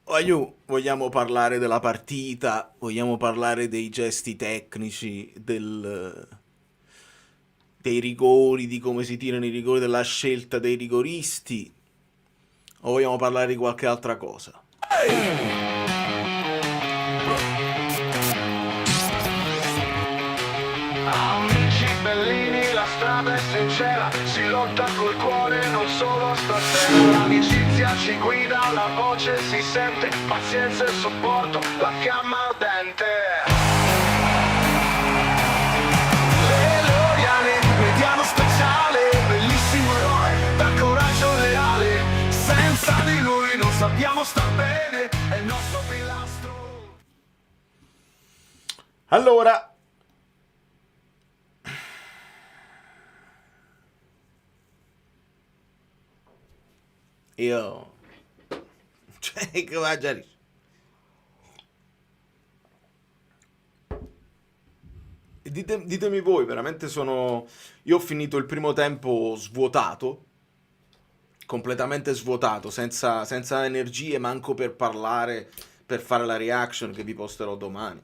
Vogliamo parlare della partita, vogliamo parlare dei gesti tecnici, dei rigori, di come si tirano i rigori, della scelta dei rigoristi, o vogliamo parlare di qualche altra cosa? Amici bellini, la strada è sincera, si lotta col cuore, non solo stasera. L'amicizia ci guida, la voce si sente, pazienza e supporto, la fiamma ardente. Le Loriane, mediano speciale, bellissimo eroe, dal coraggio leale. Senza di lui non sappiamo star bene, è il nostro pilastro. Allora, io... Cioè, che va già lì. Ditemi voi, veramente sono... Io ho finito il primo tempo svuotato, completamente svuotato, senza energie manco per parlare, per fare la reaction che vi posterò domani.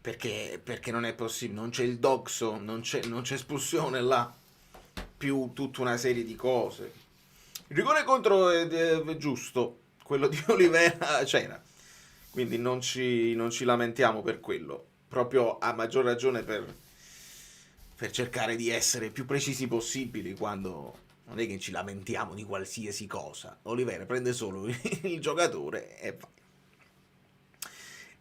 Perché non è possibile, non c'è il doxo, non c'è espulsione là, più tutta una serie di cose. Il rigore contro è giusto, quello di Olivera c'era, quindi non ci lamentiamo per quello, proprio a maggior ragione per cercare di essere più precisi possibili quando non è che ci lamentiamo di qualsiasi cosa. Olivera prende solo il giocatore e va.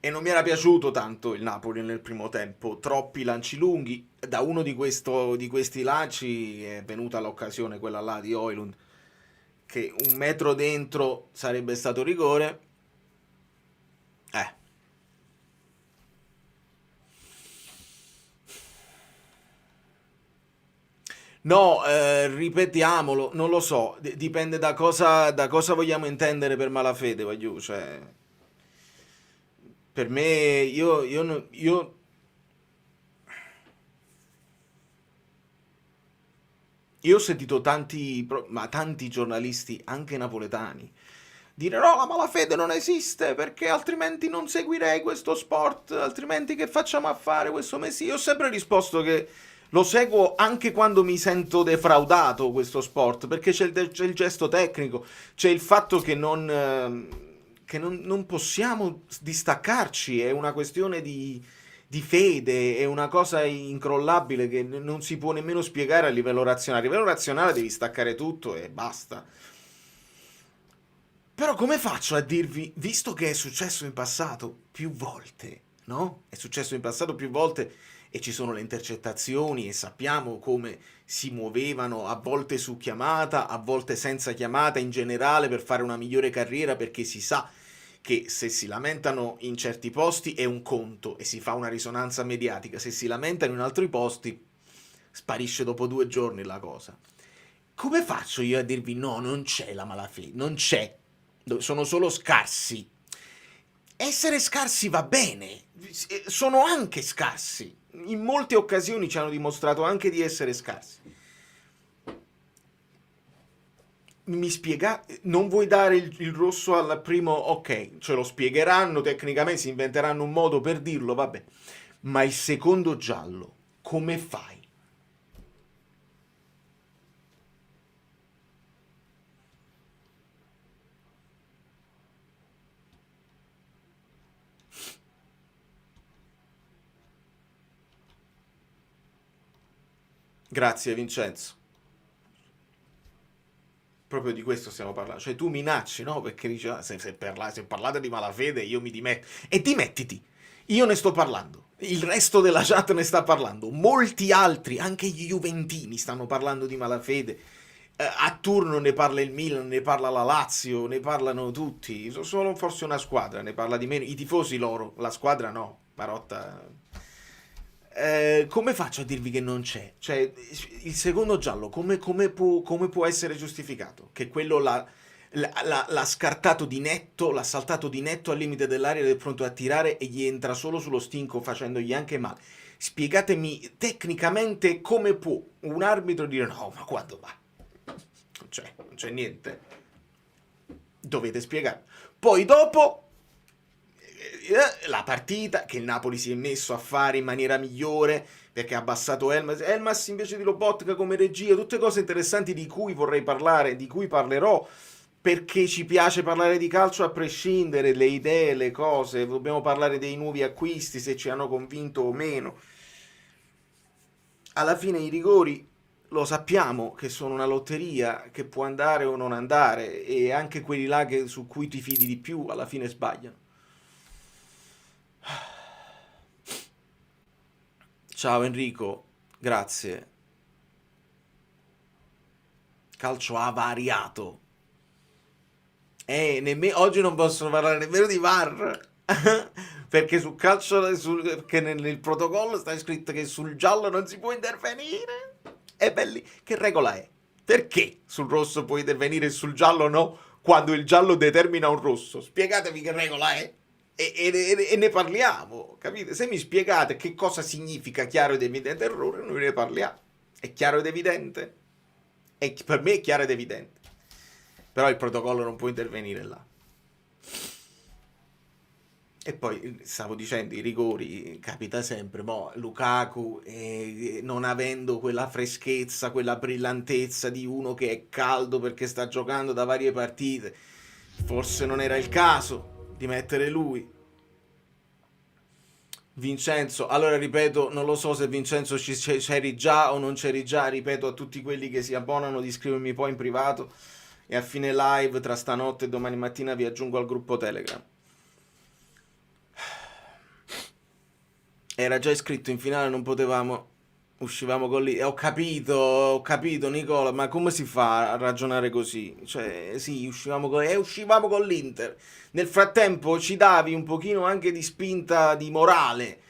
E non mi era piaciuto tanto il Napoli nel primo tempo, troppi lanci lunghi. Da uno di questi lanci è venuta l'occasione, quella là di Oilund, che un metro dentro sarebbe stato rigore. Eh, no, ripetiamolo, non lo so, dipende da cosa vogliamo intendere per malafede, voglio, cioè, per me, io ho sentito tanti giornalisti, anche napoletani, dire no, la malafede non esiste perché altrimenti non seguirei questo sport, altrimenti che facciamo a fare questo mese? Io ho sempre risposto che lo seguo anche quando mi sento defraudato questo sport, perché c'è il gesto tecnico, c'è il fatto che non possiamo distaccarci, è una questione di fede, è una cosa incrollabile che non si può nemmeno spiegare a livello razionale. A livello razionale devi staccare tutto e basta. Però come faccio a dirvi, visto che è successo in passato più volte, no? È successo in passato più volte e ci sono le intercettazioni e sappiamo come si muovevano a volte su chiamata, a volte senza chiamata in generale per fare una migliore carriera perché si sa che se si lamentano in certi posti è un conto e si fa una risonanza mediatica, se si lamentano in altri posti sparisce dopo 2 giorni la cosa. Come faccio io a dirvi no, non c'è la malafede, non c'è, sono solo scarsi? Essere scarsi va bene, sono anche scarsi. In molte occasioni ci hanno dimostrato anche di essere scarsi. Mi spiega, non vuoi dare il rosso al primo, ok, ce lo spiegheranno tecnicamente, si inventeranno un modo per dirlo, vabbè. Ma il secondo giallo, come fai? Grazie Vincenzo. Proprio di questo stiamo parlando. Cioè, tu minacci, no? Perché dici, "Ah, se parlate di malafede, io mi dimetto. E dimettiti. Io ne sto parlando. Il resto della chat ne sta parlando. Molti altri, anche gli Juventini, stanno parlando di malafede. A turno ne parla il Milan, ne parla la Lazio, ne parlano tutti. Solo forse una squadra ne parla di meno. I tifosi loro, la squadra no. Marotta. Come faccio a dirvi che non c'è? Cioè, il secondo giallo, come può essere giustificato? Che quello l'ha scartato di netto, l'ha saltato di netto al limite dell'area ed è pronto a tirare e gli entra solo sullo stinco facendogli anche male. Spiegatemi tecnicamente come può un arbitro dire no, ma quando va? Non c'è niente. Dovete spiegare. Poi dopo la partita che il Napoli si è messo a fare in maniera migliore perché ha abbassato Elmas invece di Lobotka come regia, tutte cose interessanti di cui vorrei parlare, di cui parlerò, perché ci piace parlare di calcio a prescindere, le idee, le cose, dobbiamo parlare dei nuovi acquisti, se ci hanno convinto o meno. Alla fine i rigori lo sappiamo che sono una lotteria che può andare o non andare, e anche quelli là su cui ti fidi di più alla fine sbagliano. Ciao Enrico, grazie. Calcio avariato. Oggi non possono parlare nemmeno di VAR. Perché sul calcio, che nel protocollo sta scritto che sul giallo non si può intervenire. E belli, che regola è? Perché sul rosso puoi intervenire e sul giallo no, quando il giallo determina un rosso? Spiegatemi che regola è e ne parliamo, capite? Se mi spiegate che cosa significa chiaro ed evidente errore, noi ne parliamo. È chiaro ed evidente? Per me è chiaro ed evidente. Però il protocollo non può intervenire là. E poi stavo dicendo, i rigori capita sempre, Lukaku non avendo quella freschezza, quella brillantezza di uno che è caldo perché sta giocando da varie partite, forse non era il caso di mettere lui. Vincenzo, allora ripeto, non lo so se Vincenzo c'eri già o non c'eri già, ripeto a tutti quelli che si abbonano di scrivermi poi in privato, e a fine live tra stanotte e domani mattina vi aggiungo al gruppo Telegram. Era già iscritto in finale, non potevamo, uscivamo con lì. Ho capito Nicola, ma come si fa a ragionare così? Cioè, sì, uscivamo con l'Inter. Nel frattempo ci davi un pochino anche di spinta di morale,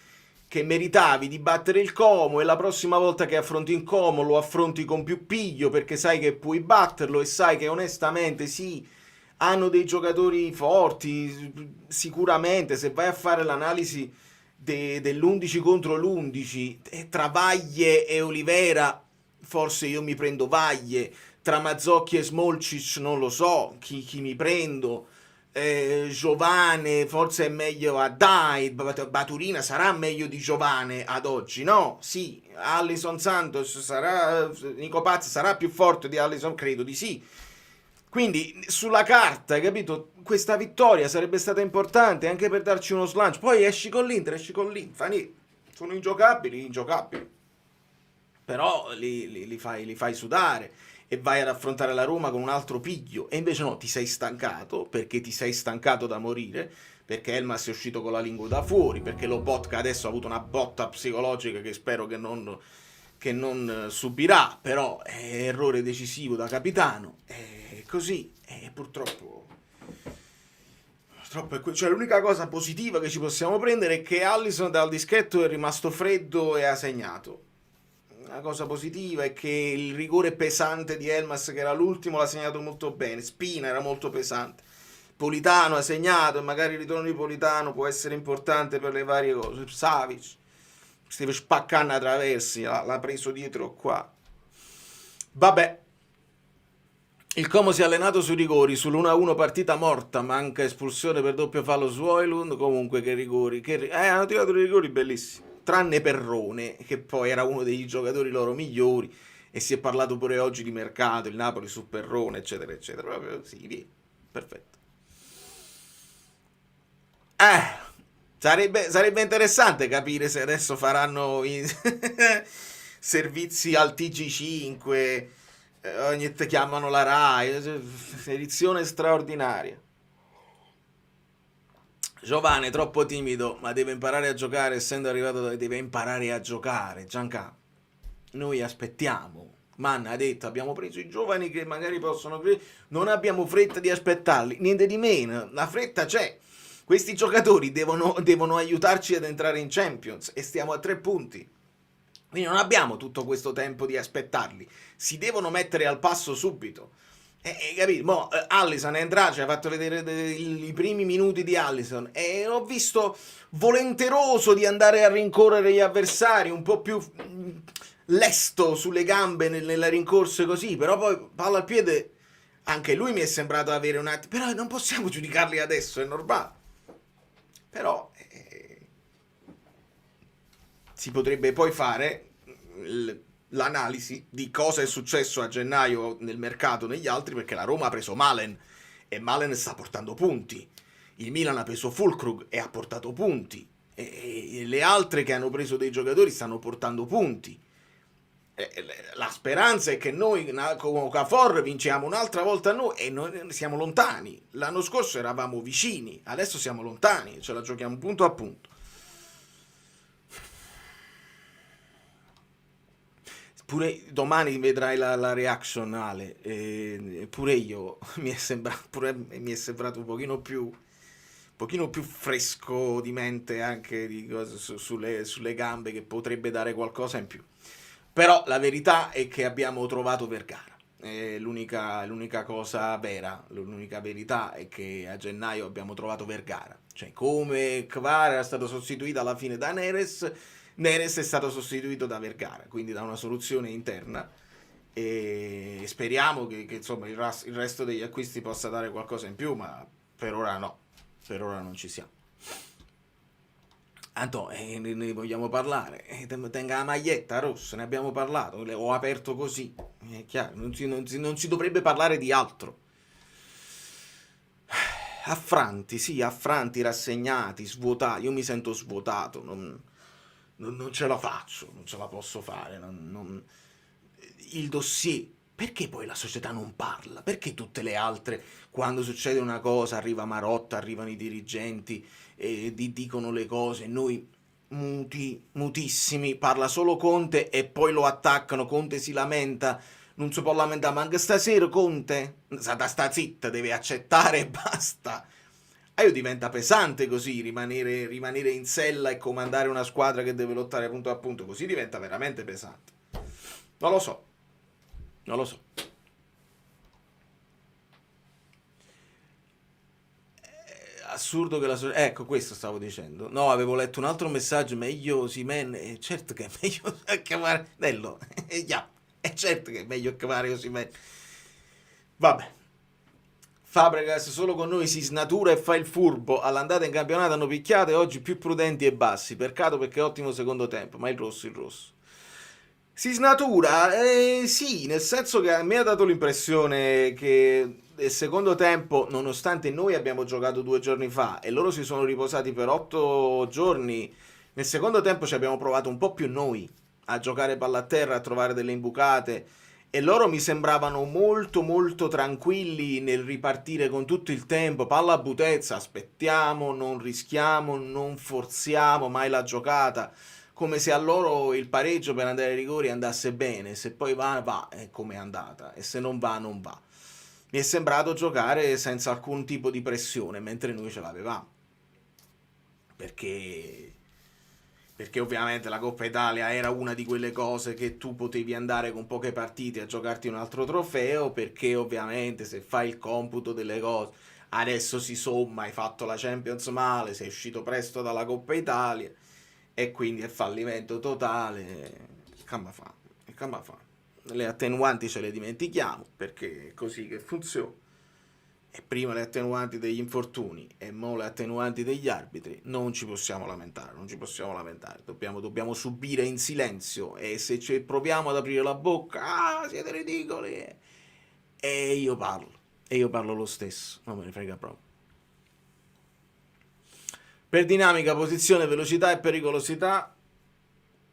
che meritavi di battere il Como, e la prossima volta che affronti il Como lo affronti con più piglio, perché sai che puoi batterlo e sai che onestamente sì, hanno dei giocatori forti, sicuramente. Se vai a fare l'analisi dell'11 contro l'11, tra Vaglie e Olivera, forse io mi prendo Vaglie, tra Mazzocchi e Smolcic non lo so chi mi prendo, Giovane forse è meglio a Dai, Baturina sarà meglio di Giovane ad oggi, no? Sì, Alisson Santos sarà, Nico Pazzi sarà più forte di Alisson, credo di sì. Quindi sulla carta, hai capito? Questa vittoria sarebbe stata importante anche per darci uno slancio. Poi esci con l'Inter, sono ingiocabili. Però li fai sudare e vai ad affrontare la Roma con un altro piglio. E invece no, ti sei stancato, perché ti sei stancato da morire, perché Elmas è uscito con la lingua da fuori, perché Lobotka adesso ha avuto una botta psicologica che spero che non subirà, però è errore decisivo da capitano. Così, purtroppo cioè l'unica cosa positiva che ci possiamo prendere è che Alisson dal dischetto è rimasto freddo e ha segnato. Una cosa positiva è che il rigore pesante di Elmas, che era l'ultimo, l'ha segnato molto bene. Spina era molto pesante. Politano ha segnato, e magari il ritorno di Politano può essere importante per le varie cose. Savic si deve spaccare a traversi, l'ha preso dietro qua. Vabbè. Il Como si è allenato sui rigori, sull'1-1 partita morta, manca espulsione per doppio fallo su Højlund. Comunque che rigori, hanno tirato dei rigori bellissimi, tranne Perrone, che poi era uno dei giocatori loro migliori, e si è parlato pure oggi di mercato, il Napoli su Perrone, eccetera eccetera. Proprio sì, via. Perfetto. Sarebbe interessante capire se adesso faranno i servizi al TG5, ogni te chiamano la Rai, edizione straordinaria. Giovane troppo timido, ma deve imparare a giocare, essendo arrivato deve imparare a giocare. Gianca, noi aspettiamo. Manna ha detto, abbiamo preso i giovani che magari possono non abbiamo fretta di aspettarli, niente di meno, la fretta c'è. Questi giocatori devono aiutarci ad entrare in Champions e stiamo a 3 punti. Quindi non abbiamo tutto questo tempo di aspettarli, si devono mettere al passo subito. Capito? Alisson è entrato, ci ha fatto vedere i primi minuti di Alisson e l'ho visto volenteroso di andare a rincorrere gli avversari, un po' più lesto sulle gambe nelle rincorse così, però poi palla al piede Anche lui mi è sembrato avere un attimo, però non possiamo giudicarli adesso, è normale. Però si potrebbe poi fare l'analisi di cosa è successo a gennaio nel mercato negli altri, perché la Roma ha preso Malen e Malen sta portando punti, il Milan ha preso Fulkrug e ha portato punti, e le altre che hanno preso dei giocatori stanno portando punti. La speranza è che noi come Okafor vinciamo un'altra volta noi, e noi siamo lontani. L'anno scorso eravamo vicini, adesso siamo lontani, ce la giochiamo punto a punto. Pure domani vedrai la reaction, Ale. Pure io mi è sembrato un pochino più fresco di mente, anche di sulle gambe, che potrebbe dare qualcosa in più. Però la verità è che abbiamo trovato Vergara. L'unica cosa vera, l'unica verità è che a gennaio abbiamo trovato Vergara. Cioè, come Kvara era stato sostituito alla fine da Neres, Neres è stato sostituito da Vergara, quindi da una soluzione interna. E speriamo che insomma il resto degli acquisti possa dare qualcosa in più, ma per ora no, per ora non ci siamo. Anto, ne vogliamo parlare. Tenga la maglietta rossa, ne abbiamo parlato, ho aperto così. È chiaro, non si dovrebbe parlare di altro. Affranti, sì, affranti, rassegnati, svuotati. Io mi sento svuotato, non ce la faccio, non ce la posso fare. Il dossier. Perché poi la società non parla? Perché tutte le altre, quando succede una cosa, arriva Marotta, arrivano i dirigenti, e dicono le cose, noi mutissimi, parla solo Conte e poi lo attaccano, Conte si lamenta, non si può lamentare, ma anche stasera Conte, sta zitta, deve accettare e basta. E io diventa pesante così, rimanere in sella e comandare una squadra che deve lottare punto a punto, così diventa veramente pesante. Non lo so. Non lo so. Assurdo che ecco, questo stavo dicendo. No, avevo letto un altro messaggio, meglio Osimhen. Certo che è meglio chiamare Nello. Già, è certo che è meglio chiamare Osimhen. Vabbè. Fabregas solo con noi si snatura e fa il furbo. All'andata in campionato hanno picchiato, e oggi più prudenti e bassi. Peccato perché ottimo secondo tempo, ma il rosso. Si snatura, sì, nel senso che a me ha dato l'impressione che nel secondo tempo, nonostante noi abbiamo giocato 2 giorni fa e loro si sono riposati per 8 giorni, nel secondo tempo ci abbiamo provato un po' più noi a giocare palla a terra, a trovare delle imbucate, e loro mi sembravano molto molto tranquilli nel ripartire con tutto il tempo, palla a butezza, aspettiamo, non rischiamo, non forziamo mai la giocata, come se a loro il pareggio per andare ai rigori andasse bene, se poi va, è come è andata, e se non va, non va. Mi è sembrato giocare senza alcun tipo di pressione, mentre noi ce l'avevamo. Perché ovviamente la Coppa Italia era una di quelle cose che tu potevi andare con poche partite a giocarti un altro trofeo, perché ovviamente se fai il computo delle cose, adesso si somma, hai fatto la Champions male, sei uscito presto dalla Coppa Italia, e quindi è fallimento totale. Che fa? Le attenuanti ce le dimentichiamo, perché è così che funziona. E prima le attenuanti degli infortuni e mo le attenuanti degli arbitri. Non ci possiamo lamentare, dobbiamo subire in silenzio, e se ci proviamo ad aprire la bocca, siete ridicoli, e io parlo lo stesso, non me ne frega proprio. Per dinamica, posizione, velocità e pericolosità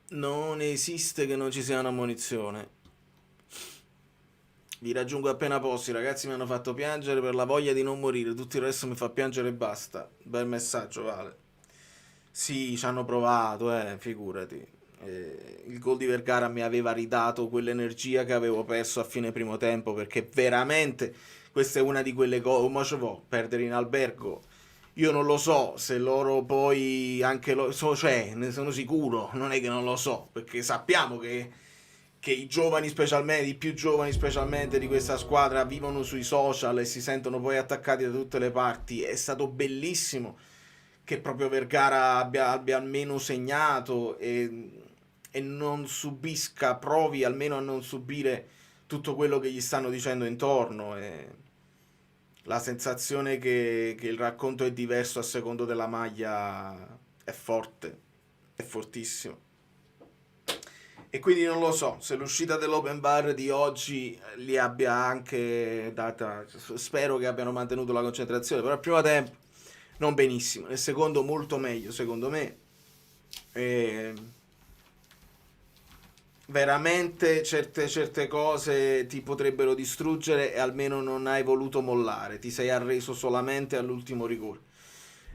non esiste che non ci sia una munizione. Vi raggiungo appena posso, i ragazzi mi hanno fatto piangere per la voglia di non morire, tutto il resto mi fa piangere e basta. Bel messaggio, Vale. Sì, ci hanno provato, figurati. Il gol di Vergara mi aveva ridato quell'energia che avevo perso a fine primo tempo, perché veramente questa è una di quelle cose. Ma ci può perdere in albergo. Io non lo so se loro poi anche cioè, ne sono sicuro, non è che non lo so, perché sappiamo che i giovani specialmente, i più giovani specialmente di questa squadra vivono sui social e si sentono poi attaccati da tutte le parti. È stato bellissimo che proprio Vergara abbia almeno segnato e non subisca, provi almeno a non subire tutto quello che gli stanno dicendo intorno. La sensazione che il racconto è diverso a secondo della maglia è forte, è fortissimo. E quindi non lo so se l'uscita dell'open bar di oggi li abbia anche data. Spero che abbiano mantenuto la concentrazione, però al primo tempo non benissimo, nel secondo molto meglio secondo me. E veramente certe cose ti potrebbero distruggere e almeno non hai voluto mollare, ti sei arreso solamente all'ultimo rigore.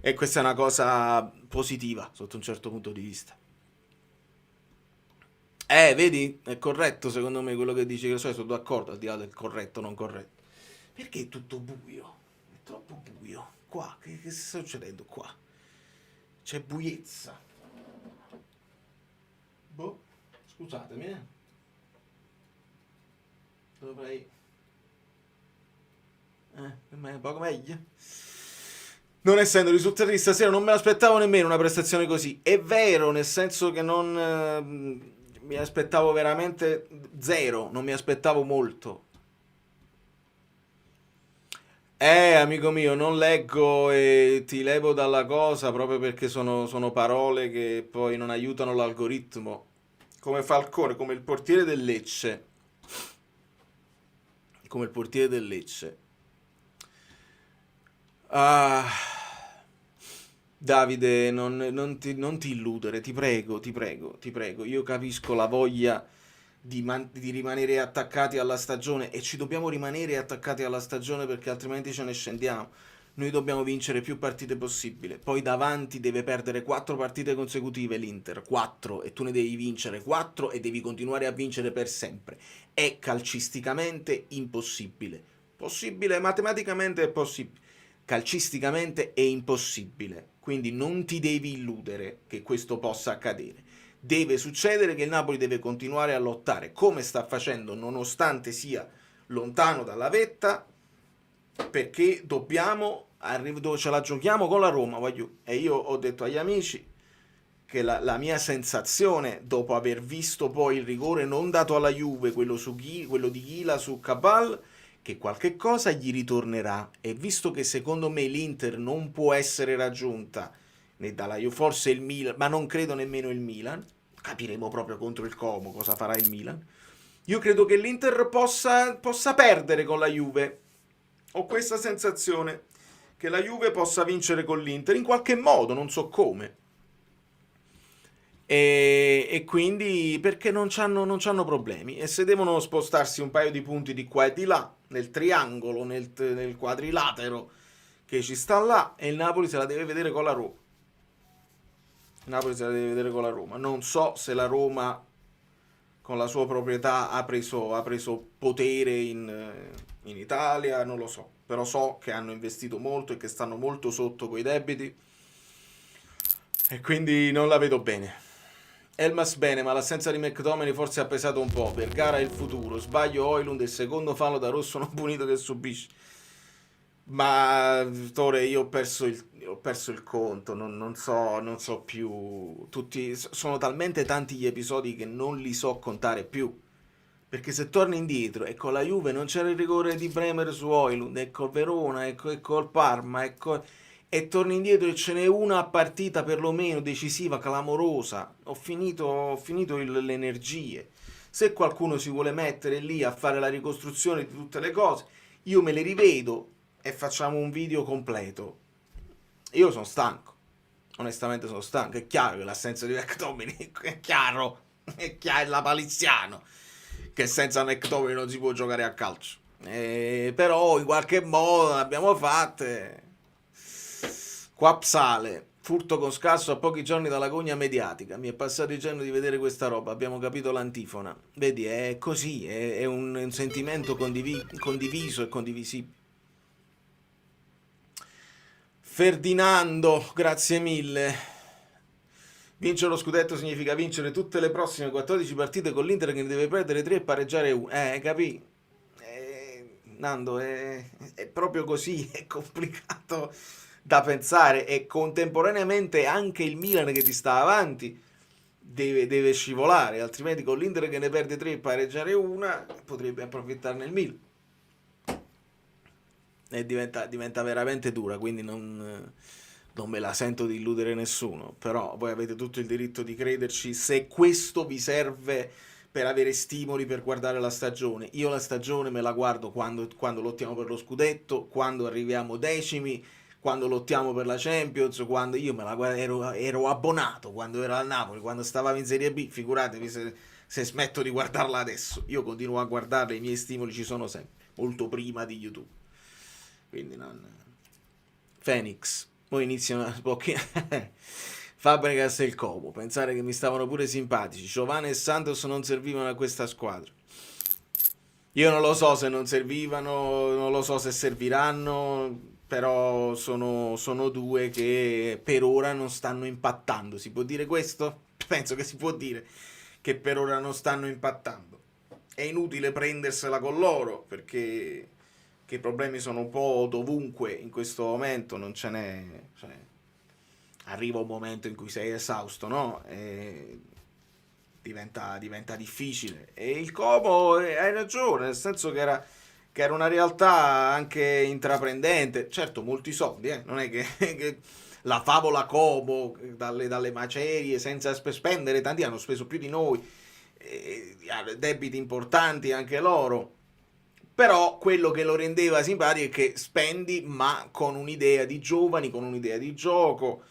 E questa è una cosa positiva sotto un certo punto di vista. Vedi? È corretto secondo me quello che dici, che sono d'accordo, al di là del corretto o non corretto. Perché è tutto buio? È troppo buio. Qua, che sta succedendo qua? C'è buiezza. Boh, scusatemi, dovrei... poco meglio. Non essendo risultati di stasera, non me l'aspettavo nemmeno una prestazione così. È vero, nel senso che non... mi aspettavo veramente zero, non mi aspettavo molto. Amico mio, non leggo e ti levo dalla cosa proprio perché sono parole che poi non aiutano l'algoritmo. Come Falcone, come il portiere del Lecce. Come il portiere del Lecce. Ah, Davide, non ti illudere, ti prego, ti prego, ti prego. Io capisco la voglia di rimanere attaccati alla stagione e ci dobbiamo rimanere attaccati alla stagione perché altrimenti ce ne scendiamo. Noi dobbiamo vincere più partite possibile. Poi davanti deve perdere 4 partite consecutive l'Inter, 4, e tu ne devi vincere 4 e devi continuare a vincere per sempre. È calcisticamente impossibile. Possibile, matematicamente è possibile. Calcisticamente è impossibile. Quindi non ti devi illudere che questo possa accadere. Deve succedere che il Napoli deve continuare a lottare come sta facendo nonostante sia lontano dalla vetta, perché ce la giochiamo con la Roma, e io ho detto agli amici che la mia sensazione dopo aver visto poi il rigore non dato alla Juve, quello di Ghila su Cabal, che qualche cosa gli ritornerà, e visto che secondo me l'Inter non può essere raggiunta né dalla Juve, forse il Milan, ma non credo nemmeno il Milan, capiremo proprio contro il Como cosa farà il Milan. Io credo che l'Inter possa perdere con la Juve. Ho questa sensazione che la Juve possa vincere con l'Inter in qualche modo, non so come. E quindi perché non c'hanno problemi. E se devono spostarsi un paio di punti di qua e di là, nel triangolo, nel quadrilatero che ci sta là, e il Napoli se la deve vedere con la Roma. Il Napoli se la deve vedere con la Roma. Non so se la Roma con la sua proprietà ha preso potere in Italia, non lo so. Però so che hanno investito molto e che stanno molto sotto coi debiti. E quindi non la vedo bene. Elmas bene, ma l'assenza di McTominay forse ha pesato un po'. Vergara è il futuro. Sbaglio Højlund, il secondo fallo da rosso non punito che subisce. Ma Tore, io ho perso il conto, non so più. Sono talmente tanti gli episodi che non li so contare più. Perché se torni indietro e con la Juve non c'era il rigore di Bremer su Højlund, e col Verona, e col Parma, e torni indietro e ce n'è una a partita perlomeno decisiva, clamorosa. Ho finito le energie. Se qualcuno si vuole mettere lì a fare la ricostruzione di tutte le cose, io me le rivedo e facciamo un video completo. Io sono stanco, onestamente sono stanco. È chiaro che l'assenza di McTominay è chiaro, è la paliziano che senza McTominay non si può giocare a calcio. Però in qualche modo l'abbiamo fatte. Qua Psale, furto con scasso a pochi giorni dalla gogna mediatica. Mi è passato il giorno di vedere questa roba, abbiamo capito l'antifona. Vedi, è così, è un sentimento condiviso e condivisibile. Ferdinando, grazie mille. Vincere lo scudetto significa vincere tutte le prossime 14 partite con l'Inter che ne deve perdere 3 e pareggiare 1. Capì? Nando, è proprio così, è complicato da pensare, e contemporaneamente anche il Milan che ti sta avanti deve scivolare, altrimenti con l'Inter che ne perde 3 e pareggiare 1 potrebbe approfittarne il Milan. e diventa veramente dura, quindi non me la sento di illudere nessuno, però voi avete tutto il diritto di crederci se questo vi serve per avere stimoli per guardare la stagione. Io la stagione me la guardo quando lottiamo per lo scudetto, quando arriviamo decimi, quando lottiamo per la Champions, quando io me la guardo, ero abbonato, quando ero al Napoli, quando stavamo in Serie B, figuratevi se smetto di guardarla adesso. Io continuo a guardarla, i miei stimoli ci sono sempre, molto prima di YouTube. Quindi non... Phoenix, poi iniziano Fabregas e il Como, pensare che mi stavano pure simpatici. Giovanni e Santos non servivano a questa squadra. Io non lo so se non servivano, non lo so se serviranno, però sono due che per ora non stanno impattando. Si può dire questo? Penso che si può dire che per ora non stanno impattando. È inutile prendersela con loro perché che i problemi sono un po' dovunque in questo momento, non ce n'è... Cioè, arriva un momento in cui sei esausto, no? E diventa difficile. E il Como, hai ragione, nel senso che era una realtà anche intraprendente. Certo, molti soldi, non è che la favola Como, dalle macerie, senza spendere tanti, hanno speso più di noi, debiti importanti anche loro. Però quello che lo rendeva simpatico è che spendi, ma con un'idea di giovani, con un'idea di gioco,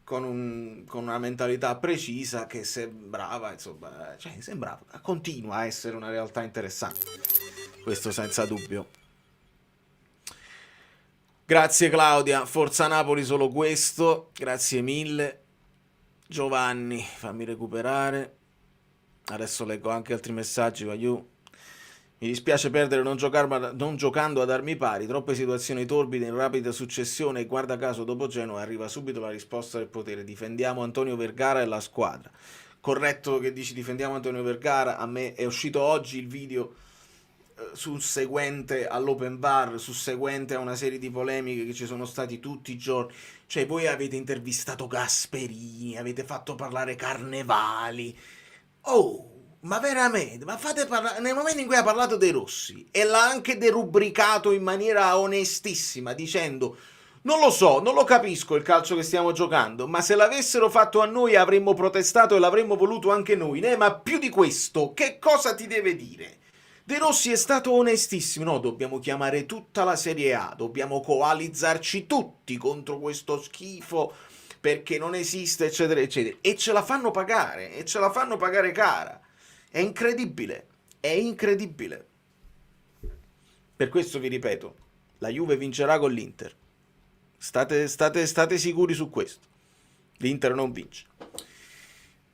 con una mentalità precisa che sembrava, insomma, cioè sembrava, continua a essere una realtà interessante. Questo senza dubbio. Grazie Claudia, Forza Napoli solo questo, grazie mille. Giovanni, fammi recuperare. Adesso leggo anche altri messaggi, voglio. Mi dispiace perdere non giocando ad armi pari, troppe situazioni torbide in rapida successione e guarda caso dopo Genoa arriva subito la risposta del potere. Difendiamo Antonio Vergara e la squadra. Corretto che dici difendiamo Antonio Vergara, a me è uscito oggi il video susseguente all'open bar, susseguente a una serie di polemiche che ci sono stati tutti i giorni. Cioè voi avete intervistato Gasperini, avete fatto parlare Carnevali. Oh! Ma veramente, ma fate parlare nel momento in cui ha parlato dei Rossi e l'ha anche derubricato in maniera onestissima dicendo non lo so, non lo capisco il calcio che stiamo giocando, ma se l'avessero fatto a noi avremmo protestato e l'avremmo voluto anche noi, ma più di questo che cosa ti deve dire? De Rossi è stato onestissimo, no, dobbiamo chiamare tutta la Serie A, dobbiamo coalizzarci tutti contro questo schifo perché non esiste eccetera eccetera e ce la fanno pagare cara. È incredibile, è incredibile. Per questo vi ripeto, la Juve vincerà con l'Inter. State sicuri su questo. L'Inter non vince.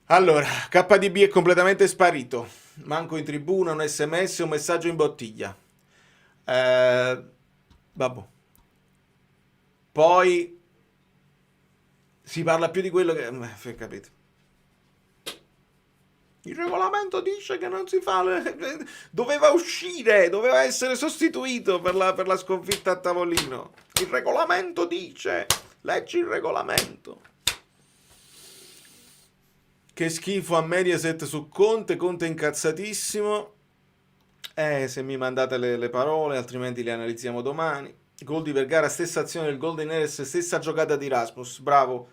Allora, KDB è completamente sparito. Manco in tribuna, un SMS, un messaggio in bottiglia. Vabbè. Poi si parla più di quello che... capite? Il regolamento dice che non si fa... Doveva uscire, doveva essere sostituito per la sconfitta a tavolino. Il regolamento dice... Leggi il regolamento. Che schifo a Mediaset su Conte incazzatissimo. Se mi mandate le parole, altrimenti le analizziamo domani. Gol di Vergara, stessa azione del Golden Eres, stessa giocata di Rasmus. Bravo.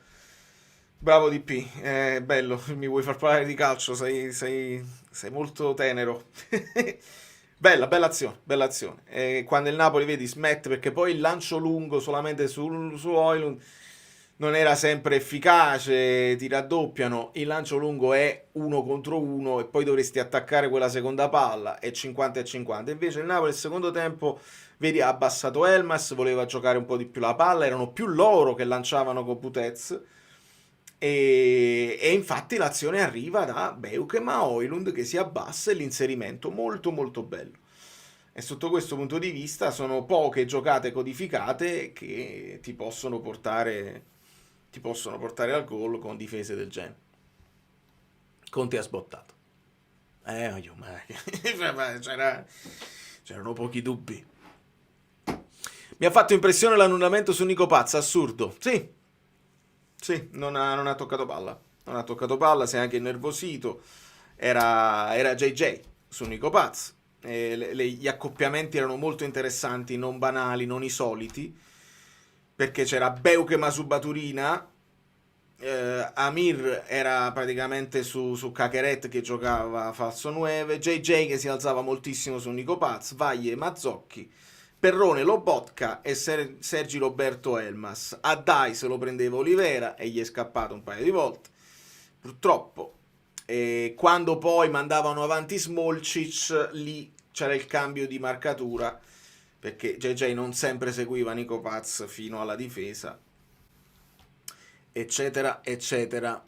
Bravo DP, bello, mi vuoi far parlare di calcio, sei molto tenero. bella azione. Quando il Napoli, vedi, smette, perché poi il lancio lungo solamente su Højlund non era sempre efficace, ti raddoppiano, il lancio lungo è 1 contro 1 e poi dovresti attaccare quella seconda palla, è 50 e 50. Invece il Napoli il secondo tempo, vedi, ha abbassato Elmas, voleva giocare un po' di più la palla, erano più loro che lanciavano con Putez. E infatti l'azione arriva da Beukema a Højlund che si abbassa e l'inserimento molto molto bello. E sotto questo punto di vista sono poche giocate codificate che ti possono portare al gol con difese del genere. Conte ha sbottato. C'erano pochi dubbi. Mi ha fatto impressione l'annullamento su Nico Paz, assurdo. Sì, non ha toccato palla. Non ha toccato palla, si è anche innervosito. Era JJ su Nico Paz. gli accoppiamenti erano molto interessanti, non banali, non i soliti, perché c'era Beuke Masubaturina, Amir era praticamente su Kakeret che giocava falso 9, JJ che si alzava moltissimo su Nico Paz, Vaglie Mazzocchi, Perrone Lobotka e Sergi Roberto Elmas. A Dai se lo prendeva Olivera e gli è scappato un paio di volte, purtroppo. E quando poi mandavano avanti Smolcic, lì c'era il cambio di marcatura, perché JJ non sempre seguiva Nico Paz fino alla difesa, eccetera, eccetera.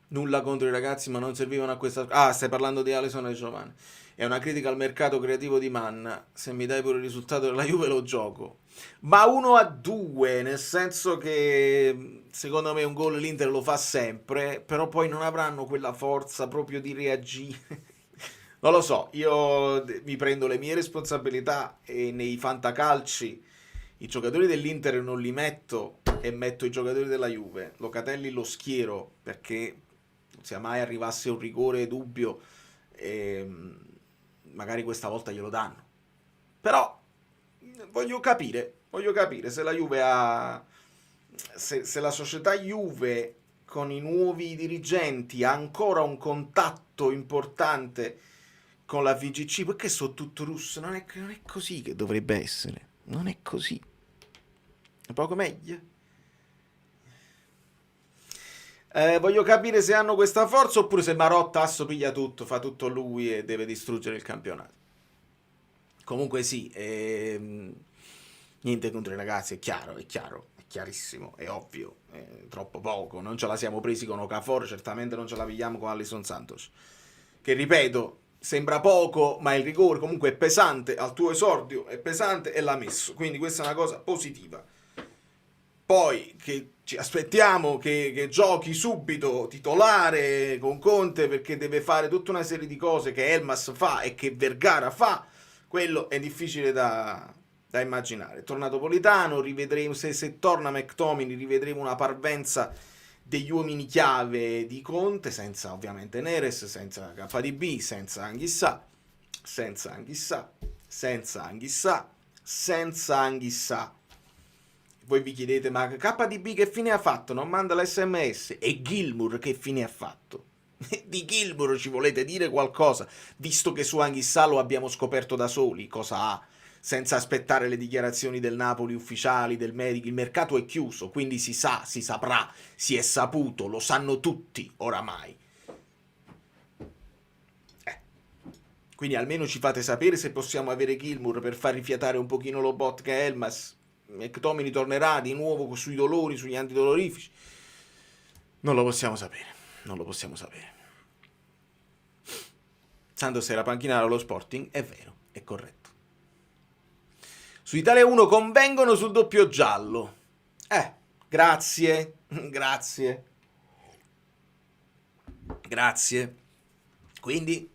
Nulla contro i ragazzi, ma non servivano a questa... Ah, stai parlando di Alisson e Giovanni. È una critica al mercato creativo di Manna. Se mi dai pure il risultato della Juve lo gioco. Ma 1-2, nel senso che secondo me un gol l'Inter lo fa sempre, però poi non avranno quella forza proprio di reagire. Non lo so, io mi prendo le mie responsabilità e nei fantacalci i giocatori dell'Inter non li metto e metto i giocatori della Juve. Locatelli lo schiero perché se mai arrivasse un rigore dubbio magari questa volta glielo danno. Però voglio capire se la Juve ha... se la società Juve con i nuovi dirigenti ha ancora un contatto importante con la VGC, perché sono tutto russo, non è così che dovrebbe essere, non è così, è poco meglio. Voglio capire se hanno questa forza oppure se Marotta piglia tutto, fa tutto lui e deve distruggere il campionato. Comunque sì, niente contro i ragazzi, è chiaro, è chiarissimo, è ovvio, è troppo poco, non ce la siamo presi con Okafor, certamente non ce la pigliamo con Alisson Santos, che ripeto, sembra poco, ma il rigore comunque è pesante, al tuo esordio è pesante e l'ha messo, quindi questa è una cosa positiva. Poi che ci aspettiamo che giochi subito titolare con Conte, perché deve fare tutta una serie di cose che Elmas fa e che Vergara fa, quello è difficile da immaginare. È tornato Politano, rivedremo se torna McTominay, rivedremo una parvenza degli uomini chiave di Conte, senza ovviamente Neres, senza KDB, senza Anghissà, senza Anghissà. Voi vi chiedete, ma KDB che fine ha fatto? Non manda l'SMS. E Gilmour che fine ha fatto? Di Gilmour ci volete dire qualcosa? Visto che su Anghissà lo abbiamo scoperto da soli, cosa ha? Senza aspettare le dichiarazioni del Napoli ufficiali, del medico, il mercato è chiuso, quindi si sa, si saprà, si è saputo, lo sanno tutti oramai. Quindi almeno ci fate sapere se possiamo avere Gilmour per far rifiatare un pochino Lobotka e Elmas. McTominay tornerà di nuovo sui dolori, sugli antidolorifici. Non lo possiamo sapere. Santos era panchinaro allo Sporting, è vero, è corretto. Su Italia 1 convengono sul doppio giallo. Grazie. Quindi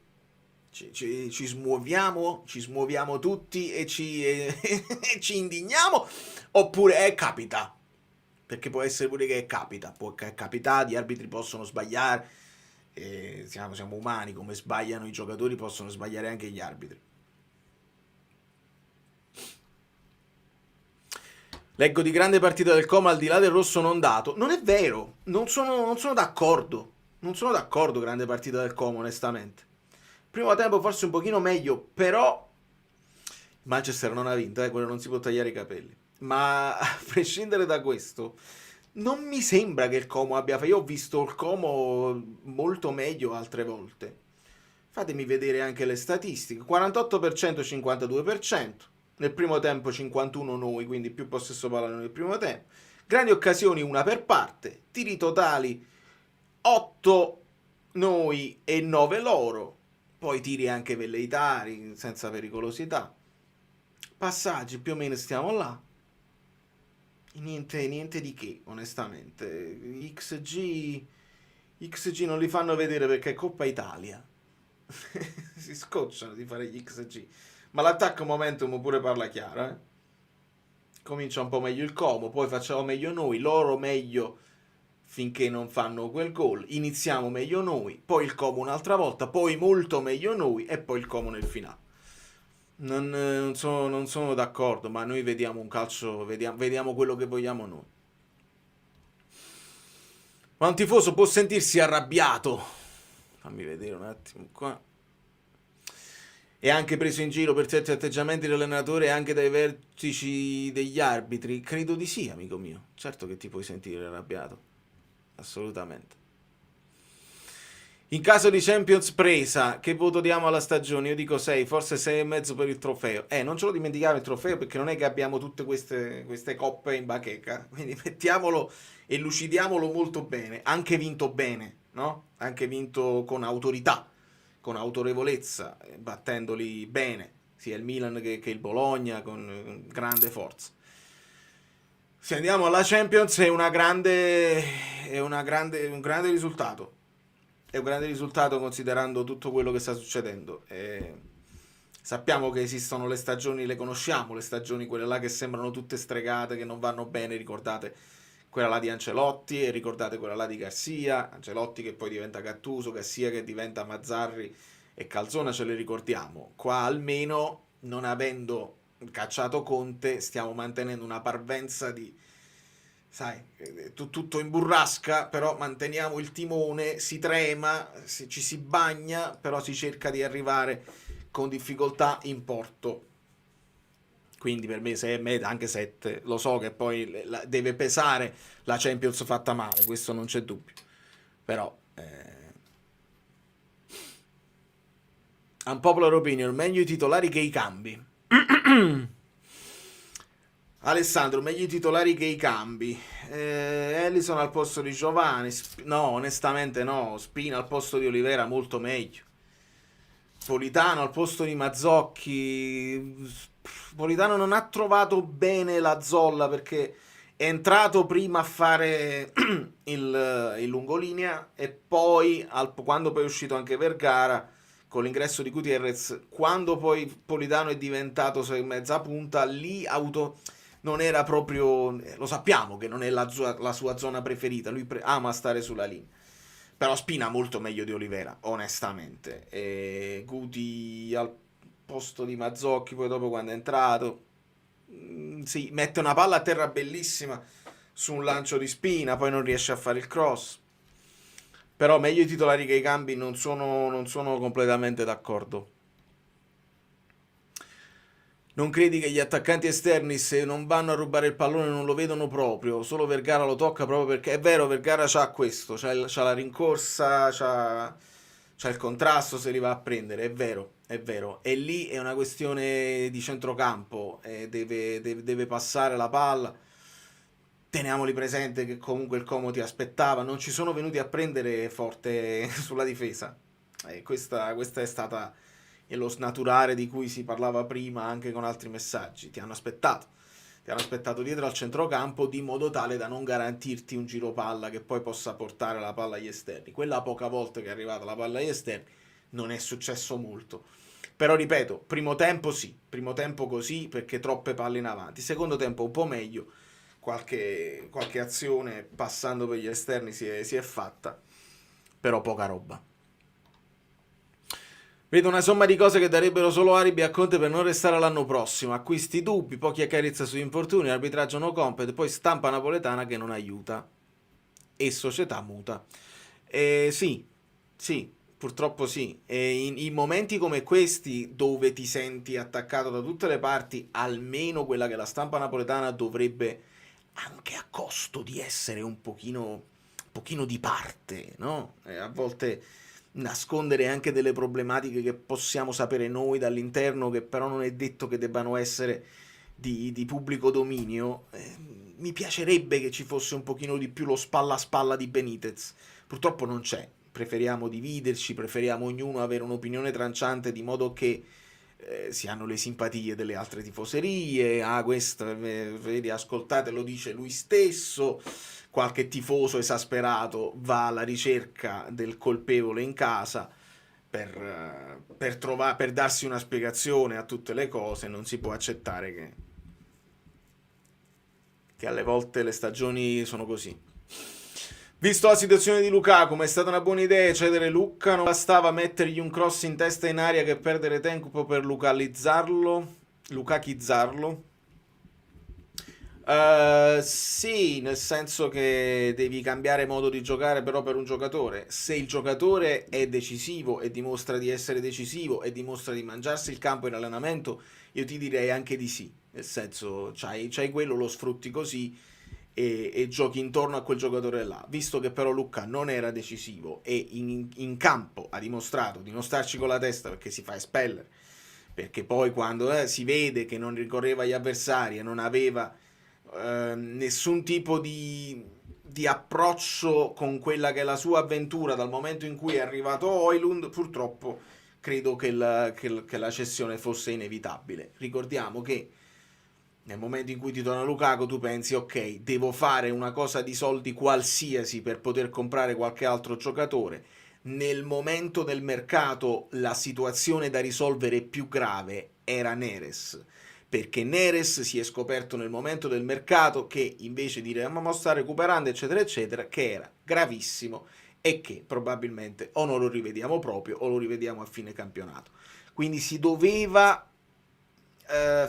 ci smuoviamo tutti e ci indigniamo, oppure capita, perché può essere pure che capita, può capitare, gli arbitri possono sbagliare, siamo umani, come sbagliano i giocatori possono sbagliare anche gli arbitri. Leggo di grande partita del Como al di là del rosso non dato. Non è vero, non sono d'accordo, grande partita del Como onestamente. Primo tempo forse un pochino meglio, però Manchester non ha vinto, quello non si può tagliare i capelli. Ma a prescindere da questo, non mi sembra che il Como abbia... Io ho visto il Como molto meglio altre volte. Fatemi vedere anche le statistiche. 48%, 52%. Nel primo tempo 51 noi, quindi più possesso palla nel primo tempo. Grandi occasioni, una per parte. Tiri totali 8 noi e 9 loro. Poi tiri anche velleitari, senza pericolosità. Passaggi, più o meno stiamo là. Niente di che, onestamente. XG non li fanno vedere perché è Coppa Italia. Si scocciano di fare gli XG. Ma l'attacco momentum pure parla chiaro, Comincia un po' meglio il Como, poi facciamo meglio noi, loro meglio finché non fanno quel gol. Iniziamo meglio noi, poi il Como un'altra volta, poi molto meglio noi e poi il Como nel finale. Non sono d'accordo, ma noi vediamo un calcio, vediamo quello che vogliamo noi. Ma un tifoso può sentirsi arrabbiato. Fammi vedere un attimo qua. E anche preso in giro per certi atteggiamenti dell'allenatore e anche dai vertici degli arbitri? Credo di sì, amico mio. Certo che ti puoi sentire arrabbiato. Assolutamente. In caso di Champions presa, che voto diamo alla stagione? Io dico 6, forse 6,5 per il trofeo. Non ce lo dimentichiamo il trofeo, perché non è che abbiamo tutte queste coppe in bacheca. Quindi mettiamolo e lucidiamolo molto bene. Anche vinto bene, no? Anche vinto con autorità, con autorevolezza, battendoli bene, sia il Milan che il Bologna, con grande forza. Se andiamo alla Champions è un grande risultato. È un grande risultato considerando tutto quello che sta succedendo. Sappiamo che esistono le stagioni, le conosciamo, le stagioni quelle là che sembrano tutte stregate, che non vanno bene. Ricordate quella là di Ancelotti e ricordate quella là di Garcia. Ancelotti che poi diventa Gattuso, Garcia che diventa Mazzarri e Calzona, ce le ricordiamo. Qua almeno, non avendo cacciato Conte, stiamo mantenendo una parvenza di, sai, tutto in burrasca, però manteniamo il timone, si trema, ci si bagna, però si cerca di arrivare con difficoltà in porto. Quindi per me 6,5, anche 7, lo so che poi deve pesare la Champions fatta male, questo non c'è dubbio. Però unpopular opinion, meglio i titolari che i cambi. Alessandro, meglio i titolari che i cambi. Ellison al posto di Giovanni. No, onestamente no. Spina al posto di Olivera, molto meglio. Politano al posto di Mazzocchi. Politano non ha trovato bene la zolla, perché è entrato prima a fare il lungolinea e poi, quando poi è uscito anche Vergara, con l'ingresso di Gutierrez, quando poi Politano è diventato mezza punta, lì non era proprio, lo sappiamo che non è la sua zona preferita, lui ama stare sulla linea, però Spina molto meglio di Olivera, onestamente. E Guti al posto di Mazzocchi, poi dopo quando è entrato, sì, mette una palla a terra bellissima su un lancio di Spina, poi non riesce a fare il cross. Però meglio i titolari che i cambi, non sono completamente d'accordo. Non credi che gli attaccanti esterni, se non vanno a rubare il pallone, non lo vedono proprio? Solo Vergara lo tocca proprio perché è vero, Vergara c'ha questo, c'ha la rincorsa, c'ha il contrasto se li va a prendere, è vero, è vero. E lì è una questione di centrocampo, deve passare la palla. Teniamoli presente che comunque il Como ti aspettava, non ci sono venuti a prendere forte sulla difesa. Questa è stata lo snaturare di cui si parlava prima anche con altri messaggi. Ti hanno aspettato dietro al centrocampo, di modo tale da non garantirti un giro palla che poi possa portare la palla agli esterni. Quella poca volta che è arrivata la palla agli esterni non è successo molto. Però ripeto, primo tempo sì, primo tempo così perché troppe palle in avanti, secondo tempo un po' meglio. Qualche azione passando per gli esterni si è fatta, però poca roba. Vedo una somma di cose che darebbero solo alibi a Conte per non restare l'anno prossimo. Acquisti dubbi, pochi accarezza sugli infortuni, arbitraggio no compete, poi stampa napoletana che non aiuta e società muta. Sì, purtroppo sì. E in momenti come questi, dove ti senti attaccato da tutte le parti, almeno quella che la stampa napoletana dovrebbe, anche a costo di essere un pochino di parte, no? A volte nascondere anche delle problematiche che possiamo sapere noi dall'interno, che però non è detto che debbano essere di pubblico dominio. Mi piacerebbe che ci fosse un pochino di più lo spalla a spalla di Benitez. Purtroppo non c'è. Preferiamo dividerci, preferiamo ognuno avere un'opinione tranciante, di modo che si hanno le simpatie delle altre tifoserie. Questo, vedi, ascoltate, lo dice lui stesso. Qualche tifoso esasperato va alla ricerca del colpevole in casa per darsi una spiegazione a tutte le cose. Non si può accettare che alle volte le stagioni sono così. Visto la situazione di Lukaku, ma è stata una buona idea cedere Lucca? Non bastava mettergli un cross in testa in aria che perdere tempo per lucachizzarlo. Sì, nel senso che devi cambiare modo di giocare però per un giocatore. Se il giocatore è decisivo e dimostra di essere decisivo e dimostra di mangiarsi il campo in allenamento, io ti direi anche di sì. Nel senso, c'hai quello, lo sfrutti così e giochi intorno a quel giocatore là. Visto che però Lucca non era decisivo e in campo ha dimostrato di non starci con la testa perché si fa espellere, perché poi quando si vede che non ricorreva agli avversari e non aveva nessun tipo di approccio con quella che è la sua avventura dal momento in cui è arrivato Oilund, purtroppo credo che la cessione fosse inevitabile. Ricordiamo che nel momento in cui ti torna Lukaku tu pensi ok, devo fare una cosa di soldi qualsiasi per poter comprare qualche altro giocatore. Nel momento del mercato la situazione da risolvere più grave era Neres, perché Neres si è scoperto nel momento del mercato che invece di dire ma sta recuperando eccetera eccetera, che era gravissimo e che probabilmente o non lo rivediamo proprio o lo rivediamo a fine campionato. Quindi si doveva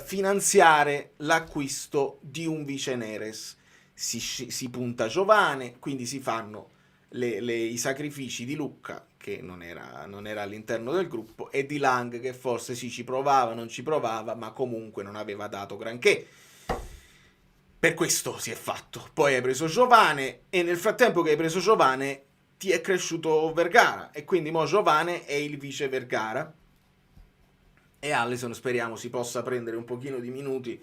finanziare l'acquisto di un vice Neres. Si punta Giovane, quindi si fanno i sacrifici di Lucca, che non era all'interno del gruppo, e di Lang, che forse sì ci provava, non ci provava, ma comunque non aveva dato granché. Per questo si è fatto. Poi hai preso Giovane e nel frattempo che hai preso Giovane ti è cresciuto Vergara e quindi mo Giovane è il vice Vergara e Alisson speriamo si possa prendere un pochino di minuti,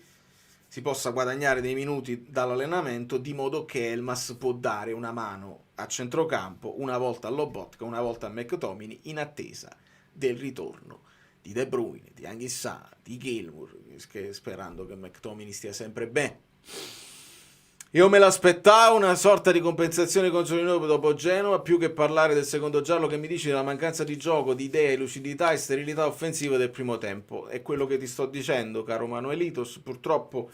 si possa guadagnare dei minuti dall'allenamento, di modo che Elmas può dare una mano a centrocampo una volta a Lobotka, una volta a McTominay, in attesa del ritorno di De Bruyne, di Anghissà, di Gilmour, sperando che McTominay stia sempre bene. Io me l'aspettavo una sorta di compensazione contro di noi dopo Genova, più che parlare del secondo giallo che mi dici della mancanza di gioco, di idee, lucidità e sterilità offensiva del primo tempo. È quello che ti sto dicendo, caro Manuelitos. Purtroppo,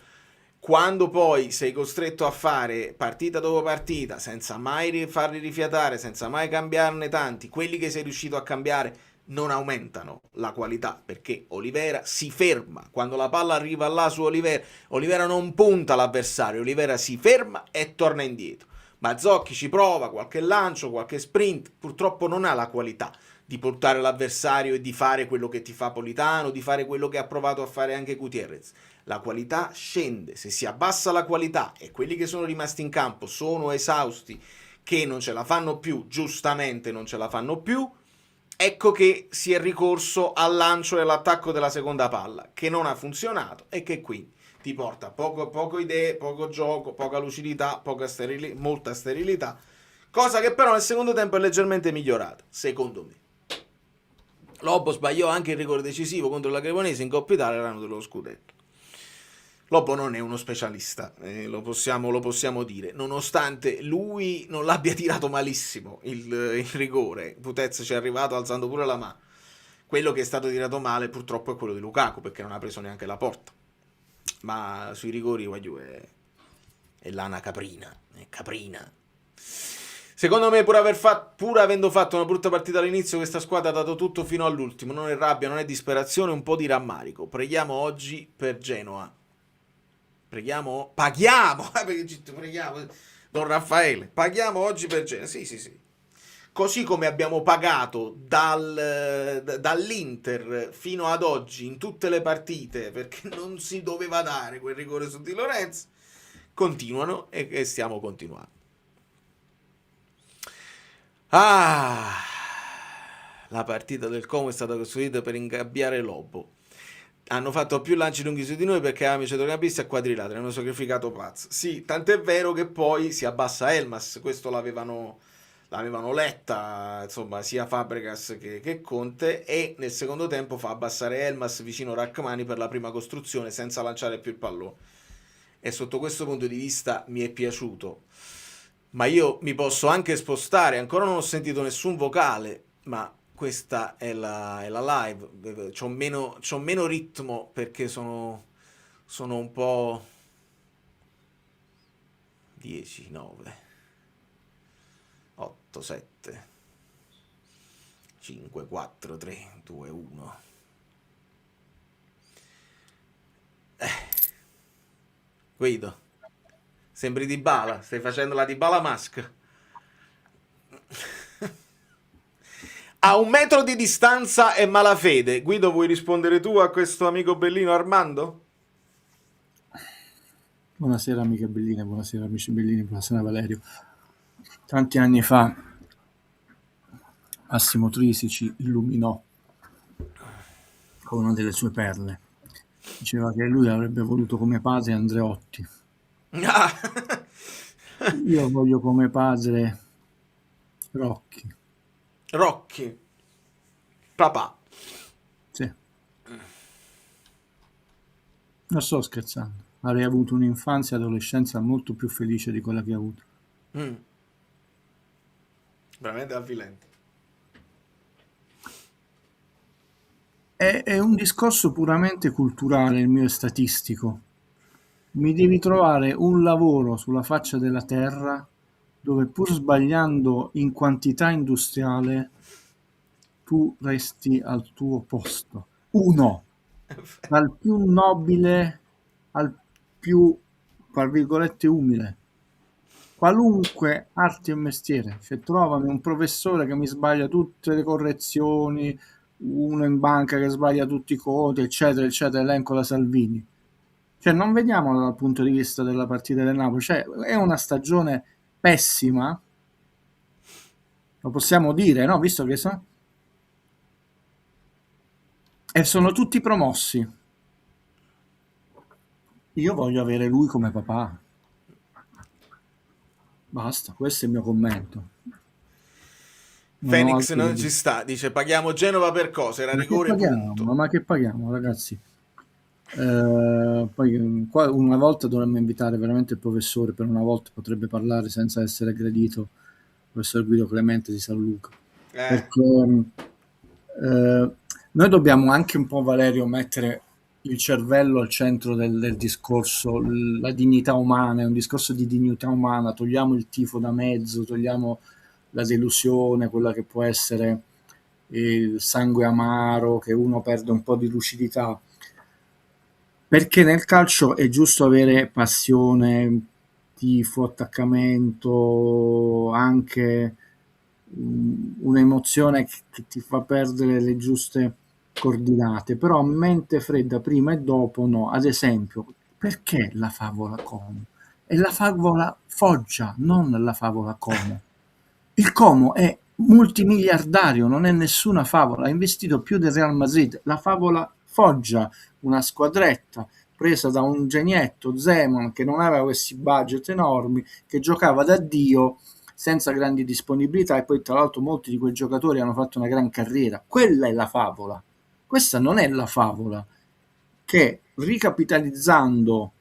quando poi sei costretto a fare partita dopo partita, senza mai farli rifiatare, senza mai cambiarne tanti, quelli che sei riuscito a cambiare non aumentano la qualità, perché Olivera si ferma quando la palla arriva là su Olivera non punta l'avversario, Olivera si ferma e torna indietro. Mazzocchi ci prova qualche lancio, qualche sprint, purtroppo non ha la qualità di portare l'avversario e di fare quello che ti fa Politano, di fare quello che ha provato a fare anche Gutierrez. La qualità scende, se si abbassa la qualità e quelli che sono rimasti in campo sono esausti, che non ce la fanno più, giustamente non ce la fanno più, ecco che si è ricorso al lancio e all'attacco della seconda palla, che non ha funzionato e che quindi ti porta poco idee, poco gioco, poca lucidità, molta sterilità, cosa che però nel secondo tempo è leggermente migliorata, secondo me. Lobo sbagliò anche il rigore decisivo contro la Cremonese in Coppa Italia l'anno dello scudetto. Lobo non è uno specialista, lo possiamo dire, nonostante lui non l'abbia tirato malissimo il rigore. Putez ci è arrivato alzando pure la mano. Quello che è stato tirato male purtroppo è quello di Lukaku, perché non ha preso neanche la porta. Ma sui rigori Guagliù è lana caprina, è caprina. Secondo me, pur avendo fatto una brutta partita all'inizio, questa squadra ha dato tutto fino all'ultimo. Non è rabbia, non è disperazione, un po' di rammarico. Preghiamo oggi per Genoa. Paghiamo, Don Raffaele, paghiamo oggi per Genoa, sì. Così come abbiamo pagato dall'Inter fino ad oggi in tutte le partite, perché non si doveva dare quel rigore su Di Lorenzo, continuano e stiamo continuando. La partita del Como è stata costruita per ingabbiare Lobo. Hanno fatto più lanci lunghi su di noi perché avevamo i centrocampisti a quadrilateri, hanno sacrificato Paz. Sì, tant'è vero che poi si abbassa Elmas, questo l'avevano letta, insomma, sia Fabregas che Conte, e nel secondo tempo fa abbassare Elmas vicino a Rachmani per la prima costruzione senza lanciare più il pallone. E sotto questo punto di vista mi è piaciuto. Ma io mi posso anche spostare, ancora non ho sentito nessun vocale, ma questa è la live, c'ho meno ritmo perché sono un po' 10, 9. 8, 7, 5, 4, 3, 2, 1. Guido, sembri Dybala, stai facendo la Dybala Mask. A 1 metro di distanza è malafede. Guido, vuoi rispondere tu a questo amico bellino Armando? Buonasera amiche belline, buonasera amici bellini, buonasera Valerio. Tanti anni fa Massimo Trisi ci illuminò con una delle sue perle. Diceva che lui avrebbe voluto come padre Andreotti. Ah. Io voglio come padre Rocchi. Rocky. Papà. Sì. Non sto scherzando. Avrei avuto un'infanzia e adolescenza molto più felice di quella che ho avuto. Mm. Veramente avvilente. È un discorso puramente culturale, il mio è statistico. Mi devi trovare un lavoro sulla faccia della terra dove pur sbagliando in quantità industriale tu resti al tuo posto. Uno, dal più nobile al più, tra virgolette, umile. Qualunque arte e mestiere, cioè trovami un professore che mi sbaglia tutte le correzioni, uno in banca che sbaglia tutti i conti, eccetera, eccetera, elenco la Salvini. Cioè non vediamolo dal punto di vista della partita del Napoli, cioè è una stagione pessima, lo possiamo dire, no? Visto che sono... E sono tutti promossi. Io voglio avere lui come papà. Basta, questo è il mio commento. Non ho Phoenix altro da non ci dire. sta, dice paghiamo Genova per cosa? Era Ma che rigore paghiamo? punto. Ma che paghiamo, ragazzi? Poi qua una volta dovremmo invitare veramente il professore, per una volta potrebbe parlare senza essere aggredito, il professor Guido Clemente di San Luca. Perché noi dobbiamo anche un po', Valerio, mettere il cervello al centro del discorso, la dignità umana, è un discorso di dignità umana, togliamo il tifo da mezzo, togliamo la delusione, quella che può essere il sangue amaro, che uno perde un po' di lucidità. Perché nel calcio è giusto avere passione, tifo, attaccamento, anche un'emozione che ti fa perdere le giuste coordinate, però mente fredda prima e dopo no. Ad esempio, perché la favola Como? È la favola Foggia, non la favola Como. Il Como è multimiliardario, non è nessuna favola, ha investito più del Real Madrid. La favola Foggia, una squadretta presa da un genietto, Zeman, che non aveva questi budget enormi, che giocava da Dio senza grandi disponibilità e poi tra l'altro molti di quei giocatori hanno fatto una gran carriera. Quella è la favola. Questa non è la favola che ricapitalizzando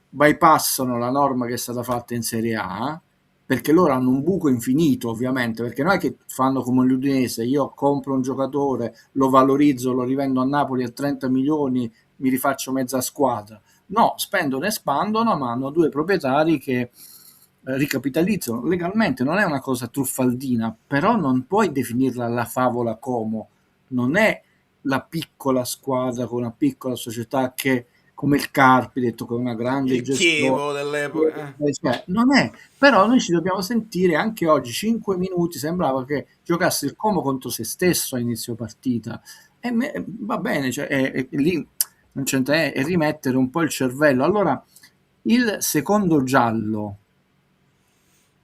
bypassano la norma che è stata fatta in Serie A, perché loro hanno un buco infinito ovviamente, perché non è che fanno come l'Udinese, io compro un giocatore, lo valorizzo, lo rivendo a Napoli a 30 milioni, mi rifaccio mezza squadra. No, spendono e spandono, ma hanno due proprietari che ricapitalizzano legalmente, non è una cosa truffaldina, però non puoi definirla la favola Como, non è la piccola squadra con una piccola società che come il Carpi, detto con una grande Il gestione, Chievo dell'epoca. cioè, non è, però noi ci dobbiamo sentire anche oggi 5 minuti, sembrava che giocasse il Como contro se stesso a inizio partita e va bene, cioè, lì non c'entra, è rimettere un po' il cervello. Allora il secondo giallo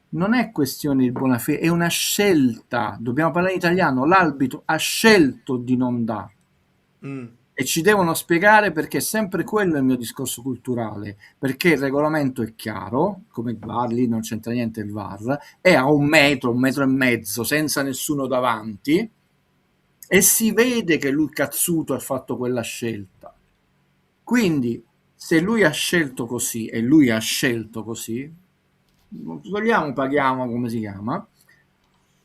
non è questione di buona fede, è una scelta, dobbiamo parlare in italiano, l'arbitro ha scelto di non dare Mm. e ci devono spiegare perché è sempre quello il mio discorso culturale, perché il regolamento è chiaro, come il VAR, lì non c'entra niente il VAR, è a 1 metro e mezzo, senza nessuno davanti, e si vede che lui cazzuto ha fatto quella scelta. Quindi, se lui ha scelto così, e lui ha scelto così, togliamo, paghiamo, come si chiama,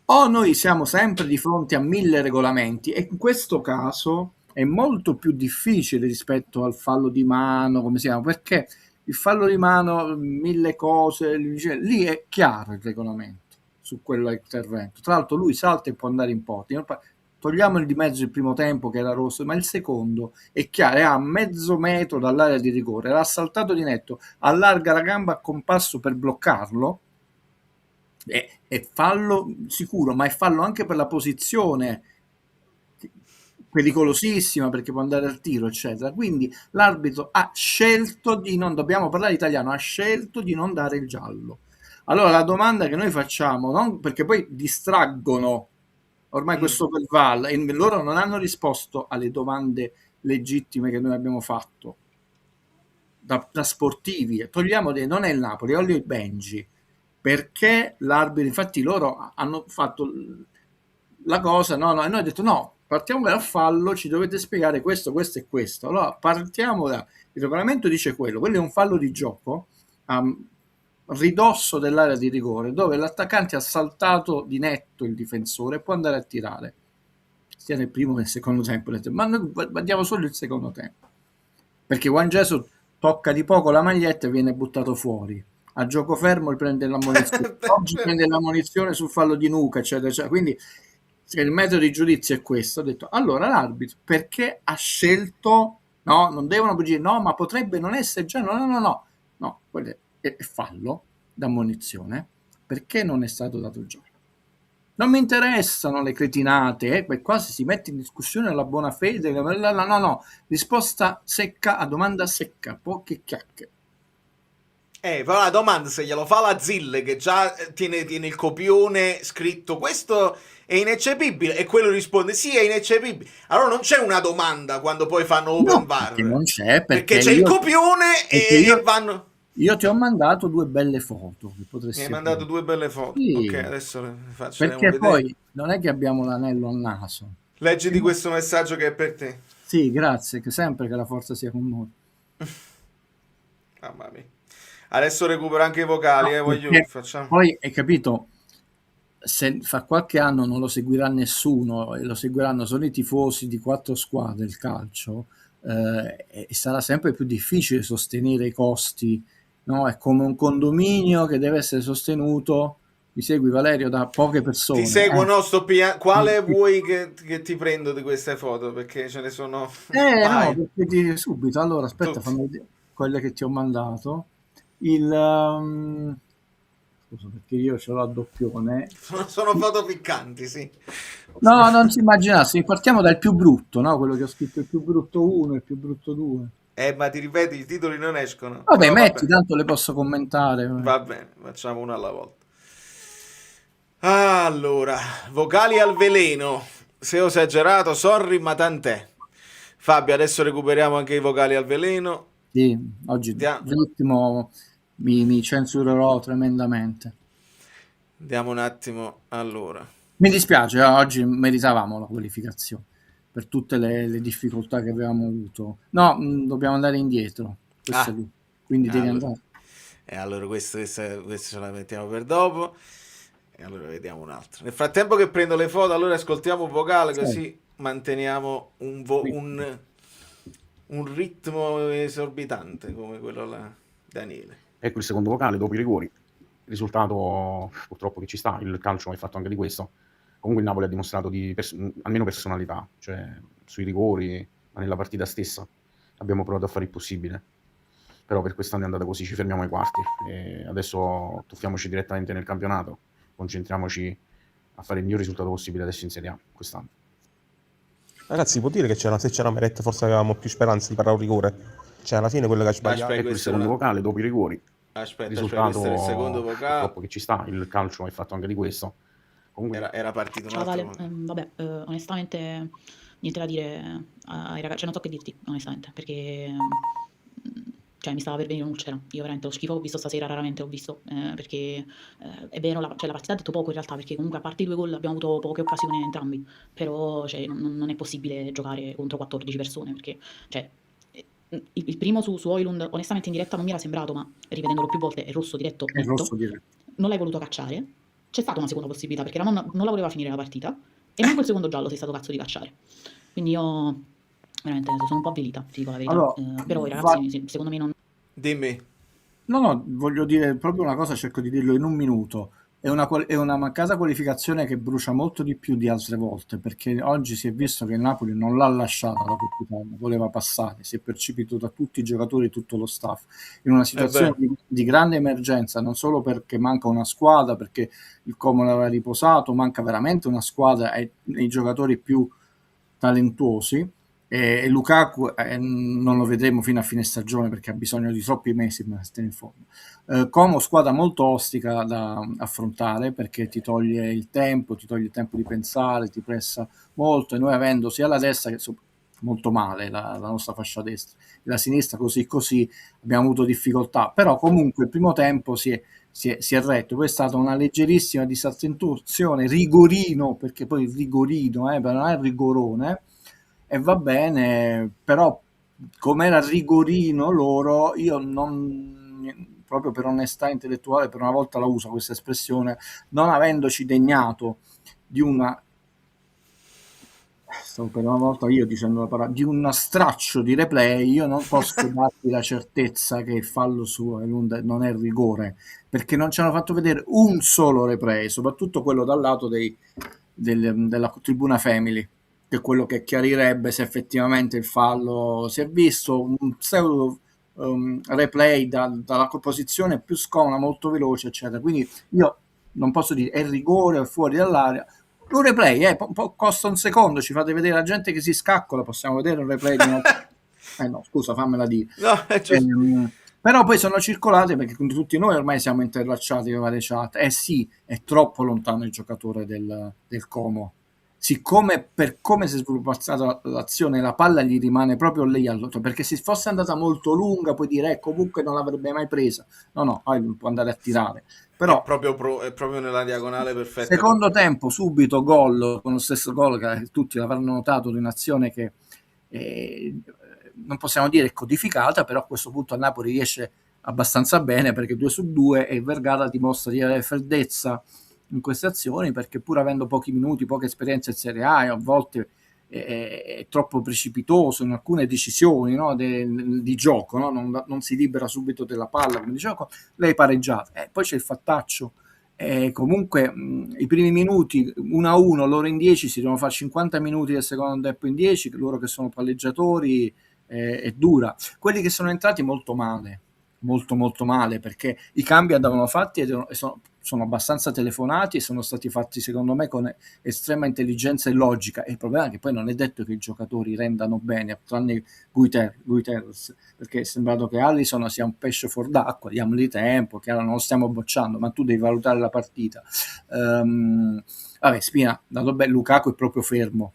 o noi siamo sempre di fronte a 1000 regolamenti e in questo caso è molto più difficile rispetto al fallo di mano, come si chiama, perché il fallo di mano, 1000 cose, lì è chiaro il regolamento. su quell'intervento. Tra l'altro lui salta e può andare in porta. Togliamo di mezzo il primo tempo che era rosso, ma il secondo è chiaro, è a mezzo metro dall'area di rigore, l'ha saltato di netto, allarga la gamba a compasso per bloccarlo, è fallo sicuro, ma è fallo anche per la posizione pericolosissima perché può andare al tiro, eccetera. Quindi l'arbitro ha scelto di non, dobbiamo parlare italiano, ha scelto di non dare il giallo. Allora la domanda che noi facciamo, non, perché poi distraggono ormai questo per VAR e loro non hanno risposto alle domande legittime che noi abbiamo fatto da sportivi, togliamo non è il Napoli, Olio e Benji, perché l'arbitro, infatti loro hanno fatto la cosa, no, e noi abbiamo detto no, partiamo dal fallo, ci dovete spiegare questo, questo e questo. Allora partiamo il regolamento dice quello è un fallo di gioco a ridosso dell'area di rigore dove l'attaccante ha saltato di netto il difensore e può andare a tirare sia nel primo che nel secondo tempo, ma noi guardiamo solo il secondo tempo perché Juan Jesus tocca di poco la maglietta e viene buttato fuori, a gioco fermo prende l'ammonizione, oggi prende l'ammonizione sul fallo di nuca, eccetera, eccetera. Quindi se il metodo di giudizio è questo, ho detto allora l'arbitro perché ha scelto, no, non devono dire no, ma potrebbe non essere già, no, quello è fallo d'ammonizione, perché non è stato dato il giallo? Non mi interessano le cretinate, quasi si mette in discussione la buona fede, no, risposta secca a domanda secca, poche chiacchiere. Però la domanda se glielo fa la Zille che già tiene il copione scritto questo è ineccepibile e quello risponde sì è ineccepibile, allora non c'è una domanda quando poi fanno open VAR, non c'è perché c'è il copione e vanno. Io ti ho mandato due belle foto che potresti. Mi hai mandato due belle foto, sì, ok, adesso le faccio perché poi non è che abbiamo l'anello al naso. Leggi di questo messaggio che è per te. Sì, grazie, che sempre che la forza sia con noi. Mamma mia. Adesso recupero anche i vocali, facciamo. Poi hai capito, se fra qualche anno non lo seguirà nessuno e lo seguiranno solo i tifosi di 4 squadre il calcio, e sarà sempre più difficile sostenere i costi, no? È come un condominio che deve essere sostenuto, mi segui Valerio, da poche persone. Ti seguo, no, quale vuoi che ti prendo di queste foto? Perché ce ne sono no, perché subito, allora aspetta, fammi vedere quelle che ti ho mandato. Scusa, perché io ce l'ho a doppione. Sono foto piccanti, sì. No, non si immaginassi, partiamo dal più brutto, no? Quello che ho scritto il più brutto 1 e il più brutto 2. Ma ti ripeti, i titoli non escono. Vabbè, metti, tanto le posso commentare. Va bene, facciamo una alla volta. Allora, vocali al veleno. Se ho esagerato, sorry, ma tant'è. Fabio, adesso recuperiamo anche i vocali al veleno. Sì, oggi l'ultimo mi censurerò tremendamente. Andiamo un attimo, allora. Mi dispiace, oggi meritavamo la qualificazione per tutte le difficoltà che avevamo avuto. No, dobbiamo andare indietro. Quindi devi andare. E allora questo ce la mettiamo per dopo. E allora vediamo un altro. Nel frattempo che prendo le foto, allora ascoltiamo un vocale, così manteniamo un ritmo esorbitante come quello là, Daniele. Ecco il secondo vocale dopo i rigori. Il risultato purtroppo che ci sta, il calcio è fatto anche di questo. Comunque il Napoli ha dimostrato almeno personalità, cioè sui rigori, ma nella partita stessa abbiamo provato a fare il possibile. Però per quest'anno è andata così, ci fermiamo ai quarti e adesso tuffiamoci direttamente nel campionato, concentriamoci a fare il miglior risultato possibile adesso in Serie A quest'anno. Ragazzi, può dire che se c'era Meret forse avevamo più speranza di parare un rigore? Cioè alla fine quello che ha sbagliato. Ecco il secondo vocale dopo i rigori. Aspetta, il risultato il secondo vocale. Purtroppo che ci sta, il calcio è fatto anche di questo. Comunque era partito un altro. Vale, vabbè, onestamente niente da dire ai ragazzi, cioè non so che dirti onestamente, perché cioè mi stava per venire un'ulcera. Io veramente lo schifo ho visto stasera, raramente ho visto, perché è vero, la partita ha detto poco in realtà, perché comunque a parte i 2 gol abbiamo avuto poche occasioni entrambi, però cioè, non è possibile giocare contro 14 persone, perché cioè, il primo su Højlund onestamente in diretta non mi era sembrato, ma rivedendolo più volte è rosso diretto, non l'hai voluto cacciare, c'è stata una seconda possibilità perché non la voleva finire la partita e manco il secondo giallo sei stato cazzo di cacciare, quindi io veramente sono un po' avvilita, ti dico la verità. Allora, però i ragazzi secondo me non... Dimmi. No, voglio dire proprio una cosa, cerco di dirlo in un minuto. è una mancata qualificazione che brucia molto di più di altre volte, perché oggi si è visto che il Napoli non l'ha lasciata la Coppa Italia, voleva passare, si è percepito da tutti i giocatori e tutto lo staff in una Eh beh, situazione di grande emergenza, non solo perché manca una squadra, perché il Como l'aveva riposato, manca veramente una squadra e i giocatori più talentuosi. E Lukaku non lo vedremo fino a fine stagione perché ha bisogno di troppi mesi per stare in forma. Como squadra molto ostica da affrontare perché ti toglie il tempo di pensare, ti pressa molto, e noi avendo sia la destra che molto male la nostra fascia destra e la sinistra così così abbiamo avuto difficoltà, però comunque il primo tempo si è retto. Poi è stata una leggerissima disattenzione, rigorino, perché poi il rigorino però non è il rigorone, e va bene, però come era rigorino loro, io non, proprio per onestà intellettuale, per una volta la uso questa espressione, non avendoci degnato di una, stavo per una volta io dicendo la parola, di uno straccio di replay, io non posso darti la certezza che il fallo su Elund non è rigore, perché non ci hanno fatto vedere un solo replay, soprattutto quello dal lato della tribuna Family, che è quello che chiarirebbe se effettivamente il fallo si è visto, un pseudo replay dalla posizione più scomoda, molto veloce, eccetera. Quindi io non posso dire è rigore o fuori dall'area. Un replay costa un secondo, ci fate vedere la gente che si scaccola, possiamo vedere un replay di una... no, scusa, fammela dire. no, è giusto. Però poi sono circolate perché tutti noi ormai siamo interlacciati con varie chat. Sì, è troppo lontano il giocatore del Como. Siccome per come si è sviluppata l'azione, la palla gli rimane proprio lì all'otto, perché se fosse andata molto lunga puoi dire comunque non l'avrebbe mai presa. No, poi può andare a tirare. Però È proprio nella diagonale perfetta. secondo tempo, subito gol, con lo stesso gol che tutti l'avranno notato, di un'azione che non possiamo dire codificata, però a questo punto il Napoli riesce abbastanza bene perché 2 su 2 e Vergara dimostra di avere freddezza in queste azioni, perché pur avendo pochi minuti, poca esperienza in Serie A, e a volte è troppo precipitoso in alcune decisioni, no, di gioco, no? Non si libera subito della palla come dicevo, lei pareggiata, poi c'è il fattaccio. Comunque i primi minuti 1-1, loro in 10 si devono fare 50 minuti del secondo tempo in 10, loro che sono palleggiatori, è dura. Quelli che sono entrati molto male, molto male, perché i cambi andavano fatti e sono abbastanza telefonati e sono stati fatti secondo me con estrema intelligenza e logica, e il problema è che poi non è detto che i giocatori rendano bene, tranne Guiterres, perché è sembrato che Alisson sia un pesce fuor d'acqua, diamogli tempo, chiaro non lo stiamo bocciando, ma tu devi valutare la partita. Vabbè, Spina, dato bello, Lukaku è proprio fermo,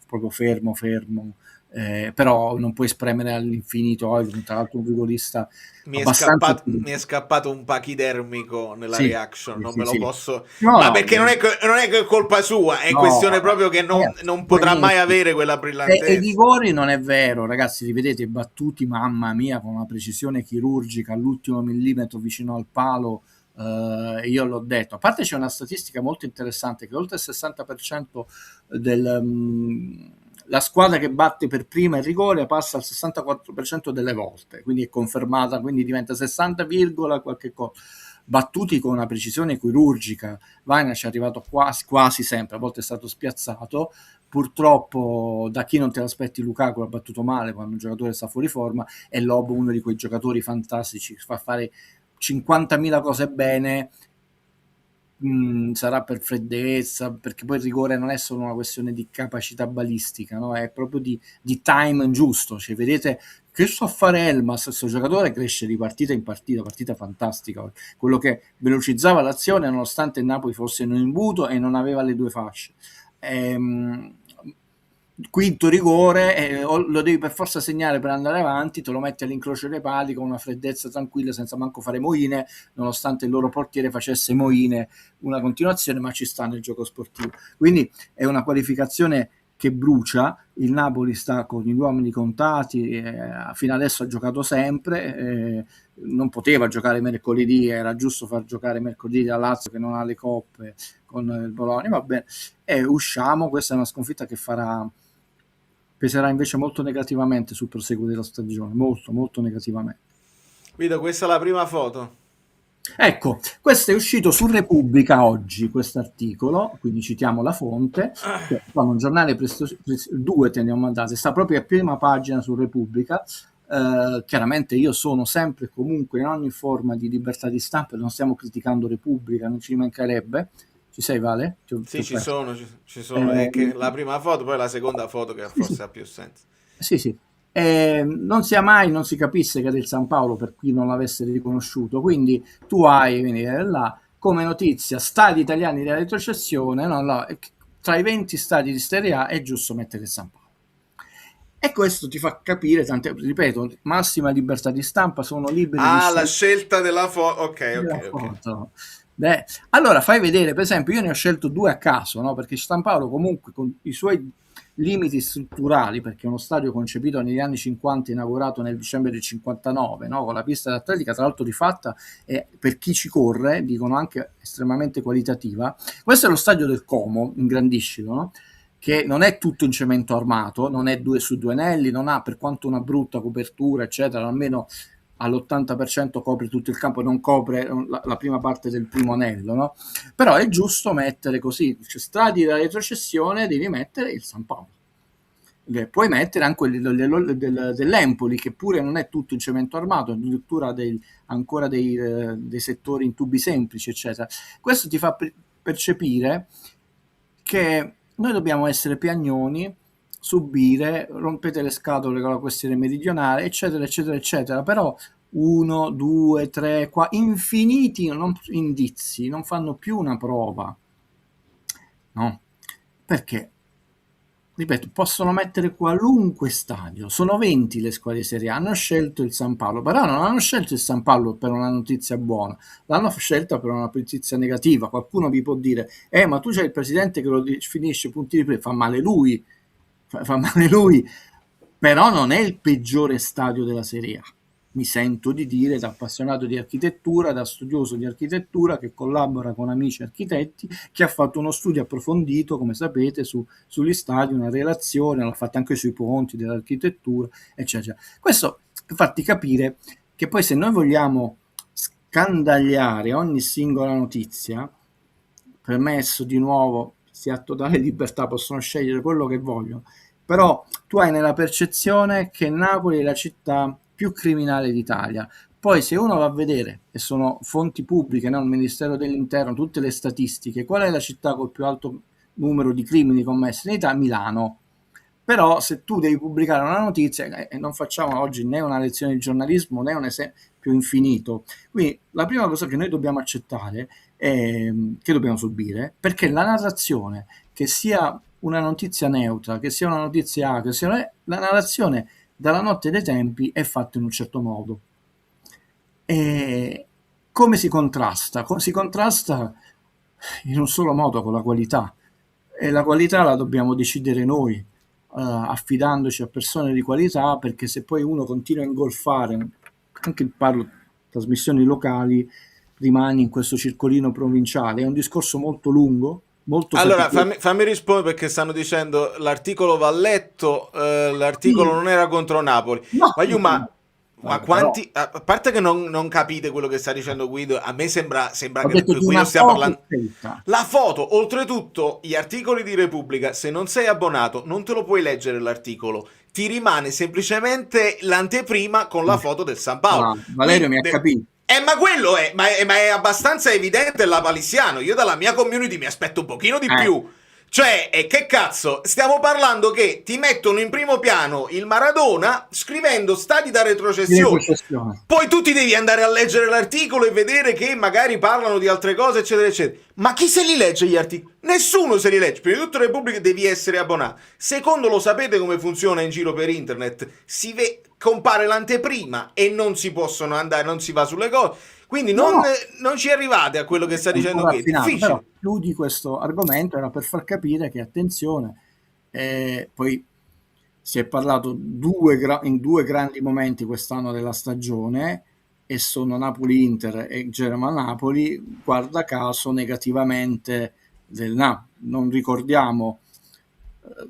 però non puoi spremere all'infinito. Tra l'altro un rigorista abbastanza... Mi è scappato un pachidermico nella Sì, reaction, non sì, me lo sì. posso... No, Ma no, perché non è che è colpa sua, è no, questione proprio che non potrà mai benissimo. avere quella E i brillantezza. rigori non è vero, ragazzi, li vedete battuti, mamma mia, con una precisione chirurgica all'ultimo millimetro vicino al palo. Io l'ho detto, a parte c'è una statistica molto interessante che oltre il 60% la squadra che batte per prima il rigore passa al 64% delle volte, quindi è confermata, quindi diventa 60, qualche cosa, battuti con una precisione chirurgica. Vaina ci è arrivato quasi sempre, a volte è stato spiazzato. Purtroppo da chi non te l'aspetti Lukaku l'ha battuto male quando un giocatore sta fuori forma, e Lobo, uno di quei giocatori fantastici, fa fare 50.000 cose bene, sarà per freddezza, perché poi il rigore non è solo una questione di capacità balistica, no? È proprio di time giusto. Cioè, vedete che so fare Elmas, questo giocatore cresce di partita in partita fantastica, quello che velocizzava l'azione nonostante il Napoli fosse in imbuto e non aveva le due fasce. Quinto rigore, lo devi per forza segnare per andare avanti, te lo metti all'incrocio dei pali con una freddezza tranquilla, senza manco fare moine, nonostante il loro portiere facesse moine, una continuazione, ma ci sta nel gioco sportivo. Quindi è una qualificazione che brucia. Il Napoli sta con gli uomini contati, fino adesso ha giocato sempre, non poteva giocare mercoledì, era giusto far giocare mercoledì la Lazio che non ha le coppe con il Bologna, va bene, e usciamo. Questa è una sconfitta che peserà invece molto negativamente sul proseguo della stagione, molto negativamente. Guido, questa è la prima foto. Ecco, questo è uscito su Repubblica oggi, questo articolo, quindi citiamo la fonte, che sono un giornale due te ne ho mandate, sta proprio a prima pagina su Repubblica. Chiaramente io sono sempre e comunque in ogni forma di libertà di stampa, non stiamo criticando Repubblica, non ci mancherebbe. Ci sei, Vale? Ti Sì, ho ci perso. sono, ci sono. È che la prima foto, poi la seconda foto che Sì, sì. forse ha più senso. Sì, sì. Non sia mai, non si capisse che era il San Paolo per chi non l'avesse riconosciuto. Quindi tu hai, quindi, là, come notizia, stadi italiani della retrocessione, no, no, tra i 20 stadi di Serie A è giusto mettere il San Paolo. E questo ti fa capire, tante, ripeto, massima libertà di stampa, sono liberi di Ah, la scegliere scelta della foto. Ok, la ok, ok. foto. Beh, allora fai vedere, per esempio, io ne ho scelto due a caso, no? Perché San Paolo comunque con i suoi limiti strutturali, perché è uno stadio concepito negli anni 50, inaugurato nel dicembre del 59, no? Con la pista d'atletica, tra l'altro rifatta, e per chi ci corre, dicono anche estremamente qualitativa. Questo è lo stadio del Como, ingrandiscilo, no? Che non è tutto in cemento armato, non è 2 su 2 anelli, non ha, per quanto una brutta copertura, eccetera, almeno all'80% copre tutto il campo, non copre la prima parte del primo anello, no? Però è giusto mettere così, cioè, stradi della retrocessione, devi mettere il San Paolo. Puoi mettere anche quelli dell'Empoli, che pure non è tutto in cemento armato, addirittura ancora dei settori in tubi semplici, eccetera. Questo ti fa percepire che noi dobbiamo essere piagnoni, subire, rompete le scatole con la questione meridionale, eccetera, eccetera, eccetera. Però 1, 2, 3, infiniti indizi non fanno più una prova, no? Perché, ripeto, possono mettere qualunque stadio, sono 20 le squadre di Serie A, hanno scelto il San Paolo, però non hanno scelto il San Paolo per una notizia buona, l'hanno scelta per una notizia negativa. Qualcuno vi può dire, ma tu c'hai il presidente che lo definisce punti di presa, fa male lui, fa male lui, però non è il peggiore stadio della Serie A. Mi sento di dire, da appassionato di architettura, da studioso di architettura che collabora con amici architetti, che ha fatto uno studio approfondito, come sapete, sugli stadi, una relazione, l'ha fatta anche sui ponti dell'architettura, eccetera. Questo per farti capire che poi se noi vogliamo scandagliare ogni singola notizia, permesso di nuovo, si ha totale libertà, possono scegliere quello che vogliono, però tu hai nella percezione che Napoli è la città più criminale d'Italia. Poi se uno va a vedere, e sono fonti pubbliche, no? Il Ministero dell'Interno, tutte le statistiche, qual è la città col più alto numero di crimini commessi in Italia? Milano. Però se tu devi pubblicare una notizia, non facciamo oggi né una lezione di giornalismo né un esempio infinito. Quindi la prima cosa che noi dobbiamo accettare, che dobbiamo subire, perché la narrazione, che sia una notizia neutra, che sia una notizia A, che sia la narrazione dalla notte dei tempi è fatta in un certo modo. E come si contrasta? Si contrasta in un solo modo, con la qualità. E la qualità la dobbiamo decidere noi, affidandoci a persone di qualità, perché se poi uno continua a ingolfare, anche parlo trasmissioni locali, rimani in questo circolino provinciale. È un discorso molto lungo, molto Allora, faticoso. fammi rispondere perché stanno dicendo l'articolo va letto, l'articolo Sì, non era contro Napoli. no, Ma io, ma però quanti, a parte che non capite quello che sta dicendo Guido, a me sembra ho che detto di Guido una stia foto parlando. scelta. La foto, oltretutto, gli articoli di Repubblica, se non sei abbonato, non te lo puoi leggere l'articolo. Ti rimane semplicemente l'anteprima con la foto del San Paolo. Valerio mi ha capito. Ma quello è, ma è abbastanza evidente la palissiano. Io dalla mia community mi aspetto un pochino di Eh, più. Cioè, che cazzo, stiamo parlando che ti mettono in primo piano il Maradona scrivendo stadi da di retrocessione. retrocessione. Poi tu ti devi andare a leggere l'articolo e vedere che magari parlano di altre cose, eccetera, eccetera. Ma chi se li legge gli articoli? Nessuno se li legge. Prima di tutto, Repubblica devi essere abbonato. Secondo, lo sapete come funziona in giro per internet? Compare l'anteprima e non si possono andare, non si va sulle cose. Quindi No, no, non ci arrivate a quello che sta è un po' dicendo qui. È raffinato, però difficile. chiudi questo argomento era per far capire che attenzione, poi si è parlato in due grandi momenti quest'anno della stagione e sono Napoli-Inter e Genoa-Napoli, guarda caso negativamente del Napoli. Non ricordiamo,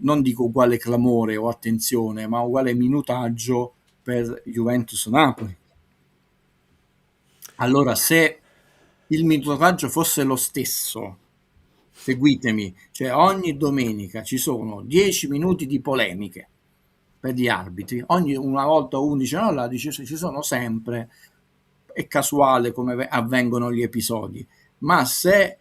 non dico uguale clamore o attenzione, ma uguale minutaggio per Juventus-Napoli. Allora, se il minutaggio fosse lo stesso, seguitemi, cioè ogni domenica ci sono 10 minuti di polemiche per gli arbitri, ogni una volta uno dice no, là dice ci sono sempre, è casuale come avvengono gli episodi, ma se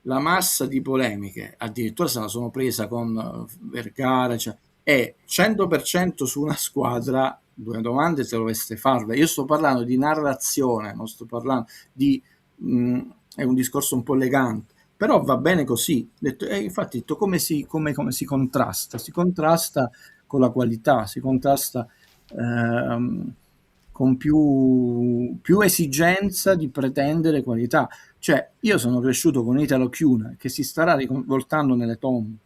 la massa di polemiche, addirittura se la sono presa con Vergara, cioè, è 100% su una squadra, due domande se doveste farle. Io sto parlando di narrazione, non sto parlando di... è un discorso un po' elegante, però va bene così. Infatti, detto, come si contrasta? Si contrasta con la qualità, si contrasta con più esigenza di pretendere qualità. Cioè, io sono cresciuto con Italo Chiuna, che si starà rivoltando nelle tombe,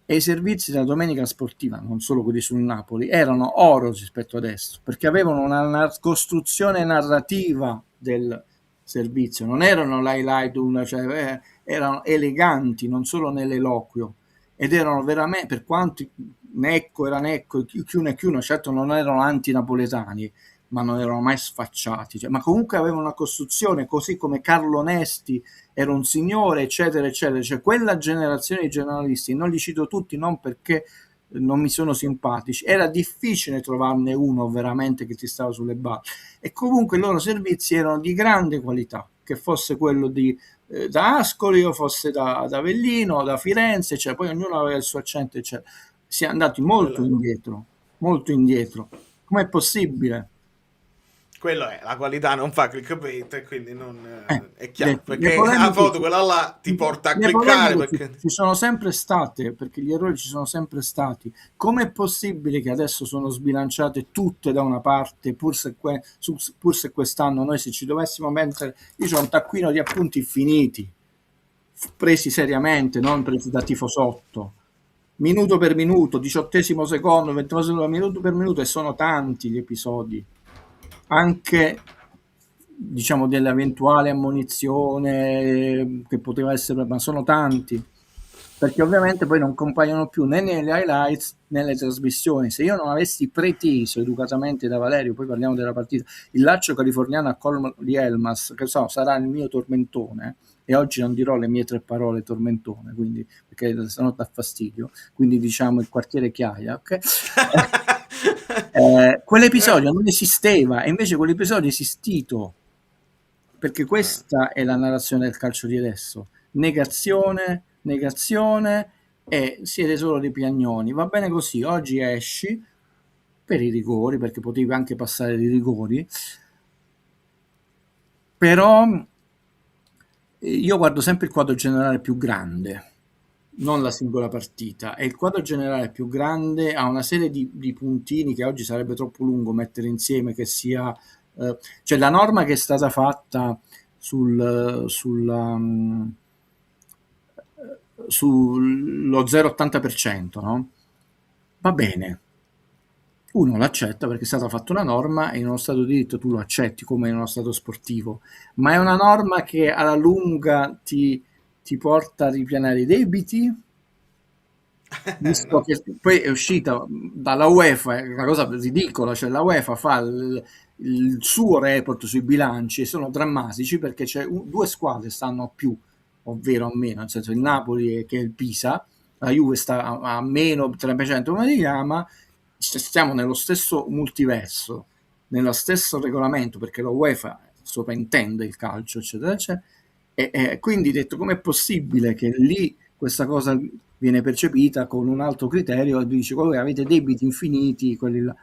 e i servizi della domenica sportiva, non solo quelli sul Napoli, erano oro rispetto adesso, perché avevano una costruzione narrativa del servizio, non erano l'highlight, cioè, erano eleganti, non solo nell'eloquio, ed erano veramente, per quanto Necco era Necco, Chiuna e Chiuna, certo non erano antinapoletani, ma non erano mai sfacciati, cioè, ma comunque avevano una costruzione, così come Carlo Nesti era un signore, eccetera, eccetera. Cioè, quella generazione di giornalisti, non li cito tutti, non perché non mi sono simpatici, era difficile trovarne uno veramente che ti stava sulle balle, e comunque i loro servizi erano di grande qualità, che fosse quello da Ascoli o fosse da Avellino, da Firenze, cioè, poi ognuno aveva il suo accento, eccetera. Si è andati molto indietro, molto indietro. Com'è possibile? Quello è, la qualità non fa clickbait e quindi non è chiaro, Le perché la foto quella là ti porta a le cliccare polemiche perché... ci sono sempre state, perché gli errori ci sono sempre stati. Com'è possibile che adesso sono sbilanciate tutte da una parte, pur se quest'anno noi, se ci dovessimo mettere, io ho un taccuino di appunti finiti, presi seriamente, non presi da tifosotto, minuto per minuto, 18° secondo, 20° secondo, minuto per minuto, e sono tanti gli episodi, anche diciamo dell'eventuale ammonizione che poteva essere, ma sono tanti, perché ovviamente poi non compaiono più né nelle highlights né nelle trasmissioni. Se io non avessi preteso educatamente da Valerio, poi parliamo della partita, il laccio californiano a colmo di Elmas, che so, sarà il mio tormentone, e oggi non dirò le mie 3 parole tormentone, quindi, perché sennò dà fastidio, quindi diciamo il quartiere Chiaia, ok? Quell'episodio non esisteva, e invece quell'episodio è esistito, perché questa è la narrazione del calcio di adesso: negazione, negazione, e siete solo dei piagnoni. Va bene così, oggi esci per i rigori, perché potevi anche passare dei rigori, però io guardo sempre il quadro generale più grande, non la singola partita, e il quadro generale più grande ha una serie di puntini che oggi sarebbe troppo lungo mettere insieme, che sia cioè la norma che è stata fatta sullo 0,80%, no? Va bene, uno l'accetta perché è stata fatta una norma, e in uno stato di diritto tu lo accetti come in uno stato sportivo, ma è una norma che alla lunga ti porta a ripianare i debiti, visto No. che poi è uscita dalla UEFA, è una cosa ridicola, cioè la UEFA fa il suo report sui bilanci, e sono drammatici, perché due squadre stanno a più, ovvero a meno, nel senso il Napoli, che è il Pisa, la Juve sta a meno 3%, come si chiama, stiamo nello stesso multiverso, nello stesso regolamento, perché la UEFA sovrintende il calcio, eccetera, eccetera, e quindi detto, com'è possibile che lì questa cosa viene percepita con un altro criterio, e dice voi avete debiti infiniti, quelli là.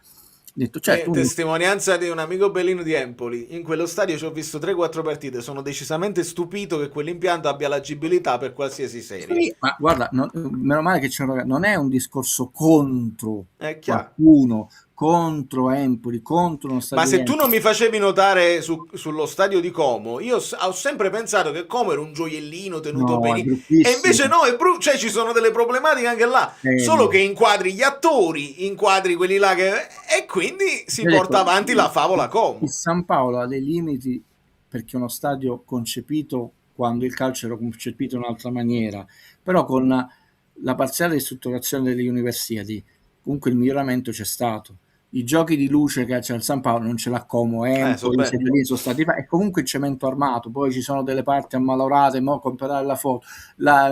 Detto, certo, Testimonianza di un amico bellino di Empoli: in quello stadio ci ho visto 3-4 partite, sono decisamente stupito che quell'impianto abbia l'agibilità per qualsiasi serie. sì, ma guarda, meno male che c'è non è un discorso contro È chiaro. qualcuno, contro Empoli, contro uno stadio Ma se di tu Empoli. non mi facevi notare sullo stadio di Como, io ho sempre pensato che Como era un gioiellino tenuto No, è bene. E invece bruttissimo. no, cioè ci sono delle problematiche anche là. Solo No. che inquadri gli attori, inquadri quelli là che... E quindi si Io ho porta detto, avanti la favola il Como. San Paolo ha dei limiti, perché è uno stadio concepito quando il calcio era concepito in un'altra maniera, però con la parziale ristrutturazione delle Universiadi comunque il miglioramento c'è stato. i giochi di luce che c'è il San Paolo non ce l'ha Como, So Empoli, i bene. sediolini sono stati fatti, è comunque il cemento armato, poi ci sono delle parti ammalaurate, mo comprare la foto.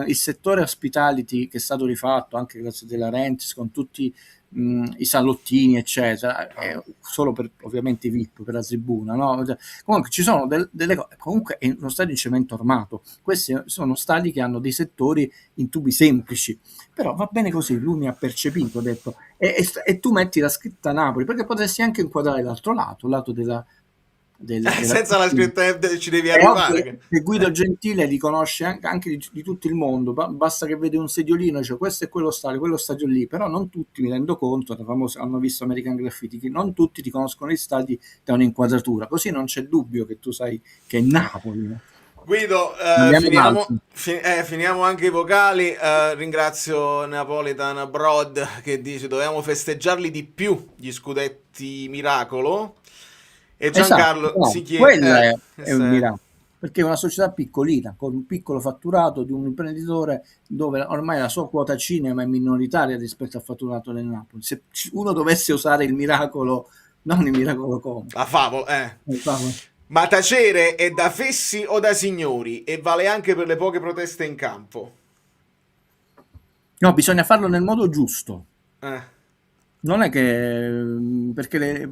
Il settore hospitality che è stato rifatto anche grazie della Rentis con tutti i salottini eccetera, è solo per ovviamente i VIP, per la tribuna, no? Comunque ci sono delle cose, comunque è uno stadio in cemento armato, questi sono stadi che hanno dei settori in tubi semplici, però va bene così, lui mi ha percepito, ho detto, e tu metti la scritta Napoli, perché potresti anche inquadrare l'altro lato, il lato della Senza la piscina. scritta ci devi È arrivare. ovvio che Guido Gentile li conosce anche di tutto il mondo, basta che vede un sediolino, cioè questo è quello stadio lì, però non tutti, mi rendo conto, hanno visto American Graffiti, che non tutti ti conoscono gli stadi da un'inquadratura, così non c'è dubbio che tu sai che è Napoli. No? Guido, Andiamo avanti. finiamo anche i vocali. Ringrazio Napolitan Broad che dice dovevamo festeggiarli di più gli scudetti Miracolo. E Giancarlo Esatto, no, si chiede... quella è un miracolo, perché è una società piccolina, con un piccolo fatturato di un imprenditore dove ormai la sua quota cinema è minoritaria rispetto al fatturato del Napoli. Se uno dovesse usare il miracolo, non il miracolo Como, La favola, il favolo. Ma tacere è da fessi o da signori? E vale anche per le poche proteste in campo. No, bisogna farlo nel modo giusto. Eh. Non è che perché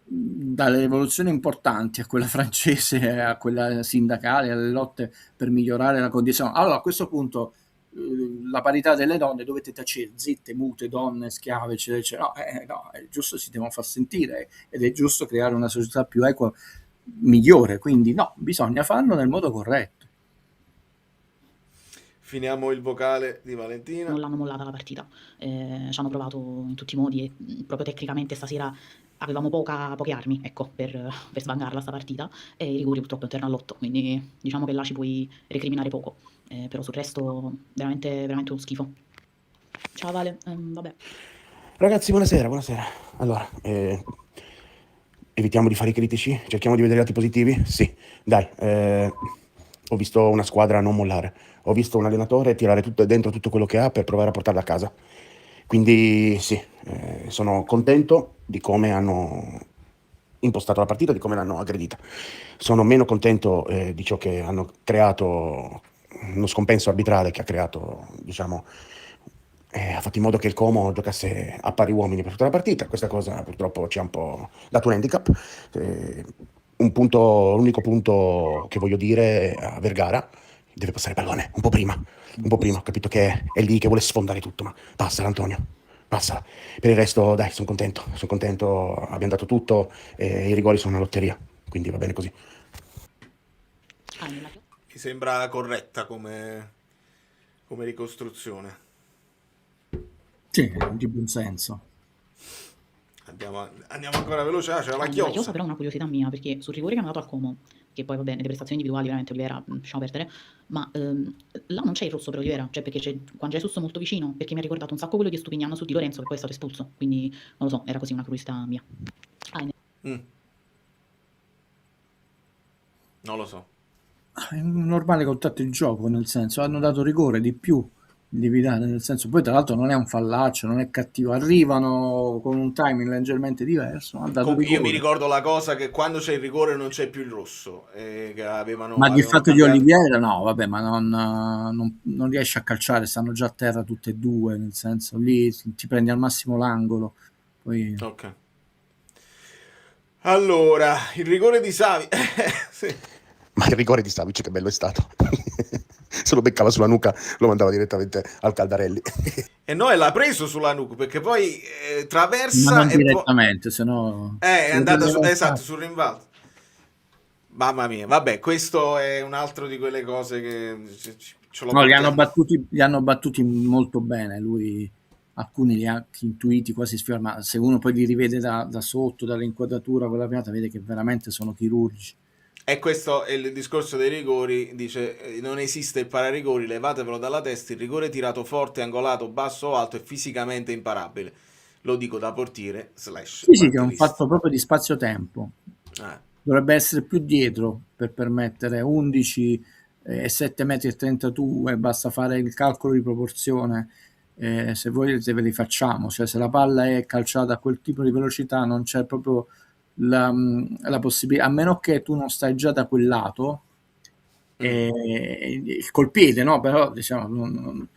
dalle rivoluzioni importanti a quella francese, a quella sindacale, alle lotte per migliorare la condizione. Allora a questo punto la parità delle donne dovete tacere, zitte, mute, donne, schiave, eccetera, eccetera. No, è giusto, si devono far sentire ed è giusto creare una società più equa, migliore. Quindi no, bisogna farlo nel modo corretto. Finiamo il vocale di Valentina. Non l'hanno mollata la partita, ci hanno provato in tutti i modi e proprio tecnicamente stasera avevamo poche armi, ecco, per svangarla sta partita, e i rigori purtroppo interno all'8, quindi diciamo che là ci puoi recriminare poco, però sul resto veramente, veramente uno schifo. Ciao Vale, vabbè. Ragazzi, buonasera. Allora, evitiamo di fare i critici, cerchiamo di vedere i lati positivi? Sì, dai, ho visto una squadra non mollare, ho visto un allenatore tirare dentro tutto quello che ha per provare a portarla a casa. Quindi sì, sono contento di come hanno impostato la partita, di come l'hanno aggredita. Sono meno contento di ciò che hanno creato, uno scompenso arbitrale che ha creato, diciamo, ha fatto in modo che il Como giocasse a pari uomini per tutta la partita. Questa cosa purtroppo ci ha un po' dato un handicap. L'unico punto che voglio dire a Vergara: deve passare il pallone un po' prima. Ho capito che è lì che vuole sfondare tutto, ma passala Antonio, passala. Per il resto dai, sono contento, abbiamo dato tutto, i rigori sono una lotteria, quindi va bene così. Mi sembra corretta come ricostruzione. Sì, di buon senso. Andiamo ancora veloce, c'era la La chiosa. chiosa però è una curiosità mia, perché sul rigore che hanno dato al Como, che poi va bene, le prestazioni individuali veramente Olivera lasciamo perdere, ma là non c'è il rosso per Olivera, cioè perché c'è Juan Jesus molto vicino, perché mi ha ricordato un sacco quello di Estupiñán su Di Lorenzo, che poi è stato espulso, quindi non lo so, era così una curiosità mia. Non lo so. È un normale contatto di gioco, nel senso, hanno dato rigore di più, devi dare, nel senso, poi tra l'altro non è un fallaccio, non è cattivo, arrivano con un timing leggermente diverso, hanno dato Comunque, io mi rigore. ricordo la cosa che quando c'è il rigore non c'è più il rosso. Che avevano Ma di fatto di cambiato. Oliviera no, vabbè, ma non riesce a calciare, stanno già a terra tutte e due, nel senso, lì ti prendi al massimo l'angolo. Poi... Ok. Allora, il rigore di Savi. Sì. Ma il rigore di Savic che bello è stato. Se lo beccava sulla nuca lo mandava direttamente al Caldarelli. E noi l'ha preso sulla nuca perché poi Ma traversa non e poi direttamente, se no... è andata esatto, sul rimbalzo. Mamma mia, vabbè, questo è un altro di quelle cose che ce lo No, li portiamo. hanno battuti molto bene, lui alcuni li ha anche intuiti quasi sfior, ma se uno poi li rivede da sotto, dall'inquadratura con la pianta, vede che veramente sono chirurgici. E questo è il discorso dei rigori, dice non esiste il pararigori, levatevelo dalla testa, il rigore tirato forte, angolato, basso o alto è fisicamente imparabile. Lo dico da portiere / Sì, che è un partitista. fatto proprio di spazio-tempo. Dovrebbe essere più dietro per permettere 11 e 7 metri e 32, basta fare il calcolo di proporzione se volete ve li facciamo, cioè se la palla è calciata a quel tipo di velocità non c'è proprio la possibilità, a meno che tu non stai già da quel lato, col piede, no? Però diciamo,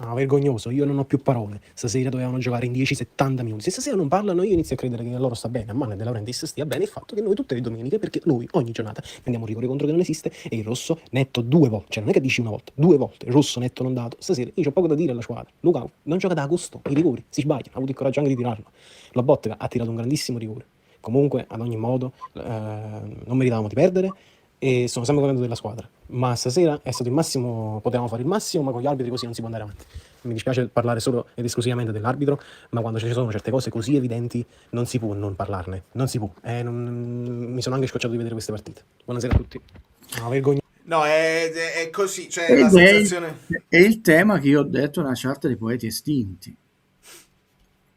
No, vergognoso, io non ho più parole. Stasera dovevano giocare in 10-70 minuti. Se stasera non parlano, io inizio a credere che a loro sta bene, a Manuel De Laurentiis stia bene il fatto che noi tutte le domeniche, perché noi ogni giornata prendiamo un rigore contro che non esiste e il rosso netto 2 volte. Cioè non è che dici una volta, 2 volte, il rosso netto non dato. Stasera io c'ho poco da dire alla squadra. Lukaku non gioca da agosto, i rigori, si sbaglia, ha avuto il coraggio anche di tirarlo. La Bottega ha tirato un grandissimo rigore. Comunque, ad ogni modo, non meritavamo di perdere e sono sempre contento della squadra. Ma stasera è stato il massimo, potevamo fare il massimo, ma con gli arbitri così non si può andare avanti. Mi dispiace parlare solo ed esclusivamente dell'arbitro, ma quando ci sono certe cose così evidenti non si può non parlarne, non si può. Mi sono anche scocciato di vedere queste partite. Buonasera a tutti. No, vergogna. No, è così, cioè la ed sensazione... è il tema che io ho detto, una charta dei poeti estinti.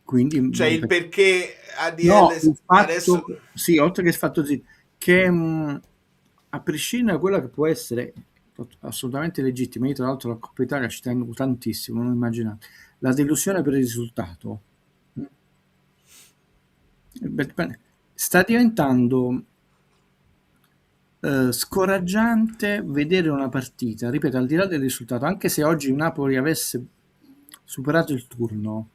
Quindi, Cioè il perché ADL no, il fatto, adesso... sì, oltre che il fatto che a prescindere da quella che può essere assolutamente legittima, io tra l'altro la Coppa Italia ci tengo tantissimo, non immaginate, la delusione per il risultato sta diventando scoraggiante vedere una partita, ripeto, al di là del risultato, anche se oggi il Napoli avesse superato il turno,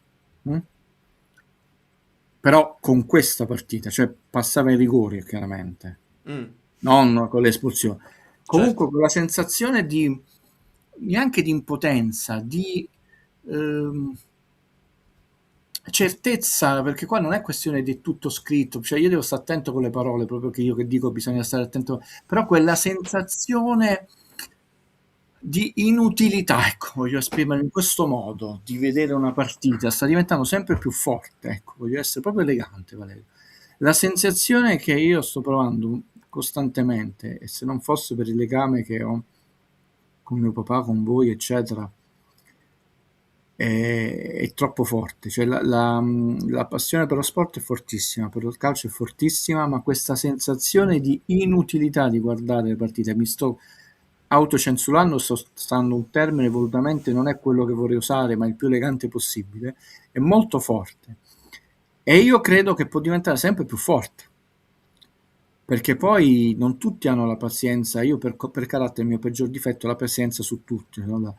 però con questa partita, cioè passava ai rigori chiaramente, non con l'espulsione, comunque Certo. con la sensazione di neanche di impotenza, di certezza, perché qua non è questione di tutto scritto, cioè io devo stare attento con le parole, proprio che io che dico bisogna stare attento, però quella sensazione di inutilità, ecco, voglio esprimerlo in questo modo, di vedere una partita, sta diventando sempre più forte, ecco, voglio essere proprio elegante, Valerio. La sensazione che io sto provando costantemente, e se non fosse per il legame che ho con mio papà, con voi, eccetera, è troppo forte, cioè la passione per lo sport è fortissima, per il calcio è fortissima, ma questa sensazione di inutilità di guardare le partite, mi sto autocensurando, sto stando un termine volutamente non è quello che vorrei usare, ma il più elegante possibile, è molto forte e io credo che può diventare sempre più forte, perché poi non tutti hanno la pazienza, io per carattere il mio peggior difetto è la pazienza su tutti, no?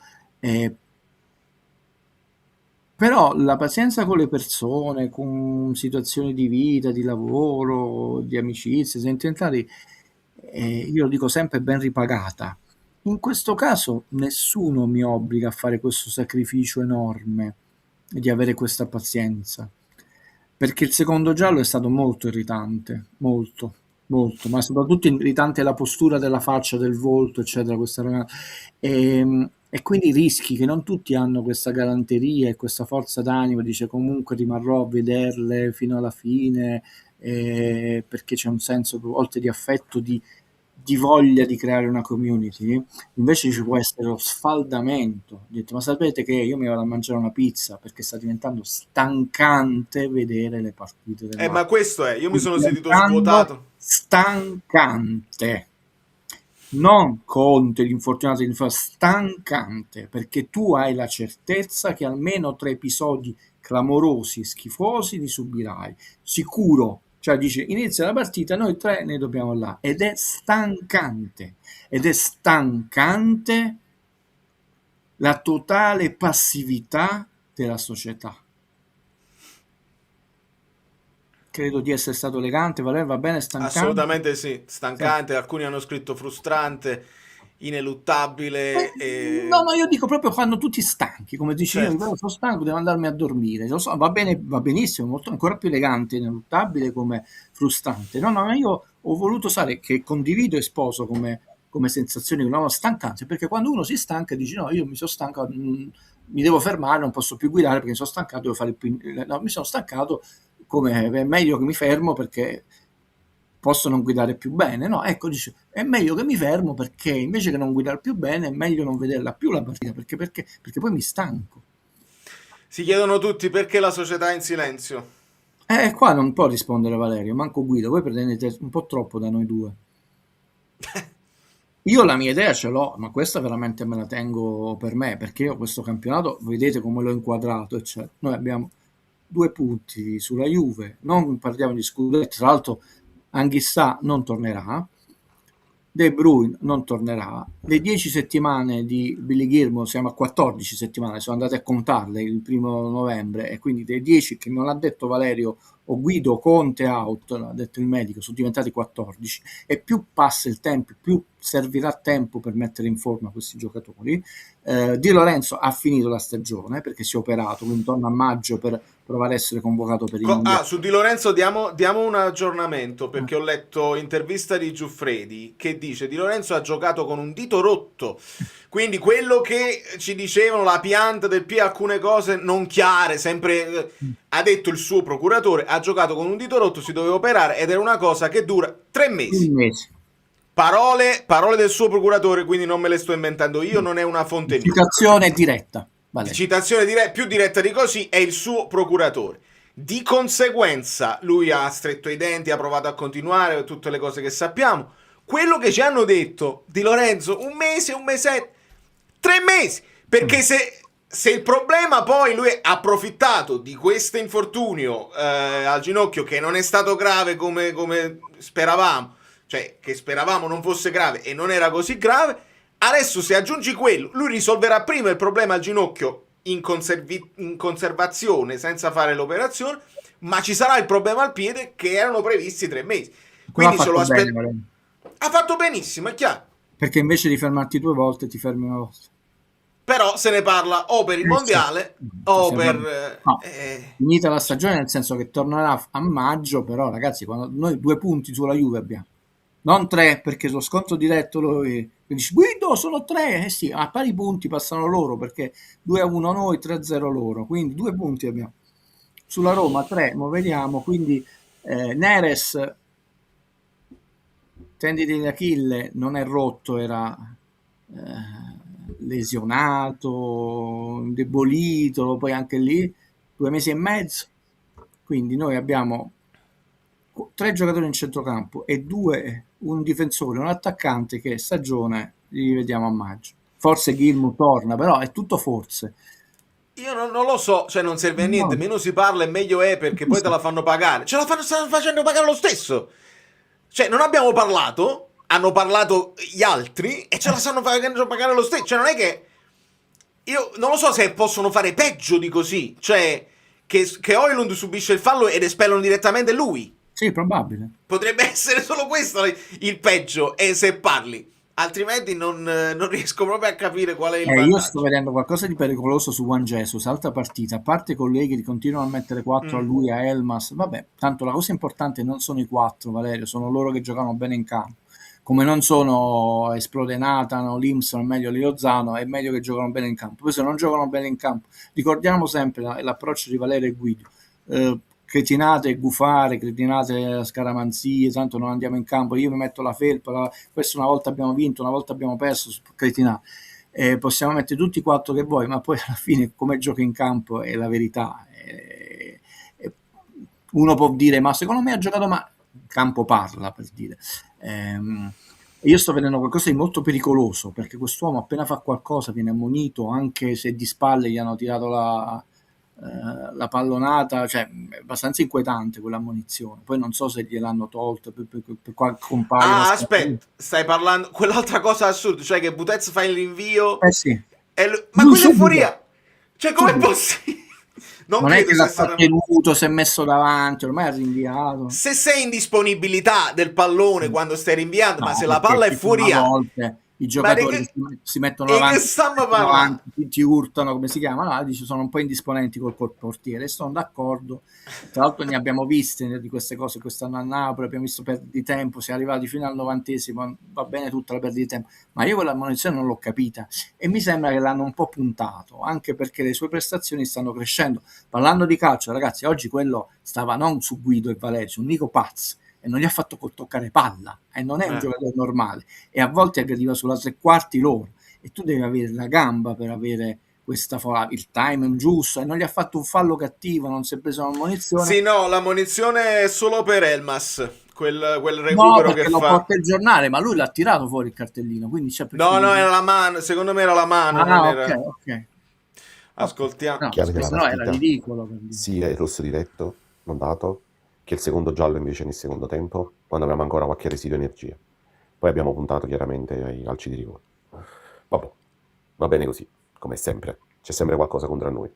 Però la pazienza con le persone, con situazioni di vita, di lavoro, di amicizie, sentimentali, io lo dico sempre ben ripagata. In questo caso nessuno mi obbliga a fare questo sacrificio enorme di avere questa pazienza, perché il secondo giallo è stato molto irritante, molto, molto, ma soprattutto irritante la postura della faccia, del volto, eccetera, questa ragazza. E quindi rischi che non tutti hanno questa galanteria e questa forza d'animo, dice comunque rimarrò a vederle fino alla fine, perché c'è un senso, oltre di affetto, di voglia di creare una community. Invece ci può essere lo sfaldamento. Ho detto, ma sapete che io mi vado a mangiare una pizza perché sta diventando stancante vedere le partite del Ma questo è, io mi sono sentito diventando svuotato. stancante. Non Conte, l'infortunato, stancante, perché tu hai la certezza che almeno 3 episodi clamorosi, schifosi li subirai, sicuro. Cioè dice, inizia la partita, noi 3 ne dobbiamo là, ed è stancante la totale passività della società. Credo di essere stato elegante, Valerio, va bene, stancante? Assolutamente sì, stancante, alcuni hanno scritto frustrante, ineluttabile. No, io dico proprio quando tutti stanchi, come dici Certo. io sono stanco, devo andarmi a dormire. Lo so, va bene, va benissimo, molto ancora più elegante, ineluttabile come frustrante. No, ma io ho voluto sapere che condivido e sposo come sensazione di uomo stancante, perché quando uno si stanca dice no, io mi sono stanco, mi devo fermare, non posso più guidare perché mi sono stancato, devo fare no, mi sono stancato, come è meglio che mi fermo perché posso non guidare più bene, no? Ecco, dice, è meglio che mi fermo perché invece che non guidare più bene è meglio non vederla più la partita, perché poi mi stanco. Si chiedono tutti perché la società è in silenzio. Qua non può rispondere Valerio, manco Guido, voi pretendete un po' troppo da noi due. Io la mia idea ce l'ho, ma questa veramente me la tengo per me, perché io questo campionato, vedete come l'ho inquadrato, eccetera. Noi abbiamo 2 punti sulla Juve, non parliamo di scudetto, tra l'altro Anghissà non tornerà, De Bruyne non tornerà. Le 10 settimane di Billy Gilmour, siamo a 14 settimane, sono andate a contarle il 1° novembre, e quindi dei 10 che non ha detto Valerio o Guido Conte out, l'ha detto il medico, sono diventati 14, e più passa il tempo, più servirà tempo per mettere in forma questi giocatori. Di Lorenzo ha finito la stagione perché si è operato, quindi torna a maggio per provare a essere convocato per i mondiali. Su Di Lorenzo diamo un aggiornamento, perché ho letto intervista di Giuffredi che dice Di Lorenzo ha giocato con un dito rotto, quindi quello che ci dicevano, la pianta del piede, alcune cose non chiare, sempre ha detto il suo procuratore, ha giocato con un dito rotto, si doveva operare ed era una cosa che dura 3 mesi. Un mese. Parole del suo procuratore, quindi non me le sto inventando io, non è una fonte mia. Citazione diretta. Vale. Citazione più diretta di così è il suo procuratore. Di conseguenza lui ha stretto i denti, ha provato a continuare, tutte le cose che sappiamo. Quello che ci hanno detto Di Lorenzo, un mese, 3 mesi, perché se il problema poi lui ha approfittato di questo infortunio al ginocchio, che non è stato grave come speravamo, cioè che speravamo non fosse grave e non era così grave, adesso se aggiungi quello, lui risolverà prima il problema al ginocchio in conservazione senza fare l'operazione, ma ci sarà il problema al piede che erano previsti 3 mesi. Quindi Però se lo ha fatto bene, aspetta. Valerio. Ha fatto benissimo, è chiaro. Perché invece di fermarti 2 volte ti fermi una volta. Però se ne parla o per il mondiale o per... No, finita la stagione, nel senso che tornerà a maggio, però ragazzi, quando noi 2 punti sulla Juve abbiamo, non 3, perché lo sconto diretto lui dici Guido sono 3, eh sì, a pari punti passano loro, perché 2-1 noi, 3-0 loro, quindi 2 punti abbiamo. Sulla Roma 3, ma vediamo, quindi Neres, tendine di Achille, non è rotto, era lesionato, indebolito, poi anche lì 2 mesi e mezzo. Quindi noi abbiamo 3 giocatori in centrocampo e un difensore, un attaccante, che stagione li vediamo a maggio. Forse Gilmour torna, però è tutto forse. Io non lo so, cioè non serve a niente, No. meno si parla e meglio è, perché poi te la fanno pagare. Stanno facendo pagare lo stesso. Cioè non abbiamo parlato, hanno parlato gli altri e ce la stanno facendo pagare lo stesso. Cioè non è che... Io non lo so se possono fare peggio di così. Cioè che Højlund subisce il fallo ed espellono direttamente lui. Sì, probabile. Potrebbe essere solo questo il peggio, e se parli. Altrimenti non riesco proprio a capire qual è il vantaggio. Io sto vedendo qualcosa di pericoloso su Juan Jesus, altra partita, a parte i colleghi che continuano a mettere 4 a lui, a Elmas, vabbè, tanto la cosa importante non sono i 4, Valerio, sono loro che giocano bene in campo, come non sono Esplode Nathan, Limson, è meglio Lozano, è meglio che giocano bene in campo. Poi se non giocano bene in campo, ricordiamo sempre l'approccio di Valerio e Guido, cretinate gufare, cretinate scaramanzie, tanto non andiamo in campo, io mi metto la felpa, questo una volta abbiamo vinto, una volta abbiamo perso, cretinate. Possiamo mettere tutti i 4 che vuoi, ma poi alla fine come giochi in campo è la verità. Uno può dire, ma secondo me ha giocato, ma il campo parla, per dire. Io sto vedendo qualcosa di molto pericoloso, perché quest'uomo appena fa qualcosa viene ammonito, anche se di spalle gli hanno tirato la pallonata, cioè è abbastanza inquietante quell'ammonizione. Poi non so se gliel'hanno tolto per qua compare. Aspetta, stai parlando quell'altra cosa assurda, cioè che Butez fa il rinvio Sì. ma Lui questo è subito. fuori. Cioè com'è Subito. possibile? Non è che l'ha trattenuto, si è messo davanti, ormai ha rinviato. Se sei in disponibilità del pallone quando stai rinviando, ma se la palla è fuori, i giocatori si mettono davanti, ti urtano, come si chiama? No, dice, sono un po' indisponenti col portiere. Sono d'accordo. Tra l'altro ne abbiamo viste di queste cose quest'anno a Napoli, abbiamo visto perdita di tempo, si è arrivati fino al 90°, va bene tutta la perdita di tempo, ma io quella ammonizione non l'ho capita e mi sembra che l'hanno un po' puntato, anche perché le sue prestazioni stanno crescendo. Parlando di calcio, ragazzi, oggi quello stava non su Guido e Valerio, su Nico Paz, e non gli ha fatto toccare palla, e non è un giocatore normale, e a volte aggrediva sulla 3/4 loro, e tu devi avere la gamba per avere il time giusto, e non gli ha fatto un fallo cattivo, non si è preso una munizione. Sì, no, la munizione è solo per Elmas, quel No, recupero perché che lo fa. porta il giornale, ma lui l'ha tirato fuori il cartellino, quindi c'è No, perfino... no, era la mano, secondo me era la mano, non Ah, ok, era. ok. Ok. Ascoltiamo. No, Chiave perché della sennò era partita, ridicolo. Per dire. sia il rosso diretto, non dato, che il secondo giallo invece nel secondo tempo, quando avevamo ancora qualche residuo energia. Poi abbiamo puntato chiaramente ai calci di rigore. Vabbè, va bene così, come sempre. C'è sempre qualcosa contro noi.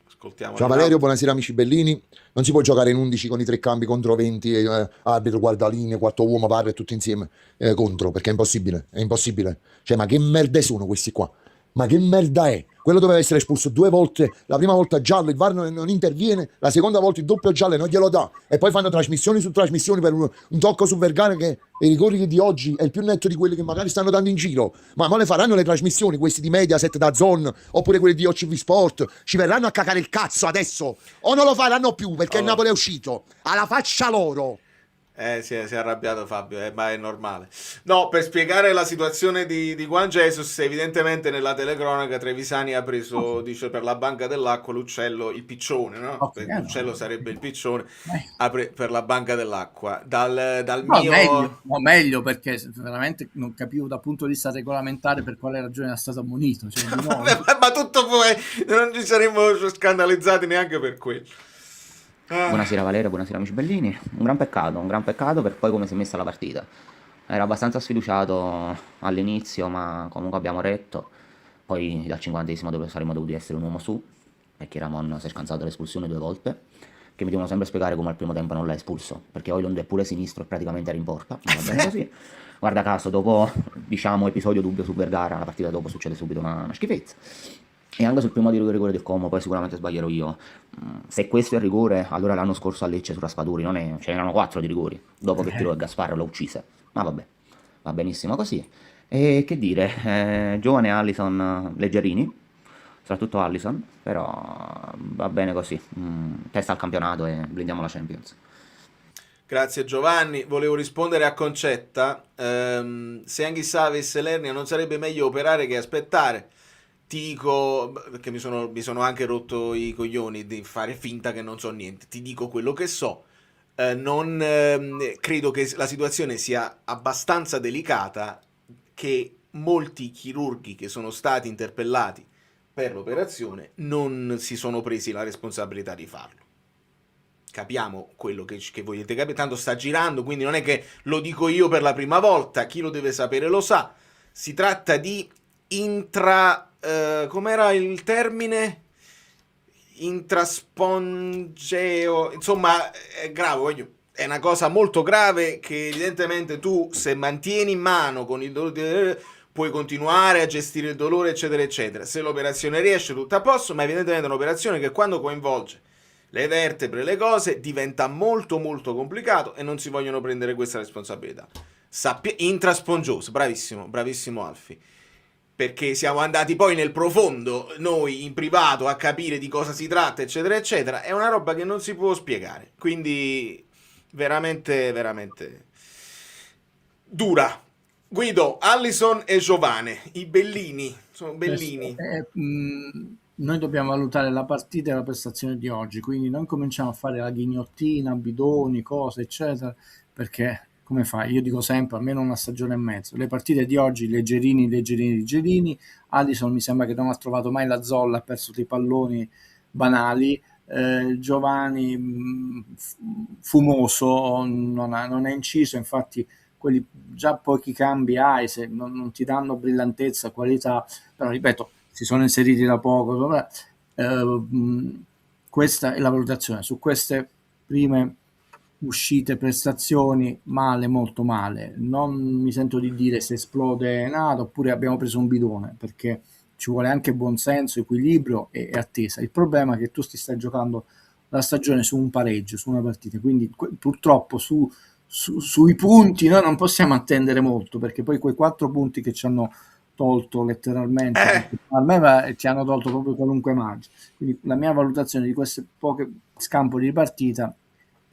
Ascoltiamo Ciao le Valerio, note. buonasera amici bellini. Non si può giocare in 11 con i 3 cambi contro 20, arbitro, guardalinee, 4 uomo, parla e tutti insieme contro, perché è impossibile, è impossibile. Cioè, ma che merda sono questi qua? Ma che merda è? Quello doveva essere espulso 2 volte, la prima volta giallo, il VAR non interviene, la seconda volta il doppio giallo e non glielo dà. E poi fanno trasmissioni su trasmissioni per un tocco su Vergara che i rigori di oggi è il più netto di quelli che magari stanno dando in giro. Ma le faranno le trasmissioni, questi di Mediaset, da Zone, oppure quelli di OCV Sport? Ci verranno a cagare il cazzo adesso? O non lo faranno più perché il Allora. Napoli è uscito? Alla faccia loro! Si è arrabbiato Fabio, ma è normale. No, per spiegare la situazione di Juan Jesus, evidentemente nella telecronaca Trevisani ha preso, dice, per la banca dell'acqua l'uccello, il piccione, no? Ok, L'uccello no. sarebbe il piccione, Eh. per la banca dell'acqua. Dal No, mio... meglio perché veramente non capivo dal punto di vista regolamentare per quale ragione era stato ammonito. Cioè, di nuovo. ma tutto poi, non ci saremmo scandalizzati neanche per quello. Buonasera Valerio, buonasera amici bellini. Un gran peccato per poi come si è messa la partita. Era abbastanza sfiduciato all'inizio, ma comunque abbiamo retto. Poi dal 50esimo dove saremmo dovuti essere un uomo su, perché Ramon si è scansato l'espulsione 2 volte, che mi devono sempre spiegare come al primo tempo non l'ha espulso, perché Højlund è pure sinistro e praticamente era in porta, ma va bene così. Guarda caso, dopo, diciamo, episodio dubbio su Vergara, la partita dopo succede subito una schifezza. E anche sul primo tiro di rigore del Como, poi sicuramente sbaglierò io. Se questo è il rigore, allora l'anno scorso a Lecce su Raspaduri non è, ce n'erano 4 di rigori, dopo che tirò Gasparro l'ha uccise. Ma vabbè, va benissimo così. E che dire, giovane Alisson, leggerini, soprattutto Alisson, però va bene così. Testa al campionato e blindiamo la Champions. Grazie Giovanni, volevo rispondere a Concetta. Se anche Savis e Lernia non sarebbe meglio operare che aspettare? Ti dico, perché mi sono anche rotto i coglioni di fare finta che non so niente, ti dico quello che so. Non credo che la situazione sia abbastanza delicata che molti chirurghi che sono stati interpellati per l'operazione non si sono presi la responsabilità di farlo. Capiamo quello che volete capire, tanto sta girando, quindi non è che lo dico io per la prima volta, chi lo deve sapere lo sa. Si tratta di com'era il termine? Intraspongeo, insomma è grave, è una cosa molto grave che evidentemente tu, se mantieni in mano con il dolore, puoi continuare a gestire il dolore eccetera eccetera. Se l'operazione riesce tutto a posto, ma evidentemente è un'operazione che quando coinvolge le vertebre, le cose, diventa molto molto complicato e non si vogliono prendere questa responsabilità. Intraspongioso, bravissimo Alfi. Perché siamo andati poi nel profondo, noi in privato, a capire di cosa si tratta, eccetera, eccetera. È una roba che non si può spiegare. Quindi, veramente dura. Guido, Alisson e Giovane, i bellini, sono bellini. Noi dobbiamo valutare la partita e la prestazione di oggi, quindi non cominciamo a fare la ghigliottina, bidoni, cose, eccetera, perché... Come fai? Io dico sempre, almeno una stagione e mezzo. Le partite di oggi, leggerini. Alisson mi sembra che non ha trovato mai la zolla, ha perso dei palloni banali. Giovanni fumoso, non è inciso, infatti quelli già pochi cambi hai, se non ti danno brillantezza, qualità, però ripeto, si sono inseriti da poco. Questa è la valutazione. Su queste prime uscite, prestazioni, male, molto male. Non mi sento di dire se esplode Nato oppure abbiamo preso un bidone, perché ci vuole anche buonsenso, equilibrio e attesa. Il problema è che tu stai giocando la stagione su un pareggio, su una partita, quindi purtroppo sui punti noi non possiamo attendere molto, perché poi quei 4 punti che ci hanno tolto letteralmente, a me ci hanno tolto proprio qualunque margine. Quindi la mia valutazione di queste poche scampoli di partita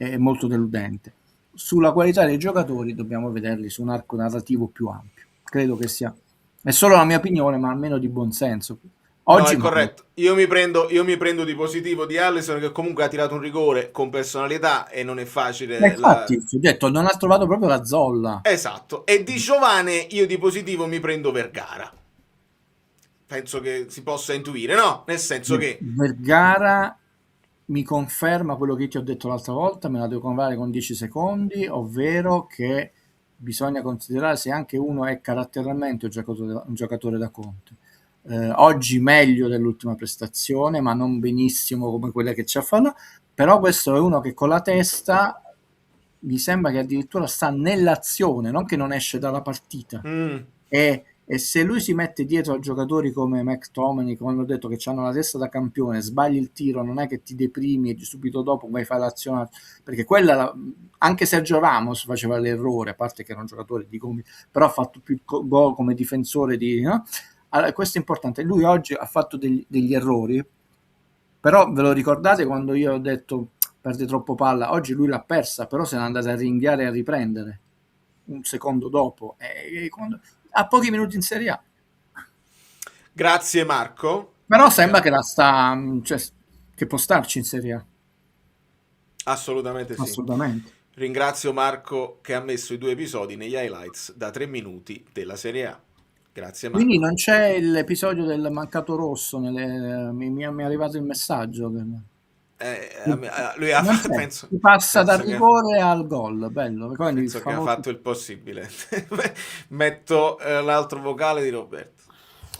è molto deludente. Sulla qualità dei giocatori dobbiamo vederli su un arco narrativo più ampio. Credo che sia, è solo la mia opinione, ma almeno di buon senso. No, Oggi è corretto. Io mi prendo di positivo di Alisson, che comunque ha tirato un rigore con personalità e non è facile. infatti, ti ho detto, non ha trovato proprio la zolla. Esatto. E di Giovane io di positivo mi prendo Vergara. Penso che si possa intuire, no? Nel senso che... Vergara mi conferma quello che ti ho detto l'altra volta, me la devo confermare con 10 secondi, ovvero che bisogna considerare se anche uno è caratterialmente un giocatore da Conte. Oggi meglio dell'ultima prestazione, ma non benissimo come quella che ci ha fatto, però questo è uno che con la testa mi sembra che addirittura sta nell'azione, non che non esce dalla partita. E se lui si mette dietro a giocatori come McTominay, come hanno detto, che hanno la testa da campione, sbagli il tiro, non è che ti deprimi e subito dopo vai a fare l'azione, perché anche Sergio Ramos faceva l'errore, a parte che era un giocatore di gomito, però ha fatto più gol come difensore no? Allora, questo è importante. Lui oggi ha fatto degli errori, però ve lo ricordate quando io ho detto perde troppo palla? Oggi lui l'ha persa, però se n'è andato a ringhiare e a riprendere un secondo dopo. A pochi minuti in Serie A. Grazie Marco. Però sembra che che può starci in Serie A. Assolutamente sì. Assolutamente. Ringrazio Marco che ha messo i 2 episodi negli highlights da 3 minuti della Serie A. Grazie Marco. Quindi non c'è l'episodio del mancato rosso, mi è arrivato il messaggio. Lui ha Non fatto, c'è. penso, Si passa dal penso che- rigore al gol, bello. Quindi penso che ha fatto il possibile. Metto l'altro vocale di Roberto.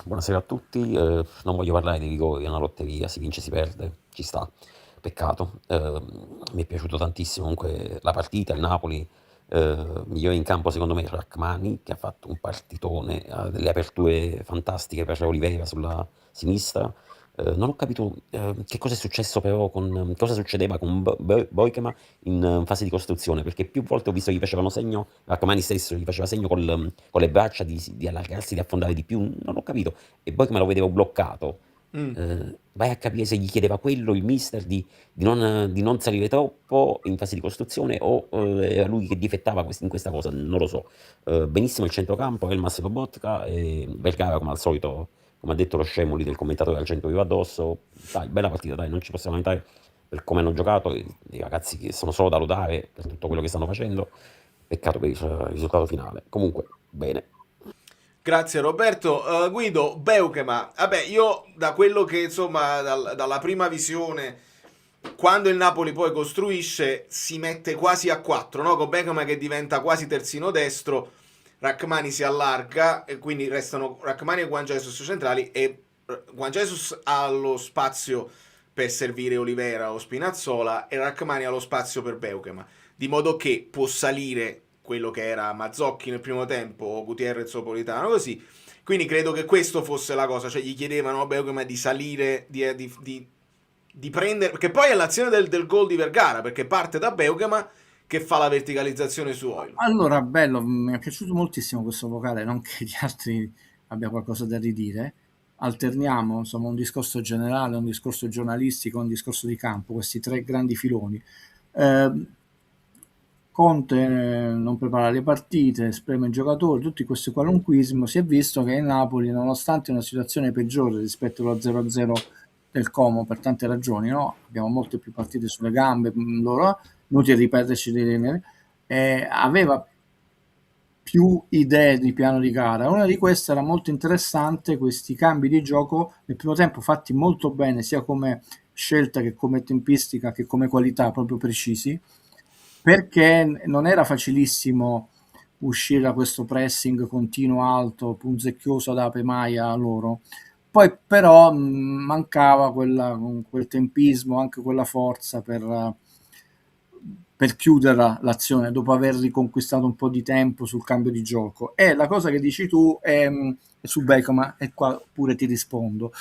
Buonasera a tutti, non voglio parlare di rigori, è una lotteria, si vince, si perde, ci sta, peccato. Mi è piaciuto tantissimo comunque la partita, il Napoli, migliore in campo secondo me Rachmani, che ha fatto un partitone, ha delle aperture fantastiche per Oliveira sulla sinistra. Non ho capito che cosa è successo però cosa succedeva con Boikema in fase di costruzione, perché più volte ho visto che gli facevano segno, Rachmani stesso gli faceva segno con le braccia di allargarsi, di affondare di più, non ho capito, e Boikema lo vedevo bloccato. Vai a capire se gli chiedeva quello il mister di non salire troppo in fase di costruzione o era lui che difettava in questa cosa, non lo so. Benissimo il centrocampo, Elmas e Lobotka, e Vergara come al solito, come ha detto lo scemo lì del commentatore, al centro vivo addosso. Dai, bella partita, dai, non ci possiamo lamentare per come hanno giocato, i ragazzi che sono solo da lodare per tutto quello che stanno facendo, peccato per il risultato finale. Comunque, bene. Grazie Roberto. Guido, Beukema, vabbè, io da quello che insomma dalla prima visione, quando il Napoli poi costruisce si mette quasi a 4, no? Con Beukema che diventa quasi terzino destro, Rachmani si allarga e quindi restano Rachmani e Juan Jesus centrali, e Juan Jesus ha lo spazio per servire Oliveira o Spinazzola e Rachmani ha lo spazio per Beukema, di modo che può salire quello che era Mazzocchi nel primo tempo o Gutierrez o Politano, così. Quindi credo che questo fosse la cosa, cioè gli chiedevano a Beukema di salire, di prendere, perché poi è l'azione del gol di Vergara, perché parte da Beukema che fa la verticalizzazione su Oil. Allora, bello, mi è piaciuto moltissimo questo vocale, non che gli altri abbia qualcosa da ridire. Alterniamo, insomma, un discorso generale, un discorso giornalistico, un discorso di campo, questi 3 grandi filoni. Conte non prepara le partite, spreme il giocatore, tutti questi qualunquismo. Si è visto che il Napoli, nonostante una situazione peggiore rispetto allo 0-0 del Como per tante ragioni, no? Abbiamo molte più partite sulle gambe, loro, inutile ripeterci, aveva più idee di piano di gara. Una di queste era molto interessante, questi cambi di gioco nel primo tempo fatti molto bene, sia come scelta che come tempistica che come qualità, proprio precisi, perché non era facilissimo uscire da questo pressing continuo alto, punzecchioso da Ape Maia loro. Poi però mancava quel tempismo, anche quella forza per chiudere l'azione dopo aver riconquistato un po' di tempo sul cambio di gioco. E la cosa che dici tu è su Beukema, e qua pure ti rispondo.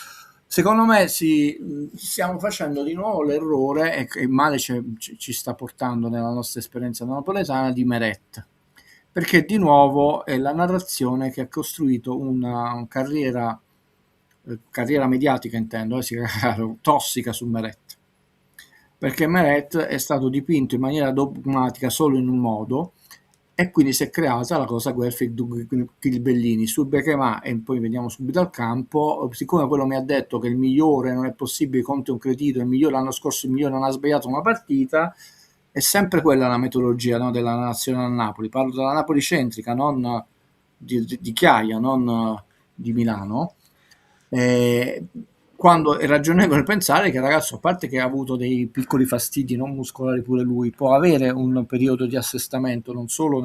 Secondo me stiamo facendo di nuovo l'errore, e il male ci sta portando nella nostra esperienza napoletana, di Meret, perché di nuovo è la narrazione che ha costruito una carriera mediatica, intendo, tossica su Meret, perché Meret è stato dipinto in maniera dogmatica solo in un modo, E quindi si è creata la cosa Guelfi e Ghibellini su Becchemà, e poi veniamo subito al campo. Siccome quello mi ha detto che il migliore non è possibile, Conte è un cretino, il migliore l'anno scorso, il migliore non ha sbagliato una partita, è sempre quella la metodologia, no, della nazionale Napoli. Parlo della Napoli centrica, non di Chiaia, non di Milano. Eh, Quando è ragionevole pensare che il ragazzo, a parte che ha avuto dei piccoli fastidi non muscolari pure lui, può avere un periodo di assestamento non solo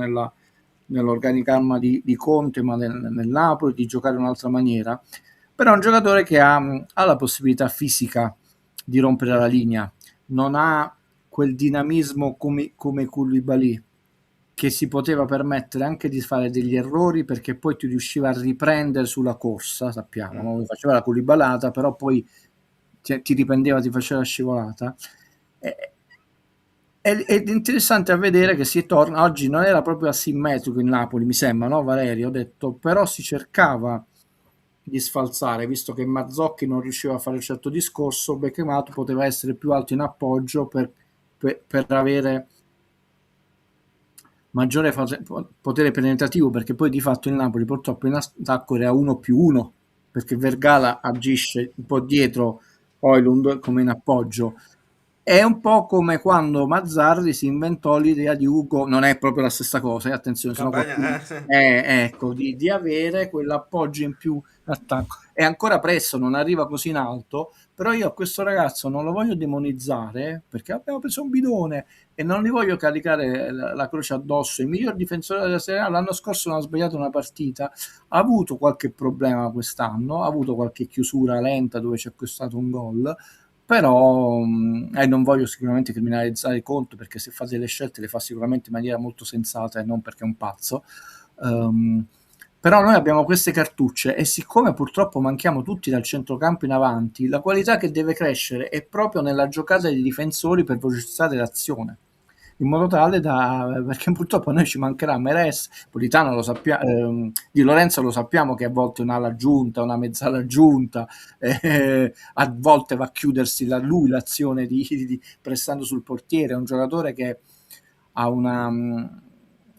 nell'organigramma di Conte, ma nel Napoli, di giocare in un'altra maniera. Però è un giocatore che ha la possibilità fisica di rompere la linea, non ha quel dinamismo come Koulibaly, che si poteva permettere anche di fare degli errori perché poi ti riusciva a riprendere sulla corsa, sappiamo, no? Lui faceva la culibalata, però poi ti riprendeva, ti faceva la scivolata. Ed è interessante a vedere che si torna, oggi non era proprio asimmetrico il Napoli, mi sembra, no Valerio? Ho detto, però si cercava di sfalsare, visto che Mazzocchi non riusciva a fare un certo discorso, Becchemato poteva essere più alto in appoggio per avere maggiore potere penetrativo, perché poi di fatto il Napoli purtroppo in attacco era 1+1, perché Vergala agisce un po' dietro Højlund come in appoggio. È un po' come quando Mazzarri si inventò l'idea di Ugo, non è proprio la stessa cosa, attenzione, sennò Campagna, qualcuno, ecco, di avere quell'appoggio in più in attacco. È ancora presto, non arriva così in alto, però io a questo ragazzo non lo voglio demonizzare, perché abbiamo preso un bidone e non gli voglio caricare la croce addosso. Il miglior difensore della Serie A l'anno scorso non ha sbagliato una partita, ha avuto qualche problema quest'anno, ha avuto qualche chiusura lenta dove c'è costato un gol, però non voglio sicuramente criminalizzare Conte, perché se fa delle scelte le fa sicuramente in maniera molto sensata e non perché è un pazzo. Però noi abbiamo queste cartucce e siccome purtroppo manchiamo tutti dal centrocampo in avanti, la qualità che deve crescere è proprio nella giocata dei difensori per velocizzare l'azione, in modo tale da, perché purtroppo a noi ci mancherà Meres, Politano lo sappiamo, Di Lorenzo lo sappiamo che a volte è un'ala aggiunta, una mezzala aggiunta, a volte va a chiudersi lui l'azione pressando sul portiere, è un giocatore che ha una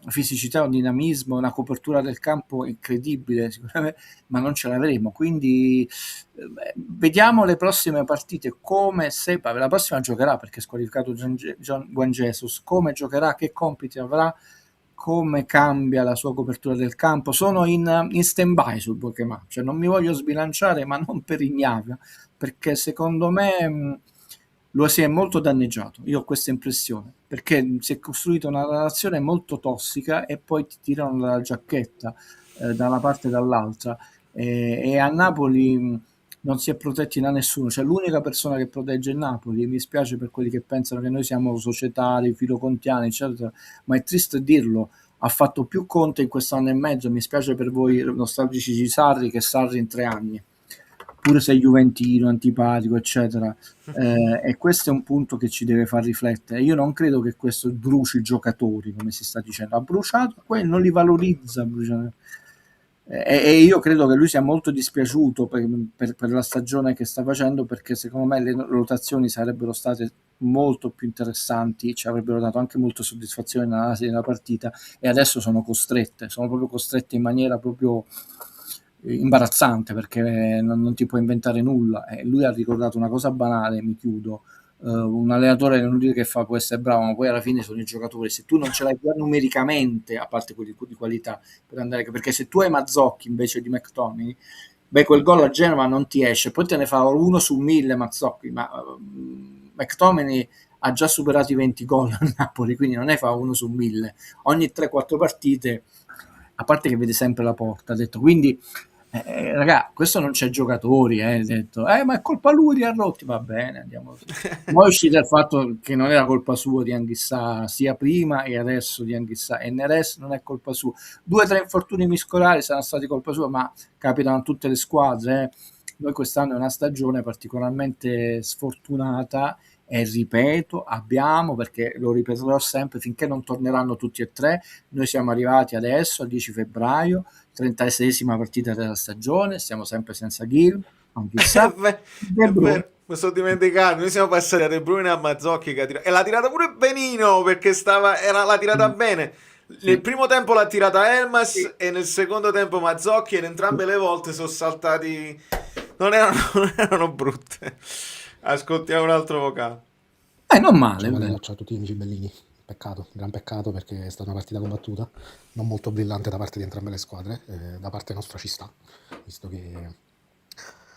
fisicità, un dinamismo, una copertura del campo incredibile sicuramente, ma non ce l'avremo, quindi vediamo le prossime partite, come se la prossima giocherà perché è squalificato Juan Jesus, come giocherà, che compiti avrà, come cambia la sua copertura del campo. Sono in stand-by sul Pokémon, cioè non mi voglio sbilanciare, ma non per ignavia, perché secondo me lo si è molto danneggiato, io ho questa impressione, perché si è costruita una relazione molto tossica e poi ti tirano la giacchetta da una parte e dall'altra, e a Napoli non si è protetti da nessuno, cioè l'unica persona che protegge il Napoli, mi spiace per quelli che pensano che noi siamo societari, filocontiani, eccetera, ma è triste dirlo, ha fatto più Conte in quest'anno e mezzo, mi spiace per voi nostalgici di Sarri, che Sarri in 3 anni, pure se è juventino, antipatico, eccetera. E questo è un punto che ci deve far riflettere. Io non credo che questo bruci i giocatori, come si sta dicendo, ha bruciato, non li valorizza. E io credo che lui sia molto dispiaciuto per la stagione che sta facendo, perché secondo me le rotazioni sarebbero state molto più interessanti, ci avrebbero dato anche molta soddisfazione nell'analisi della partita, e adesso sono proprio costrette in maniera proprio imbarazzante, perché non ti puoi inventare nulla. Lui ha ricordato una cosa banale, mi chiudo, un allenatore non dire che può essere bravo, ma poi alla fine sono i giocatori, se tu non ce l'hai già numericamente, a parte quelli di qualità, per andare, perché se tu hai Mazzocchi invece di McTominay, quel gol a Genova non ti esce, poi te ne fa 1 su 1000 Mazzocchi, ma McTominay ha già superato i 20 gol a Napoli, quindi non è fa 1 su 1000 ogni 3-4 partite, a parte che vede sempre la porta, ha detto, quindi raga, questo non c'è giocatori, ha detto, ma è colpa lui di Arrotti, va bene, andiamo. Poi uscite dal fatto che non era colpa sua di Anghissà, sia prima e adesso di Anghissà, e Neres non è colpa sua, 2 o 3 infortuni muscolari saranno stati colpa sua, ma capitano a tutte le squadre. Noi quest'anno è una stagione particolarmente sfortunata, e ripeto, perché lo ripeterò sempre finché non torneranno tutti e 3, noi siamo arrivati adesso al 10 febbraio, 36esima partita della stagione, siamo sempre senza Gil, Anghissà, è vero, mi sto dimenticando, noi siamo passati a De Bruyne e a Mazzocchi, e l'ha tirata pure benino, perché l'ha tirata bene, Nel primo tempo l'ha tirata Elmas e nel secondo tempo Mazzocchi, ed entrambe le volte sono saltati. Non erano brutte. Ascoltiamo un altro vocale. Non male. Ciao Valera, ciao a tutti gli amici bellini. Peccato, gran peccato, perché è stata una partita combattuta, non molto brillante da parte di entrambe le squadre. Da parte nostra ci sta, visto che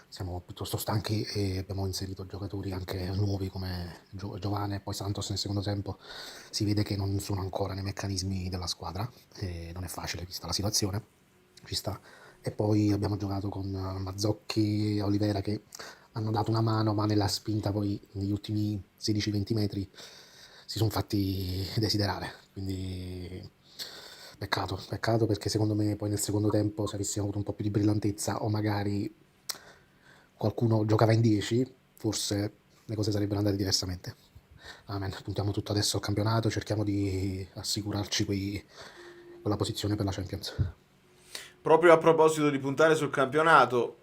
siamo piuttosto stanchi e abbiamo inserito giocatori anche nuovi come Giovane e poi Santos nel secondo tempo. Si vede che non sono ancora nei meccanismi della squadra e non è facile vista la situazione, ci sta. E poi abbiamo giocato con Mazzocchi e Olivera che hanno dato una mano, ma nella spinta poi negli ultimi 16-20 metri si sono fatti desiderare, quindi peccato perché secondo me poi nel secondo tempo, se avessimo avuto un po' più di brillantezza o magari qualcuno giocava in 10, forse le cose sarebbero andate diversamente. Amen. Puntiamo tutto adesso al campionato, cerchiamo di assicurarci quella posizione per la Champions. Proprio a proposito di puntare sul campionato,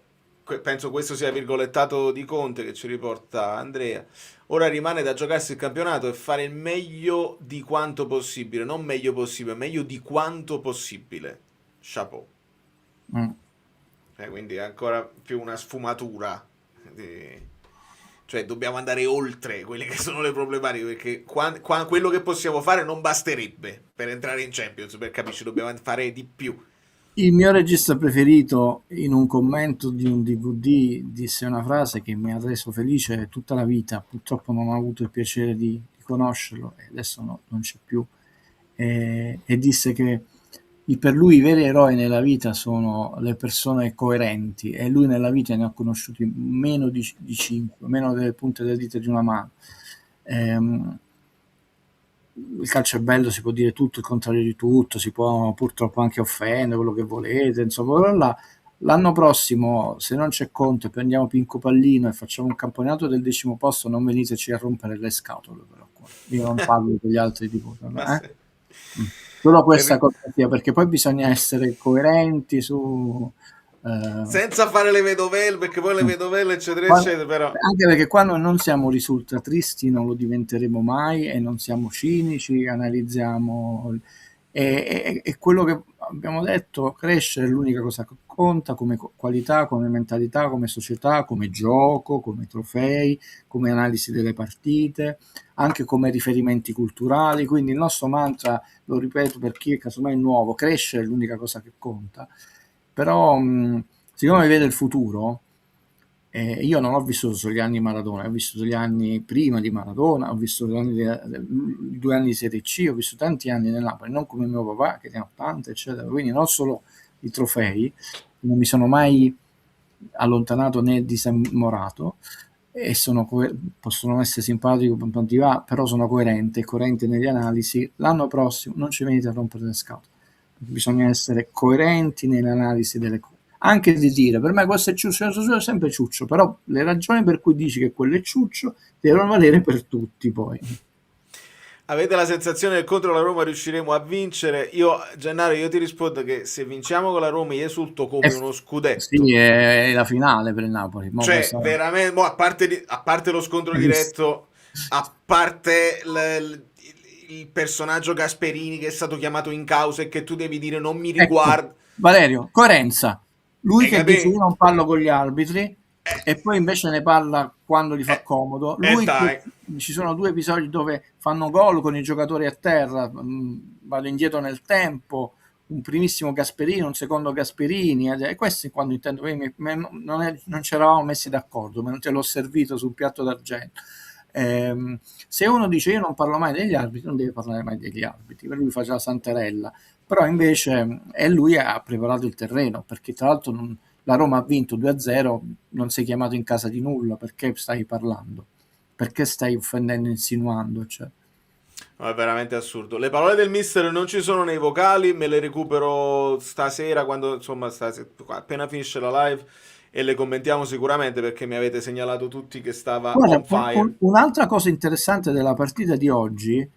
penso questo sia virgolettato di Conte che ci riporta Andrea. Ora rimane da giocarsi il campionato e fare il meglio di quanto possibile, non meglio possibile, meglio di quanto possibile. Chapeau. Quindi è ancora più una sfumatura. Cioè dobbiamo andare oltre quelle che sono le problematiche, perché quello che possiamo fare non basterebbe per entrare in Champions, per capirci, dobbiamo fare di più. Il mio regista preferito in un commento di un DVD disse una frase che mi ha reso felice tutta la vita. Purtroppo non ho avuto il piacere di conoscerlo e adesso non c'è più, e disse che per lui i veri eroi nella vita sono le persone coerenti, e lui nella vita ne ha conosciuti meno di 5, meno delle punte delle dita di una mano. Il calcio è bello, si può dire tutto, il contrario di tutto, si può purtroppo anche offendere, quello che volete, insomma. L'anno prossimo, se non c'è Conte, prendiamo Pinco Pallino e facciamo un campionato del 10° posto, non veniteci a rompere le scatole, però qua. Io non parlo degli altri tifosi, solo questa cosa sia, perché poi bisogna essere coerenti su senza fare le vedovelle, perché poi le vedovelle eccetera eccetera, però anche perché qua noi non siamo risultatisti, non lo diventeremo mai, e non siamo cinici, analizziamo e quello che abbiamo detto, crescere è l'unica cosa che conta, come qualità, come mentalità, come società, come gioco, come trofei, come analisi delle partite, anche come riferimenti culturali. Quindi il nostro mantra, lo ripeto per chi è casomai nuovo, crescere è l'unica cosa che conta. Però siccome vede il futuro, io non ho vissuto solo gli anni Maradona, ho vissuto gli anni prima di Maradona, ho vissuto i 2 anni di Serie C, ho vissuto tanti anni nel Napoli, non come mio papà che ne ha 80 eccetera, quindi non solo i trofei, non mi sono mai allontanato né disamorato, e possono essere simpatico, però sono coerente nelle analisi. L'anno prossimo non ci venite a rompere le scatole, bisogna essere coerenti nell'analisi delle cose, anche di dire per me questo è ciuccio, è sempre ciuccio, però le ragioni per cui dici che quello è ciuccio devono valere per tutti. Poi avete la sensazione che contro la Roma riusciremo a vincere? Gennaro, io ti rispondo che se vinciamo con la Roma io esulto come uno scudetto. Sì, è la finale per il Napoli. Cioè, veramente, a parte lo scontro diretto, a parte il personaggio Gasperini che è stato chiamato in causa e che tu devi dire non mi riguarda. Valerio, coerenza. Lui che dice io non parlo con gli arbitri e poi invece ne parla quando gli fa comodo. Ci sono 2 episodi dove fanno gol con i giocatori a terra, vado indietro nel tempo, un primissimo Gasperini, un secondo Gasperini, e questo è quando intendo, non ci eravamo messi d'accordo, ma non te l'ho servito sul piatto d'argento. Se uno dice io non parlo mai degli arbitri, non deve parlare mai degli arbitri, per lui faceva la santarella, però invece lui ha preparato il terreno, perché tra l'altro la Roma ha vinto 2-0, non sei chiamato in casa di nulla, perché stai parlando? Perché stai offendendo, insinuando? Cioè. No, è veramente assurdo. Le parole del mister non ci sono nei vocali, me le recupero stasera, quando insomma appena finisce la live, e le commentiamo sicuramente, perché mi avete segnalato tutti che stava on fire. Un'altra cosa interessante della partita di oggi,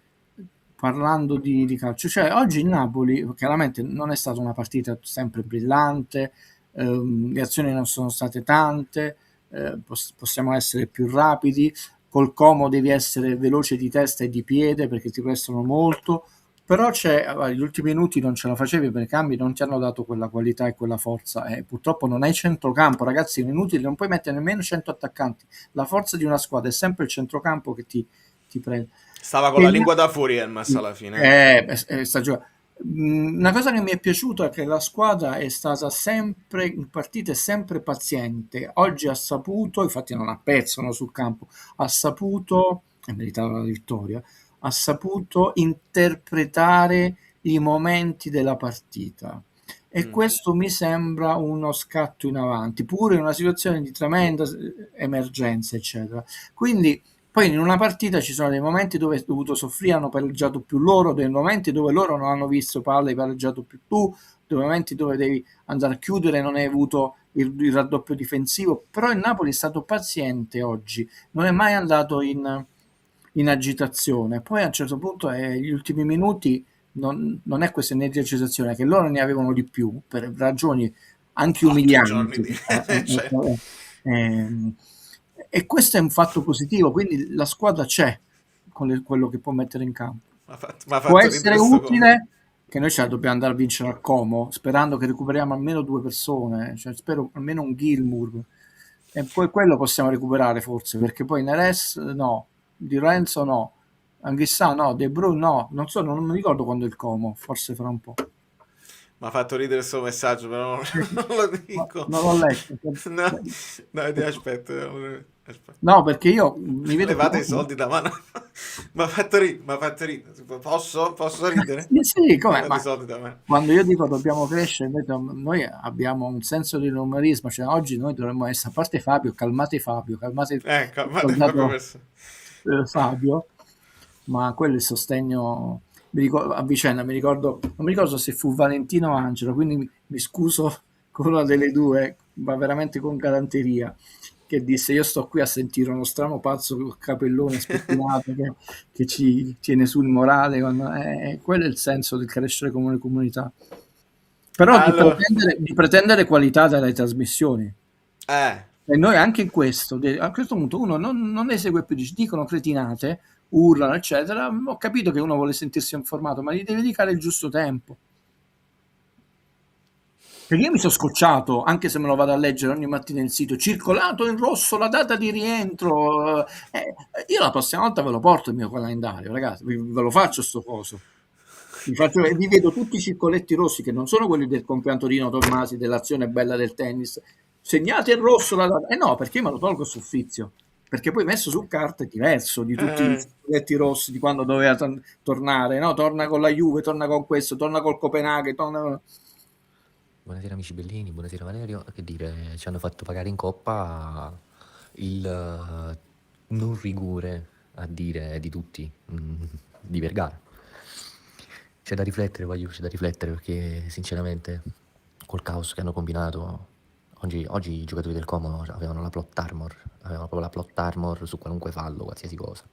parlando di calcio, cioè oggi il Napoli chiaramente non è stata una partita sempre brillante, le azioni non sono state tante, possiamo essere più rapidi, col Como devi essere veloce di testa e di piede perché ti prestano molto, però gli ultimi minuti non ce la facevi perché i cambi non ti hanno dato quella qualità e quella forza, e purtroppo non hai centrocampo, ragazzi, è inutile, non puoi mettere nemmeno 100 attaccanti, la forza di una squadra è sempre il centrocampo che ti prende. Stava con la lingua da fuori Elmas alla fine. Una cosa che mi è piaciuta è che la squadra è stata sempre in partite sempre paziente. Oggi ha saputo, infatti non ha perso, no, sul campo, ha saputo, e meritava la vittoria, ha saputo interpretare i momenti della partita. E questo mi sembra uno scatto in avanti, pure in una situazione di tremenda emergenza, eccetera. Quindi poi in una partita ci sono dei momenti dove hai dovuto soffrire, hanno pareggiato più loro, dei momenti dove loro non hanno visto palla, hai pareggiato più tu, dei momenti dove devi andare a chiudere, non hai avuto il raddoppio difensivo, però il Napoli è stato paziente oggi, non è mai andato in agitazione. Poi a un certo punto, gli ultimi minuti, non è questa energizzazione, che loro ne avevano di più, per ragioni anche umilianti. E questo è un fatto positivo, quindi la squadra c'è con quello che può mettere in campo. Può essere utile che noi ce la dobbiamo andare a vincere a Como, sperando che recuperiamo almeno 2 persone, cioè spero almeno un Gilmour, e poi quello possiamo recuperare forse, perché poi Neres no, Di Lorenzo no, Anghissà no, De Bruyne no, non so, non mi ricordo quando è il Como, forse fra un po'. Mi ha fatto ridere questo messaggio, però non lo dico. Non l'ho letto. No, aspetta. No, perché io mi vedo... Levate i soldi da mano. Mi ha fatto ridere. Posso ridere? Sì, come? Ma soldi da mano. quando io dico dobbiamo crescere, noi abbiamo un senso di numerismo, cioè oggi noi dovremmo essere, a parte Fabio, calmate Fabio, Fabio, ma quello è il sostegno... a vicenda non mi ricordo se fu Valentino o Angelo, quindi mi scuso con una delle due, ma veramente con galanteria, che disse: io sto qui a sentire uno strano pazzo col capellone spettinato che ci tiene sul morale, quello è il senso del crescere come comunità, però allora... di pretendere qualità dalle trasmissioni, e noi anche in questo, a questo punto uno non esegue più, dicono cretinate, urlano eccetera, ho capito che uno vuole sentirsi informato, ma gli deve dedicare il giusto tempo, perché io mi sono scocciato, anche se me lo vado a leggere ogni mattina nel sito, circolato in rosso la data di rientro, io la prossima volta ve lo porto il mio calendario, ragazzi, ve lo faccio sto coso, vi vedo tutti i circoletti rossi che non sono quelli del compianto Rino Tommasi, dell'azione bella del tennis, segnate in rosso la data, no, perché io me lo tolgo su Uffizio, perché poi messo su carta è diverso di tutti i circoletti rossi di quando doveva tornare, no? Torna con la Juve, torna con questo, torna col Copenaghen, torna... Buonasera amici bellini, buonasera Valerio, che dire, ci hanno fatto pagare in coppa il non rigore, a dire di tutti, di Vergara. C'è da riflettere perché sinceramente col caos che hanno combinato, oggi i giocatori del Como avevano la plot armor, proprio la plot armor su qualunque fallo, qualsiasi cosa,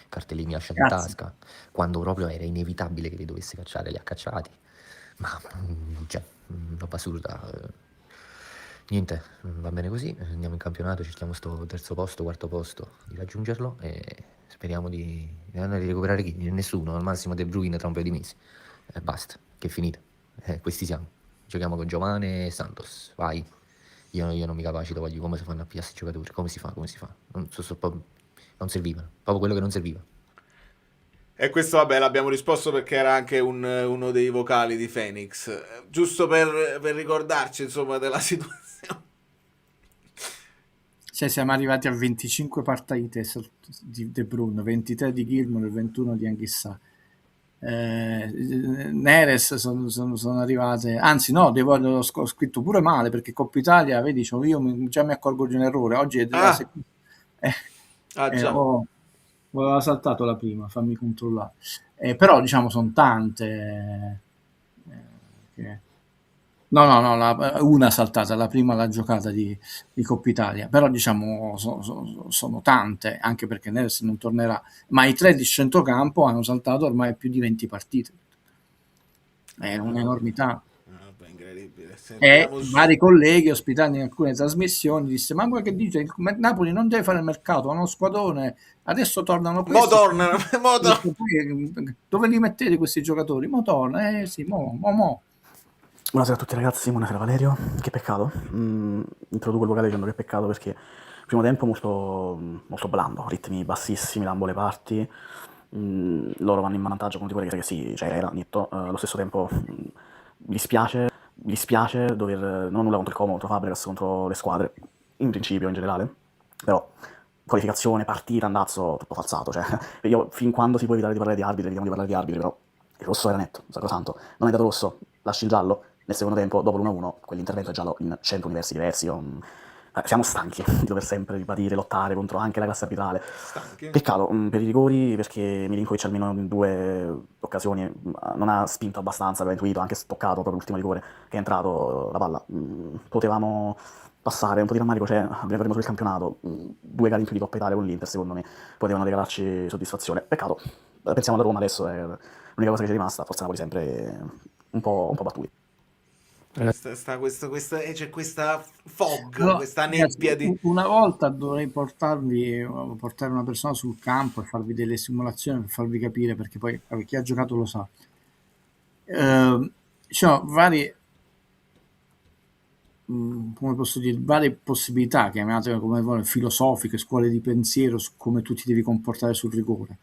cartellini lasciati in tasca, quando proprio era inevitabile che li dovesse cacciare, li ha cacciati, ma cioè, roba assurda. Niente, va bene così, andiamo in campionato, cerchiamo sto terzo posto, quarto posto, di raggiungerlo e speriamo di recuperare nessuno, al massimo De Bruyne tra un paio di mesi, e basta, che è finita, questi siamo, giochiamo con Giovane e Santos, vai. Io non mi capacito, voglio come si fanno a pigliare questi giocatori, come si fa, non servivano, proprio quello che non serviva. E questo vabbè l'abbiamo risposto perché era anche uno dei vocali di Phoenix, giusto per ricordarci insomma della situazione. Cioè siamo arrivati a 25 partite di De Bruyne, 23 di Gilmour e 21 di Anghissà. Neres sono arrivate, anzi no, ho scritto pure male perché Coppa Italia, vedi, io già mi accorgo di un errore, oggi è della avevo saltato la prima, fammi controllare, però diciamo sono tante, una saltata, la prima la giocata di Coppa Italia, però diciamo sono tante, anche perché Neres non tornerà, ma i 3 di centrocampo hanno saltato ormai più di 20 partite, è un'enormità. Incredibile. incredibile. E Sentiamo vari colleghi ospitati in alcune trasmissioni disse: ma voi che dice, il Napoli non deve fare il mercato, ha uno squadrone, adesso tornano Mo questi. tornano, mo Detto, dove li mettete questi giocatori? Mo torna, sì, mo. Buonasera a tutti ragazzi, buonasera Valerio. Che peccato. Introduco il vocale dicendo che peccato perché primo tempo molto, molto blando, ritmi bassissimi da ambo le parti. Loro vanno in vantaggio con tipo che sì, cioè era netto. Allo stesso tempo mi dispiace dover non ho nulla contro il Como, contro Fabregas, contro le squadre, in principio, in generale, però qualificazione, partita, andazzo, troppo falsato, cioè io fin quando si può evitare di parlare di arbitri, evitiamo di parlare di arbitri, però il rosso era netto, sacrosanto, non è dato rosso, lasci il giallo, nel secondo tempo, dopo l'1-1, quell'intervento è giallo in 100 universi diversi, siamo stanchi di dover sempre ribadire, lottare contro anche la classe arbitrale. stanchi. Peccato per i rigori, perché Milinkovic almeno in 2 occasioni non ha spinto abbastanza, aveva intuito, anche stoccato proprio l'ultimo rigore che è entrato la palla. Potevamo passare, un po' di rammarico c'è, avremo sul campionato, 2 gare in più di Coppa Italia con l'Inter, secondo me, potevano regalarci soddisfazione. Peccato, pensiamo alla Roma adesso, è l'unica cosa che ci è rimasta, forse Napoli sempre un po' battuti. C'è questa fog, Allora, questa ragazzi, nebbia di... una volta dovrei portare una persona sul campo e farvi delle simulazioni per farvi capire, perché poi chi ha giocato lo sa. Ci sono varie, come posso dire, varie possibilità, chiamatele come vuole, filosofiche, scuole di pensiero su come tu ti devi comportare sul rigore.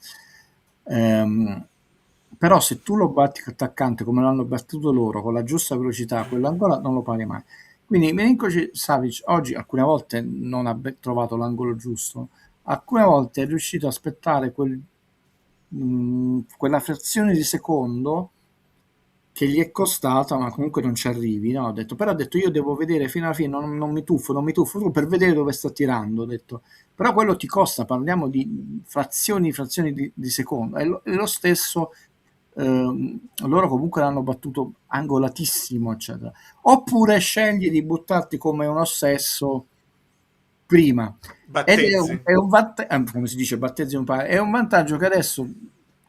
Però se tu lo batti attaccante come l'hanno battuto loro, con la giusta velocità, quello ancora non lo pari mai. Quindi Milinkovic-Savic oggi alcune volte non ha trovato l'angolo giusto, alcune volte è riuscito a aspettare quella frazione di secondo che gli è costata, ma comunque non ci arrivi, no? Però ha detto io devo vedere fino alla fine, non mi tuffo per vedere dove sta tirando, ho detto. Però quello ti costa, parliamo di frazioni di secondo, è lo stesso. Loro comunque l'hanno battuto angolatissimo, eccetera. Oppure scegli di buttarti come un ossesso prima. Ed Battezzi. è un come si dice, battezzi un è un vantaggio che adesso,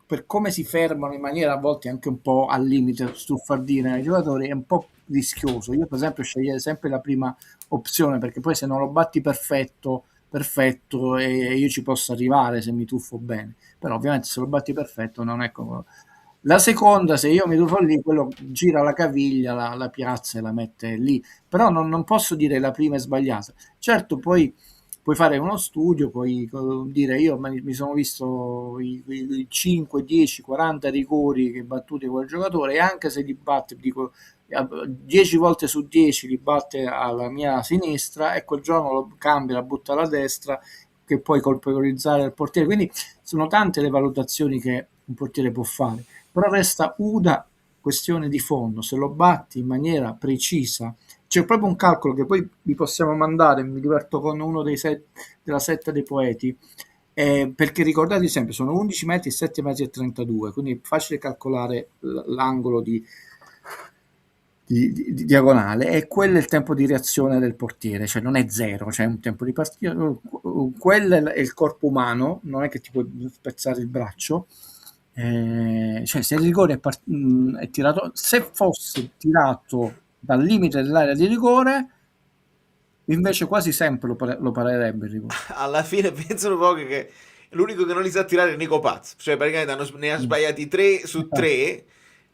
per come si fermano in maniera a volte anche un po' al limite stuffardire ai giocatori, è un po' rischioso. Io per esempio scegliere sempre la prima opzione, perché poi se non lo batti perfetto e io ci posso arrivare se mi tuffo bene, però ovviamente se lo batti perfetto non è come... La seconda, se io mi tuffo lì, quello gira la caviglia, la piazza e la mette lì, però non posso dire la prima è sbagliata. Certo, poi puoi fare uno studio, puoi dire io mi sono visto i 5, 10, 40 rigori che battuti quel giocatore, e anche se li batte, dico 10 volte su 10 li batte alla mia sinistra e quel giorno lo cambia, la butta alla destra, che puoi colpevolizzare il portiere. Quindi sono tante le valutazioni che un portiere può fare, però resta una questione di fondo: se lo batti in maniera precisa. C'è proprio un calcolo che poi vi possiamo mandare, mi diverto con uno della setta dei poeti, perché ricordate sempre, sono 11 metri, 7 metri e 32, quindi è facile calcolare l'angolo di diagonale, e quello è il tempo di reazione del portiere, cioè non è zero, c'è un tempo di partita, quello è il corpo umano, non è che ti puoi spezzare il braccio. Cioè se il rigore è tirato, se fosse tirato dal limite dell'area di rigore, invece quasi sempre lo parerebbe il rigore. Alla fine pensano pochi che l'unico che non li sa tirare è Nico Paz, cioè praticamente ne ha sbagliati 3 su 3,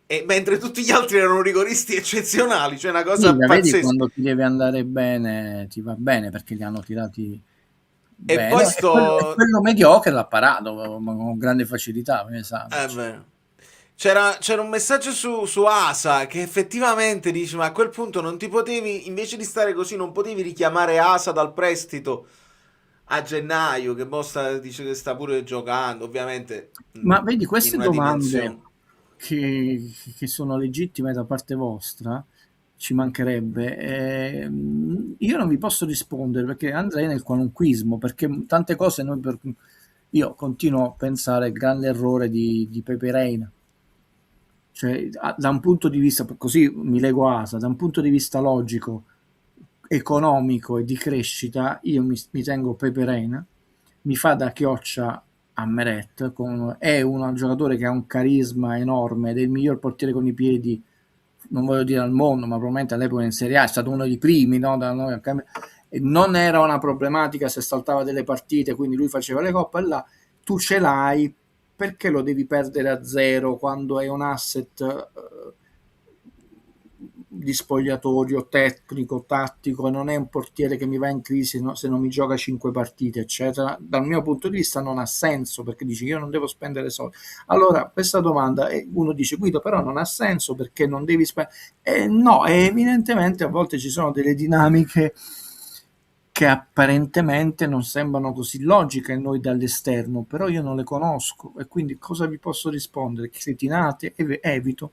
e mentre tutti gli altri erano rigoristi eccezionali, cioè una cosa Vedi, pazzesca. quando ti deve andare bene ti va bene perché li hanno tirati E bene, poi e quello mediocre l'ha parato con grande facilità, c'era un messaggio su Asa che effettivamente dice, ma a quel punto non ti potevi, invece di stare così, non potevi richiamare Asa dal prestito a gennaio, che dice che sta pure giocando, ovviamente. Ma vedi, in queste una domande dimensione. che sono legittime da parte vostra, ci mancherebbe, io non vi posso rispondere perché andrei nel qualunquismo, perché tante cose io continuo a pensare il grande errore di Pepe Reina. Cioè, da un punto di vista, così mi lego a Asa, da un punto di vista logico, economico e di crescita, io mi tengo Pepe Reina, mi fa da chioccia a Meret, è un giocatore che ha un carisma enorme ed è il miglior portiere con i piedi non voglio dire al mondo, ma probabilmente all'epoca in Serie A, è stato uno dei primi, no, da noi e non era una problematica se saltava delle partite, quindi lui faceva le coppe e là tu ce l'hai, perché lo devi perdere a zero quando hai un asset di spogliatoio tecnico, tattico, e non è un portiere che mi va in crisi, no, se non mi gioca 5 partite, eccetera. Dal mio punto di vista non ha senso, perché dici io non devo spendere soldi. Allora, questa domanda, uno dice Guido, però non ha senso perché non devi spendere. No, evidentemente a volte ci sono delle dinamiche che apparentemente non sembrano così logiche a noi dall'esterno, però io non le conosco e quindi cosa vi posso rispondere? Cretinate, evito.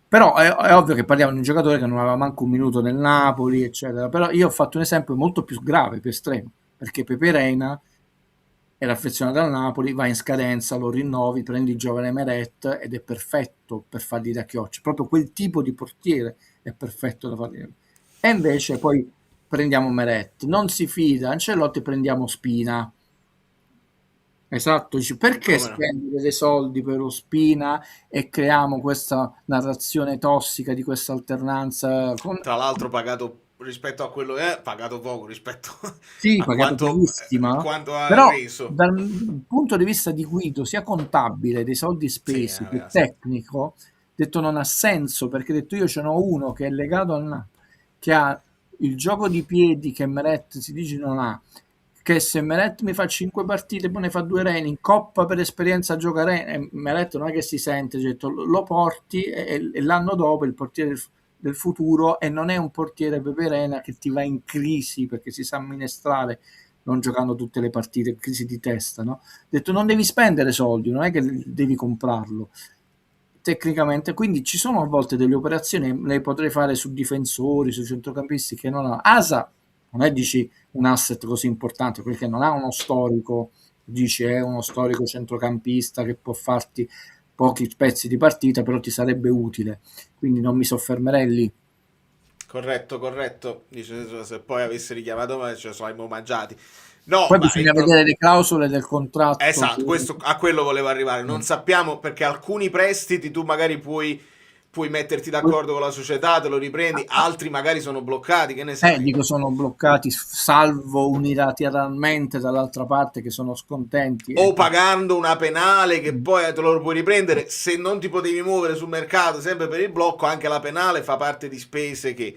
Però è ovvio che parliamo di un giocatore che non aveva manco un minuto nel Napoli, eccetera. Però io ho fatto un esempio molto più grave, più estremo, perché Pepe Reina era affezionato al Napoli, va in scadenza, lo rinnovi, prendi il giovane Meret ed è perfetto per fargli da chioccia. Proprio quel tipo di portiere è perfetto da fargli. E invece poi prendiamo Meret, non si fida Ancelotti, prendiamo Spina. Esatto, dici, perché Come no? spendere dei soldi per Ospina e creiamo questa narrazione tossica di questa alternanza? Tra l'altro pagato rispetto a quello che è, pagato poco rispetto Sì, a pagato pochissima, quanto ha però reso. dal punto di vista di Guido, sia contabile dei soldi Sì, spesi che sì. tecnico, detto non ha senso, perché detto io ce n'ho uno che è legato al Napoli, che ha il gioco di piedi che Meret si dice non ha, che se Meret mi fa 5 partite, poi ne fa 2 reni, in coppa per esperienza gioca reni, Meret non è che si sente, cioè, lo porti e l'anno dopo il portiere del futuro, e non è un portiere Pepe Reina che ti va in crisi perché si sa amminestrare non giocando tutte le partite, crisi di testa, no? Detto non devi spendere soldi, non è che devi comprarlo tecnicamente, quindi ci sono a volte delle operazioni, le potrei fare su difensori, su centrocampisti che non ha. Asa non è dici un asset così importante perché non ha uno storico, dici è uno storico centrocampista che può farti pochi pezzi di partita, però ti sarebbe utile, quindi non mi soffermerei lì. Corretto. Dice, se poi avesse richiamato me, ce lo saremmo mangiati. No, Poi ma bisogna vedere le clausole del contratto. esatto, a quello volevo arrivare. Non sappiamo perché alcuni prestiti tu magari puoi metterti d'accordo con la società, te lo riprendi, altri magari sono bloccati, che ne sai? Dico sono bloccati, salvo unilateralmente dall'altra parte che sono scontenti. O pagando una penale che poi te lo puoi riprendere. Se non ti potevi muovere sul mercato sempre per il blocco, anche la penale fa parte di spese che...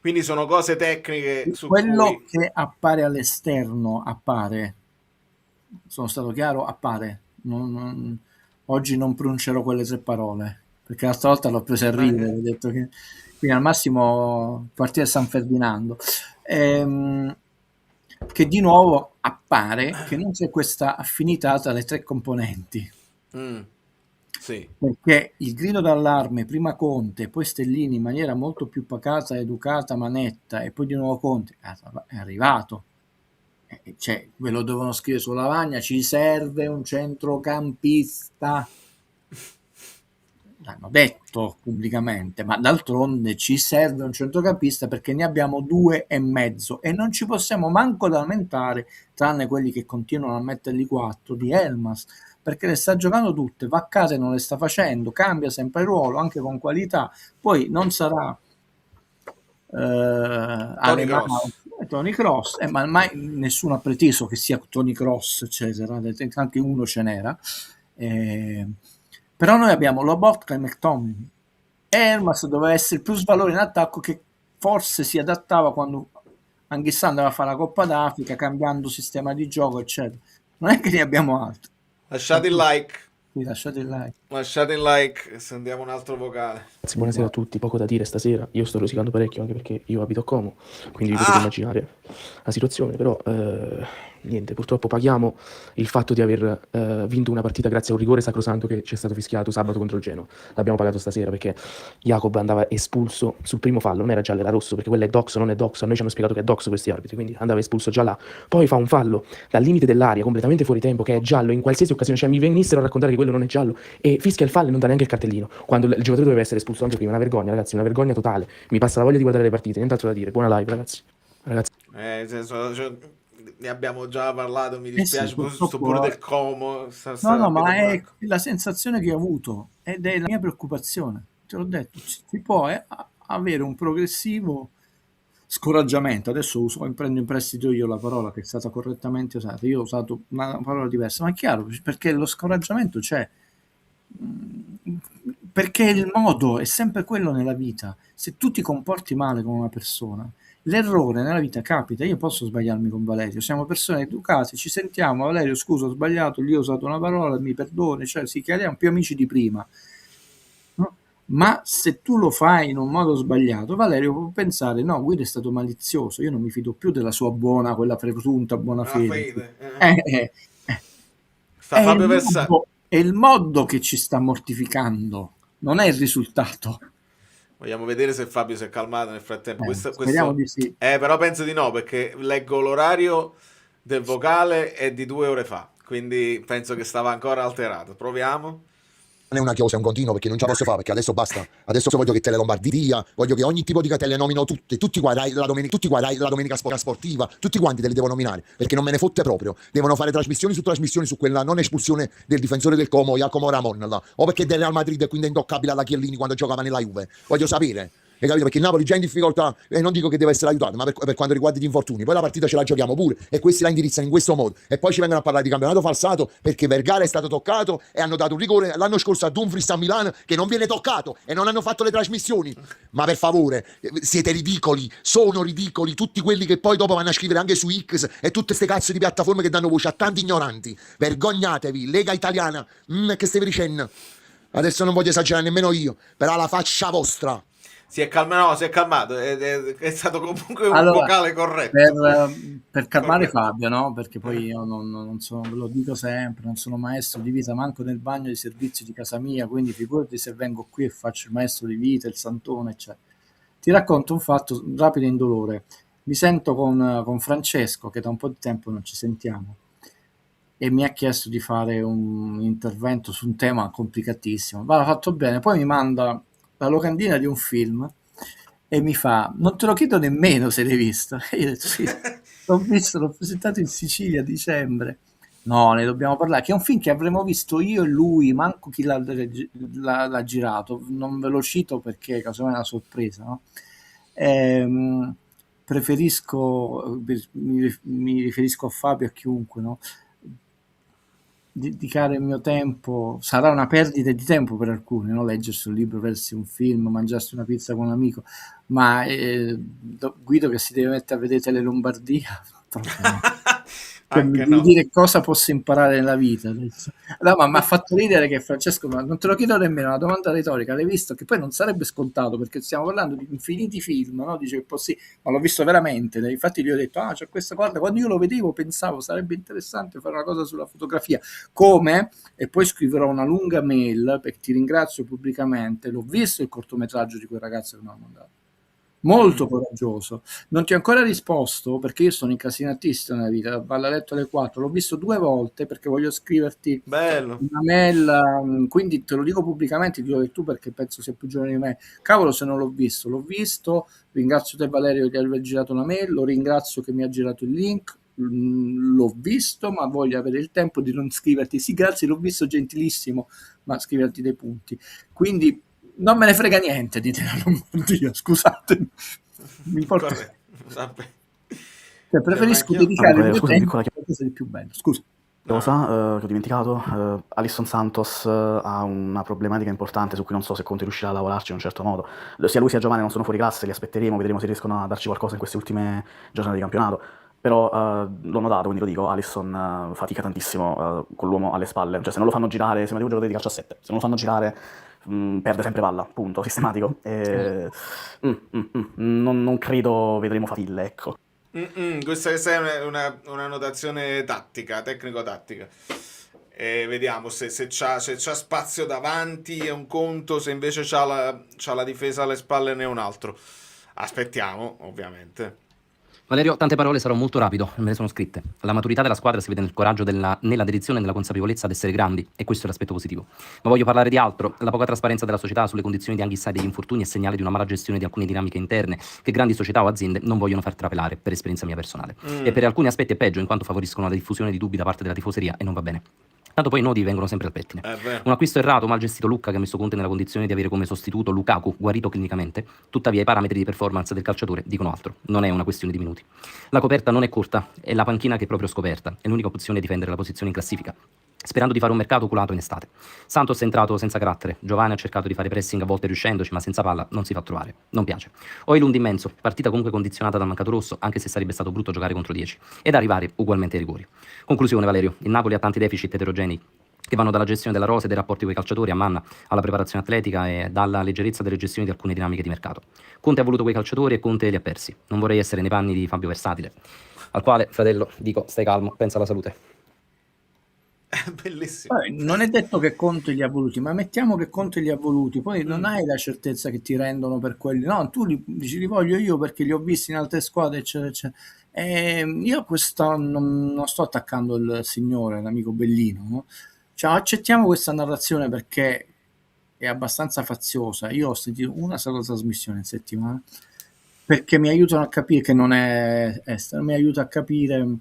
Quindi sono cose tecniche su Quello cui... che appare all'esterno, sono stato chiaro, appare. Oggi non pronuncerò quelle 3 parole, perché l'altra volta l'ho presa a ridere, ho detto che quindi al massimo partire San Ferdinando. Che di nuovo appare che non c'è questa affinità tra le 3 componenti. Sì. Perché il grido d'allarme, prima Conte, poi Stellini in maniera molto più pacata, educata, ma netta, e poi di nuovo Conte, è arrivato. Cioè, ve lo devono scrivere sulla lavagna, ci serve un centrocampista. L'hanno detto pubblicamente, ma d'altronde ci serve un centrocampista perché ne abbiamo 2,5 e non ci possiamo manco lamentare, tranne quelli che continuano a metterli 4, di Elmas, perché le sta giocando tutte, va a casa e non le sta facendo, cambia sempre il ruolo, anche con qualità, poi non sarà Tony Cross, ma mai nessuno ha preteso che sia Tony Cross, eccetera, anche uno ce n'era, però noi abbiamo Lobotka e McTominay. Elmas doveva essere il plus valore in attacco che forse si adattava quando Anghissà andava a fare la Coppa d'Africa, cambiando sistema di gioco, eccetera. Non è che ne abbiamo altro. Lasciate il like. Sì, lasciate il like. Lasciate il like e sentiamo un altro vocale. Buonasera a tutti, poco da dire stasera. Io sto rosicando parecchio anche perché io abito a Como, quindi vi potete immaginare la situazione, però niente, purtroppo paghiamo il fatto di aver vinto una partita grazie a un rigore sacrosanto che ci è stato fischiato sabato contro il Genoa. L'abbiamo pagato stasera perché Jacob andava espulso sul primo fallo, non era giallo, era rosso, perché quello è doxo, non è doxo. A noi ci hanno spiegato che è doxo questi arbitri, quindi andava espulso già là. Poi fa un fallo dal limite dell'area, completamente fuori tempo, che è giallo in qualsiasi occasione, cioè mi venissero a raccontare che quello non è giallo, e fischia il fallo e non dà neanche il cartellino, quando il giocatore doveva essere espulso anche prima. Una vergogna, ragazzi, una vergogna totale. Mi passa la voglia di guardare le partite, nient'altro da dire. Buona live, ragazzi. Nel senso, ne abbiamo già parlato, mi dispiace, sì, sto pure del Como. No, ma è la sensazione che ho avuto ed è la mia preoccupazione. te l'ho detto, si può avere un progressivo scoraggiamento. Adesso prendo in prestito io la parola che è stata correttamente usata, io ho usato una parola diversa, ma è chiaro, perché lo scoraggiamento c'è, perché il modo è sempre quello nella vita. Se tu ti comporti male con una persona, l'errore nella vita capita. Io posso sbagliarmi con Valerio, siamo persone educate, ci sentiamo, Valerio scusa ho sbagliato, gli ho usato una parola, mi perdoni, cioè si chiariamo, più amici di prima, no? Ma se tu lo fai in un modo sbagliato, Valerio può pensare no, Guido è stato malizioso, io non mi fido più della sua buona, quella presunta buona La fede. fede. Sta È Fabio il Versailles. modo, è il modo che ci sta mortificando, non è il risultato. Vogliamo vedere se Fabio si è calmato nel frattempo. Speriamo di sì. Però penso di no, perché leggo l'orario del vocale è di 2 ore fa, quindi penso che stava ancora alterato. Proviamo. Non è una chiosa, è un continuo, perché non ce la posso fare, perché adesso basta. Adesso voglio che Tele Lombardia, voglio che ogni tipo di catelle nomino tutti guardai la domenica sportiva, tutti quanti te li devo nominare, perché non me ne fotte proprio. Devono fare trasmissioni su quella non espulsione del difensore del Como, Jacopo Ramon, là. O perché del Real Madrid è quindi intoccabile alla Chiellini quando giocava nella Juve. Voglio sapere. Hai capito? Perché il Napoli già in difficoltà, e non dico che deve essere aiutato, ma per quanto riguarda gli infortuni, poi la partita ce la giochiamo pure e questi la indirizzano in questo modo e poi ci vengono a parlare di campionato falsato perché Vergara è stato toccato e hanno dato un rigore l'anno scorso a Dumfries a Milano che non viene toccato e non hanno fatto le trasmissioni. Ma per favore, siete ridicoli, sono ridicoli tutti quelli che poi dopo vanno a scrivere anche su X e tutte queste cazzo di piattaforme che danno voce a tanti ignoranti. Vergognatevi, Lega Italiana, che stai dicendo? Adesso non voglio esagerare nemmeno io, però la faccia vostra. Si è calmato, è stato comunque un Allora, vocale corretto. per calmare Corretto. Fabio, no? Perché poi io non sono, ve lo dico sempre, non sono maestro di vita, manco nel bagno di servizio di casa mia, quindi figurati se vengo qui e faccio il maestro di vita, il santone, eccetera. Ti racconto un fatto rapido e indolore. Mi sento con Francesco, che da un po' di tempo non ci sentiamo, e mi ha chiesto di fare un intervento su un tema complicatissimo. Va, l'ha fatto bene, poi mi manda la locandina di un film e mi fa, non te lo chiedo nemmeno se l'hai visto. E io ho detto sì, l'ho visto, l'ho presentato in Sicilia a dicembre. No, ne dobbiamo parlare, che è un film che avremmo visto io e lui, manco chi l'ha girato, non ve lo cito perché casomai è una sorpresa, no? Preferisco, mi riferisco a Fabio e a chiunque, no? Dedicare il mio tempo sarà una perdita di tempo per alcuni, no? Leggersi un libro, vedersi un film, mangiarsi una pizza con un amico, ma Guido che si deve mettere a vedere Tele Lombardia proprio no. Cioè, mi devi dire cosa posso imparare nella vita adesso. No, ma mi ha fatto ridere che Francesco, ma non te lo chiedo nemmeno, una domanda retorica, l'hai visto? Che poi non sarebbe scontato perché stiamo parlando di infiniti film, no? Dice che sì, ma l'ho visto veramente, infatti gli ho detto c'è questa, guarda, quando io lo vedevo pensavo sarebbe interessante fare una cosa sulla fotografia, come, e poi scriverò una lunga mail perché ti ringrazio pubblicamente, l'ho visto il cortometraggio di quel ragazzo che mi ha mandato, molto coraggioso. Non ti ho ancora risposto perché io sono incasinatissimo nella vita, valla letto alle 4, l'ho visto 2 volte perché voglio scriverti Bello. una mail, quindi te lo dico pubblicamente, dico che tu perché penso sia più giovane di me, cavolo se non l'ho visto, ringrazio te Valerio di aver girato la mail, lo ringrazio che mi ha girato il link, l'ho visto ma voglio avere il tempo di non scriverti sì grazie l'ho visto gentilissimo ma scriverti dei punti, quindi non me ne frega niente di Tele Lombardia, scusate. Mi porta... preferisco dedicare il mio tempo a qualcosa di più bello. Scusa. Cosa che ho dimenticato, Alisson Santos ha una problematica importante su cui non so se Conte riuscirà a lavorarci in un certo modo. Sia lui sia Giovanni non sono fuori classe, li aspetteremo, vedremo se riescono a darci qualcosa in queste ultime giornate di campionato. Però l'ho notato, quindi lo dico, Alisson fatica tantissimo con l'uomo alle spalle. Cioè se non lo fanno girare, sembra un giocatore di calcio a 7, se non lo fanno girare perde sempre palla, punto, sistematico. Non credo vedremo faville, ecco. Questa è una notazione tattica, tecnico-tattica. Vediamo se c'ha spazio davanti è un conto, se invece c'ha la difesa alle spalle ne è un altro. Aspettiamo, ovviamente. Valerio, tante parole, sarò molto rapido, me ne sono scritte. La maturità della squadra si vede nel coraggio nella dedizione e nella consapevolezza ad essere grandi, e questo è l'aspetto positivo. Ma voglio parlare di altro. La poca trasparenza della società sulle condizioni di Anghissà e degli infortuni è segnale di una mala gestione di alcune dinamiche interne che grandi società o aziende non vogliono far trapelare, per esperienza mia personale. E per alcuni aspetti è peggio, in quanto favoriscono la diffusione di dubbi da parte della tifoseria e non va bene. Tanto poi i nodi vengono sempre al pettine. Beh. Un acquisto errato, mal gestito Lucca, che ha messo Conte nella condizione di avere come sostituto Lukaku, guarito clinicamente, tuttavia i parametri di performance del calciatore dicono altro, non è una questione di minuti. La coperta non è corta, è la panchina che è proprio scoperta, è l'unica opzione difendere la posizione in classifica, sperando di fare un mercato oculato in estate. Santos è entrato senza carattere, Giovanni ha cercato di fare pressing a volte riuscendoci, ma senza palla non si fa trovare, non piace. Oilund immenso, partita comunque condizionata dal mancato rosso, anche se sarebbe stato brutto giocare contro 10, ed arrivare ugualmente ai rigori. Conclusione Valerio, il Napoli ha tanti deficit eterogenei, che vanno dalla gestione della rosa e dei rapporti con i calciatori a manna, alla preparazione atletica e dalla leggerezza delle gestioni di alcune dinamiche di mercato. Conte ha voluto quei calciatori e Conte li ha persi. Non vorrei essere nei panni di Fabio Versatile, al quale, fratello, dico stai calmo, pensa alla salute. Bellissimo. Non è detto che Conte li ha voluti, ma mettiamo che Conte li ha voluti, poi non hai la certezza che ti rendono per quelli. No, tu dici li voglio io perché li ho visti in altre squadre, eccetera, eccetera. Io non sto attaccando il signore, l'amico Bellino, no? Cioè, accettiamo questa narrazione perché è abbastanza faziosa. Io ho sentito una sola trasmissione in settimana perché mi aiutano a capire che non è estero, mi aiuta a capire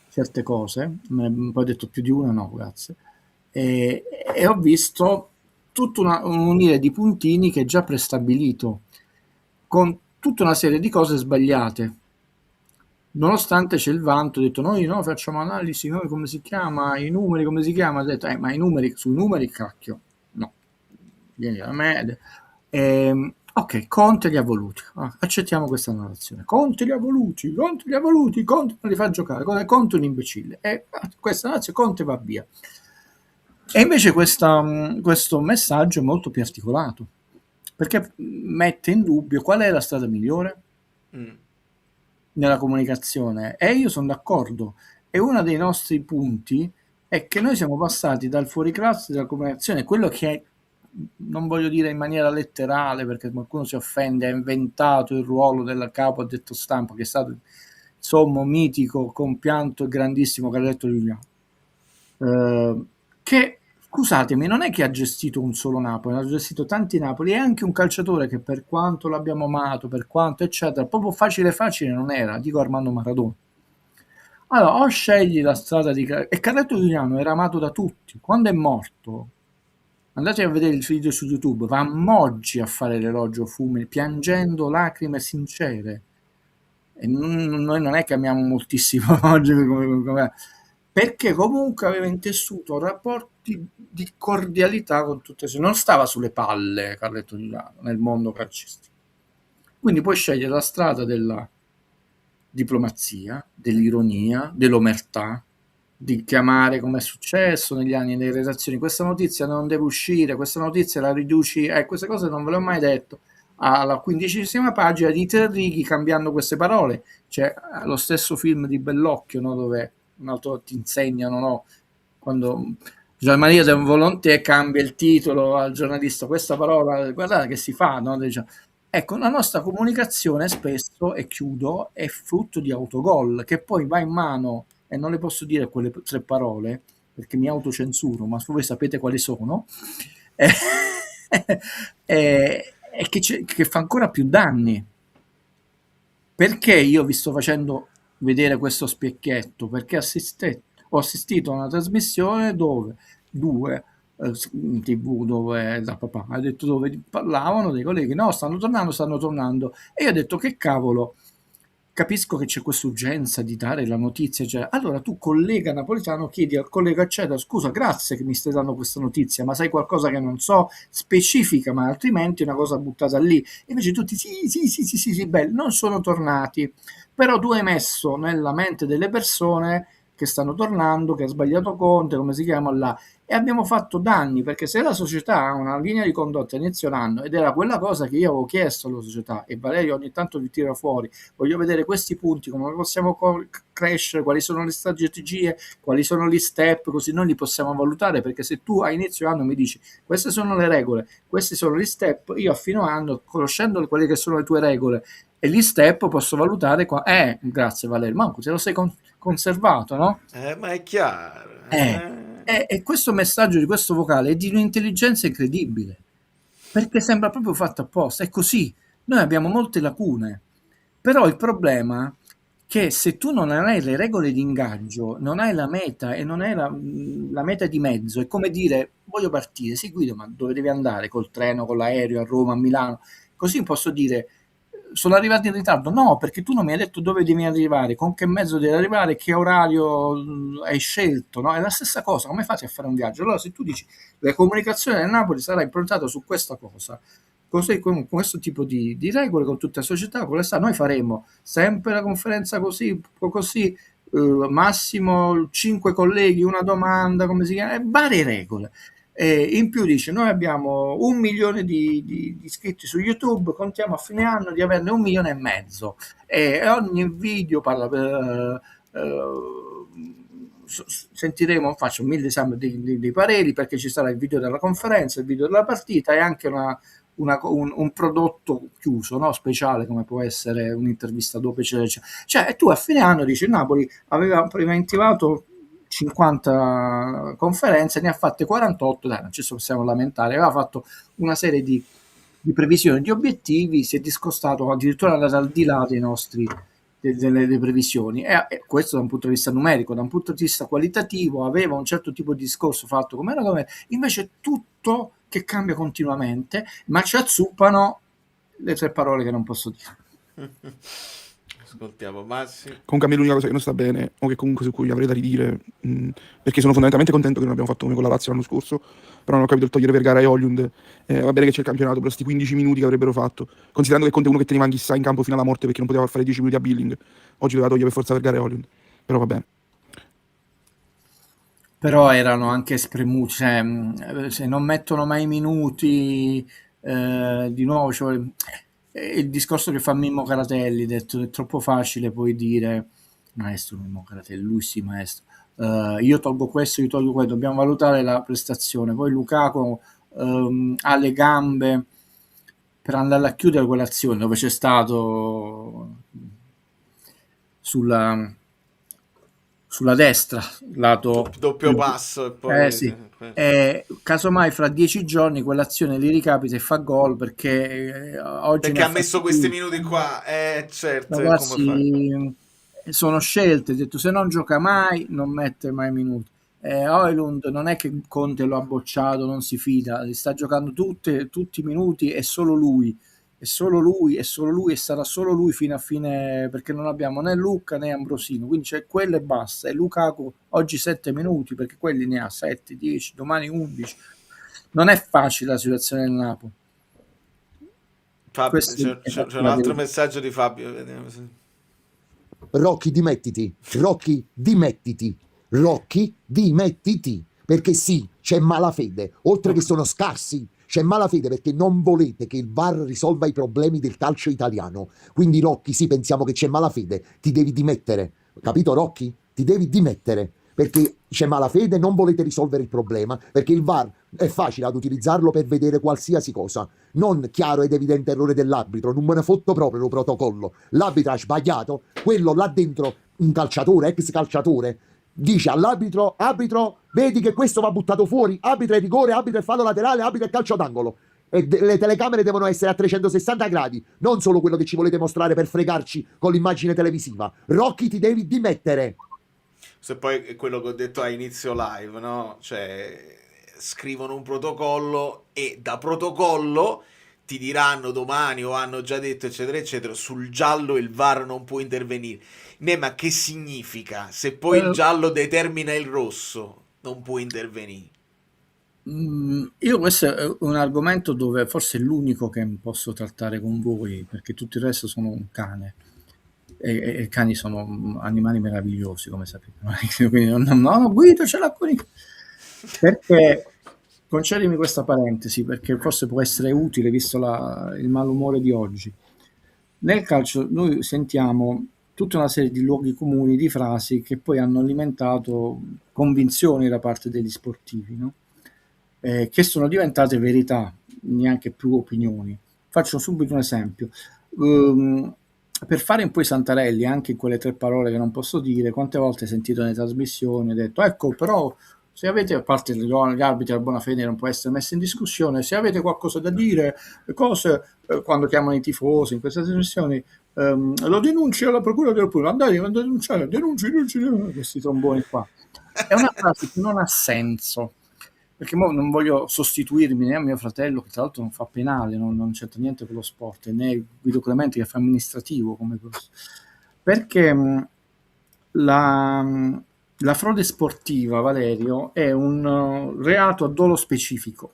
certe cose. Poi ho detto più di una, no, grazie. E ho visto tutto un unire di puntini che è già prestabilito, con tutta una serie di cose sbagliate. Nonostante c'è il vanto, ho detto noi no, facciamo analisi, noi come si chiama, i numeri come si chiama, ho detto ma i numeri, sui numeri cacchio, no, vieni da me. Ok, Conte li ha voluti, accettiamo questa narrazione, Conte li ha voluti, Conte non li fa giocare, Conte è un imbecille, questa narrazione, Conte va via. E invece questo messaggio è molto più articolato, perché mette in dubbio qual è la strada migliore nella comunicazione, e io sono d'accordo, e uno dei nostri punti è che noi siamo passati dal fuoriclasse della comunicazione, quello che non voglio dire in maniera letterale perché qualcuno si offende, ha inventato il ruolo del capo addetto stampa, che è stato il sommo, mitico, compianto e grandissimo Carletto Giuliano, che scusatemi, non è che ha gestito un solo Napoli, ha gestito tanti Napoli, è anche un calciatore che per quanto l'abbiamo amato, per quanto eccetera, proprio facile non era, dico Armando Maradona. Allora, o scegli la strada di e Carletto Giuliano era amato da tutti. Quando è morto, andate a vedere il video su YouTube, va Moggi a fare l'elogio Fumini, piangendo lacrime sincere. E noi non è che amiamo moltissimo Moggi perché comunque aveva intessuto rapporti di cordialità con tutte le, non stava sulle palle Carletto Giuliano nel mondo calcistico. Quindi puoi scegliere la strada della diplomazia, dell'ironia, dell'omertà, di chiamare come è successo negli anni nelle redazioni, questa notizia non deve uscire, questa notizia la riduci, queste cose non ve le ho mai detto, alla 15ª pagina di 3 righe cambiando queste parole. C'è lo stesso film di Bellocchio, no, dove un altro ti insegnano, no, quando Gianmaria de Volonté cambia il titolo al giornalista, questa parola, guardate che si fa, no? Ecco, la nostra comunicazione spesso, e chiudo, è frutto di autogol, che poi va in mano, e non le posso dire quelle 3 parole, perché mi autocensuro, ma voi sapete quali sono, e che fa ancora più danni. Perché io vi sto facendo vedere questo specchietto? Perché ho assistito a una trasmissione dove in TV, dove da papà ha detto, dove parlavano dei colleghi, no, stanno tornando, e io ho detto che cavolo, capisco che c'è questa urgenza di dare la notizia, cioè, allora tu, collega Napolitano, chiedi al collega eccetera, scusa, grazie che mi stai dando questa notizia, ma sai qualcosa che non so, specifica, ma altrimenti è una cosa buttata lì. E invece tutti sì, bello, non sono tornati, però tu hai messo nella mente delle persone che stanno tornando, che ha sbagliato Conte, come si chiama là, e abbiamo fatto danni, perché se la società ha una linea di condotta inizio l'anno, ed era quella cosa che io avevo chiesto alla società, e Valerio ogni tanto vi tira fuori, voglio vedere questi punti, come possiamo crescere, quali sono le strategie, quali sono gli step, così noi li possiamo valutare, perché se tu a inizio anno mi dici queste sono le regole, questi sono gli step, io a fine anno, conoscendo quelle che sono le tue regole e gli step, posso valutare grazie Valerio, manco te lo sei conservato, no? Ma è chiaro. E questo messaggio di questo vocale è di un'intelligenza incredibile, perché sembra proprio fatto apposta. È così, noi abbiamo molte lacune, però il problema è che se tu non hai le regole di ingaggio, non hai la meta e non hai la meta di mezzo, è come dire voglio partire, sì Guido, ma dove devi andare? Col treno, con l'aereo, a Roma, a Milano? Così posso dire sono arrivato in ritardo? No, perché tu non mi hai detto dove devi arrivare, con che mezzo devi arrivare, che orario hai scelto, no? È la stessa cosa, come fate a fare un viaggio? Allora se tu dici la comunicazione del Napoli sarà improntata su questa cosa, così, con questo tipo di regole, con tutte le società, con le noi faremo sempre la conferenza così, così, massimo 5 colleghi, una domanda, come si chiama, varie regole. In più dice, noi abbiamo 1 milione di iscritti su YouTube, contiamo a fine anno di averne 1 milione e mezzo. E ogni video parla sentiremo, faccio 1000 esami dei pareri, perché ci sarà il video della conferenza, il video della partita e anche un prodotto chiuso, no? Speciale, come può essere un'intervista dopo, eccetera, eccetera. Cioè, tu a fine anno dici, Napoli aveva preventivato 50 conferenze, ne ha fatte 48, dai, non ci possiamo lamentare, aveva fatto una serie di previsioni, di obiettivi, si è discostato addirittura andato al di là dei nostri delle previsioni, e questo da un punto di vista numerico, da un punto di vista qualitativo aveva un certo tipo di discorso fatto come era, invece tutto che cambia continuamente, ma ci azzuppano le 3 parole che non posso dire. Ascoltiamo Massimo. Comunque a me l'unica cosa che non sta bene, o che comunque su cui avrei da ridire, perché sono fondamentalmente contento che non abbiamo fatto come con la Lazio l'anno scorso, però non ho capito il togliere Vergara e Højlund. Va bene che c'è il campionato, però questi 15 minuti che avrebbero fatto, considerando che Conte è uno che teneva chissà in campo fino alla morte perché non poteva fare 10 minuti a Billing, oggi doveva togliere per forza Vergara e Højlund, però va bene. Però erano anche spremuti, cioè, se non mettono mai minuti, di nuovo, cioè, il discorso che fa Mimmo Caratelli, detto è troppo facile poi dire maestro Mimmo Caratelli, lui sì maestro, io tolgo questo, io tolgo quello, dobbiamo valutare la prestazione, poi Lukaku ha le gambe per andare a chiudere quell'azione dove c'è stato sulla destra, lato doppio passo e poi sì. Casomai fra 10 giorni quell'azione li ricapita e fa gol perché oggi perché ha messo questi minuti qua, certo, ragazzi, sono scelte, detto, se non gioca mai non mette mai minuti. Højlund non è che Conte lo ha bocciato, non si fida, sta giocando tutti i minuti, è solo lui e sarà solo lui fino a fine, perché non abbiamo né Lucca né Ambrosino, quindi c'è quello e basta. E Lukaku oggi 7 minuti perché quelli ne ha 7, 10, domani 11. Non è facile la situazione del Napoli. Fabio, c'è un altro messaggio di Fabio, vediamo se... Rocchi, dimettiti, perché sì, c'è malafede, oltre che sono scarsi, c'è malafede perché non volete che il VAR risolva i problemi del calcio italiano. Quindi Rocchi, sì, pensiamo che c'è malafede, ti devi dimettere, capito Rocchi? Ti devi dimettere, perché c'è malafede, non volete risolvere il problema, perché il VAR è facile ad utilizzarlo per vedere qualsiasi cosa, non chiaro ed evidente errore dell'arbitro, non me ne fotto proprio il protocollo, l'arbitro ha sbagliato, quello là dentro, un calciatore, ex calciatore, dice all'arbitro, arbitro, vedi che questo va buttato fuori, arbitro è rigore, arbitro è fallo laterale, arbitro è calcio d'angolo. E le telecamere devono essere a 360 gradi, non solo quello che ci volete mostrare per fregarci con l'immagine televisiva. Rocchi, ti devi dimettere. Se poi è quello che ho detto a inizio live, no? Cioè, scrivono un protocollo e da protocollo ti diranno domani o hanno già detto eccetera eccetera, sul giallo il VAR non può intervenire. Ma che significa? Se poi il giallo determina il rosso, non può intervenire. Io questo è un argomento dove forse è l'unico che posso trattare con voi, perché tutto il resto sono un cane e cani sono animali meravigliosi, come sapete. Quindi no, Guido ce l'ha con i... Perché concedimi questa parentesi, perché forse può essere utile visto il malumore di oggi. Nel calcio noi sentiamo tutta una serie di luoghi comuni, di frasi che poi hanno alimentato convinzioni da parte degli sportivi, no? Che sono diventate verità, neanche più opinioni. Faccio subito un esempio. Per fare un po' i santarelli, anche in quelle 3 parole che non posso dire, quante volte hai sentito nelle trasmissioni, ho detto, ecco, però Se avete, a parte gli arbitri, la buona fede non può essere messa in discussione, se avete qualcosa da dire, cose, quando chiamano i tifosi in queste trasmissioni, lo denunci alla procura del Puglia, andate a denunciare, denunci questi tromboni qua. È una frase che non ha senso, perché mo non voglio sostituirmi né a mio fratello, che tra l'altro non fa penale, non c'entra niente con lo sport, né Guido Clementi che fa amministrativo come cosa. Perché la frode sportiva, Valerio, è un reato a dolo specifico.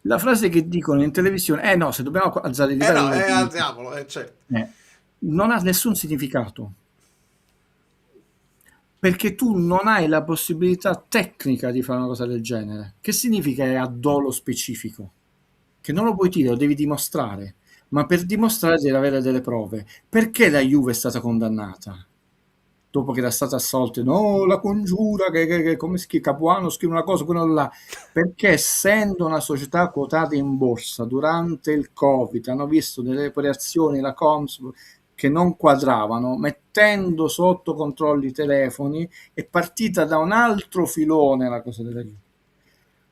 La frase che dicono in televisione, no, se dobbiamo alzare il livello, alziamolo, certo. non ha nessun significato. Perché tu non hai la possibilità tecnica di fare una cosa del genere. Che significa è a dolo specifico? Che non lo puoi dire, lo devi dimostrare. Ma per dimostrare devi avere delle prove. Perché la Juve è stata condannata? Dopo che era stata assolta, no, la congiura, che come Capuano scrive una cosa, quello là. Perché essendo una società quotata in borsa durante il Covid, hanno visto delle operazioni, la Consum, che non quadravano, mettendo sotto controllo i telefoni, è partita da un altro filone la cosa della Juve.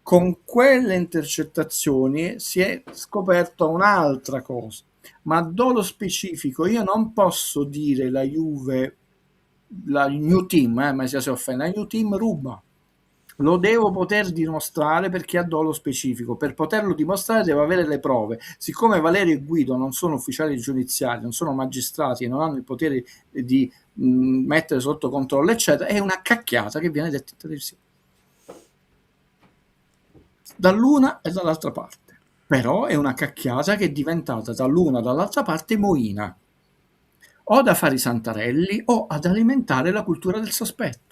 Con quelle intercettazioni si è scoperto un'altra cosa, ma a dolo specifico io non posso dire la Juve, la New Team, ma si offende, la New Team ruba. Lo devo poter dimostrare perché ha dolo specifico. Per poterlo dimostrare devo avere le prove. Siccome Valerio e Guido non sono ufficiali giudiziari, non sono magistrati e non hanno il potere di mettere sotto controllo, eccetera, è una cacchiata che viene detta in televisione. Dall'una e dall'altra parte. Però è una cacchiata che è diventata dall'una e dall'altra parte moina. O da fare i santarelli o ad alimentare la cultura del sospetto.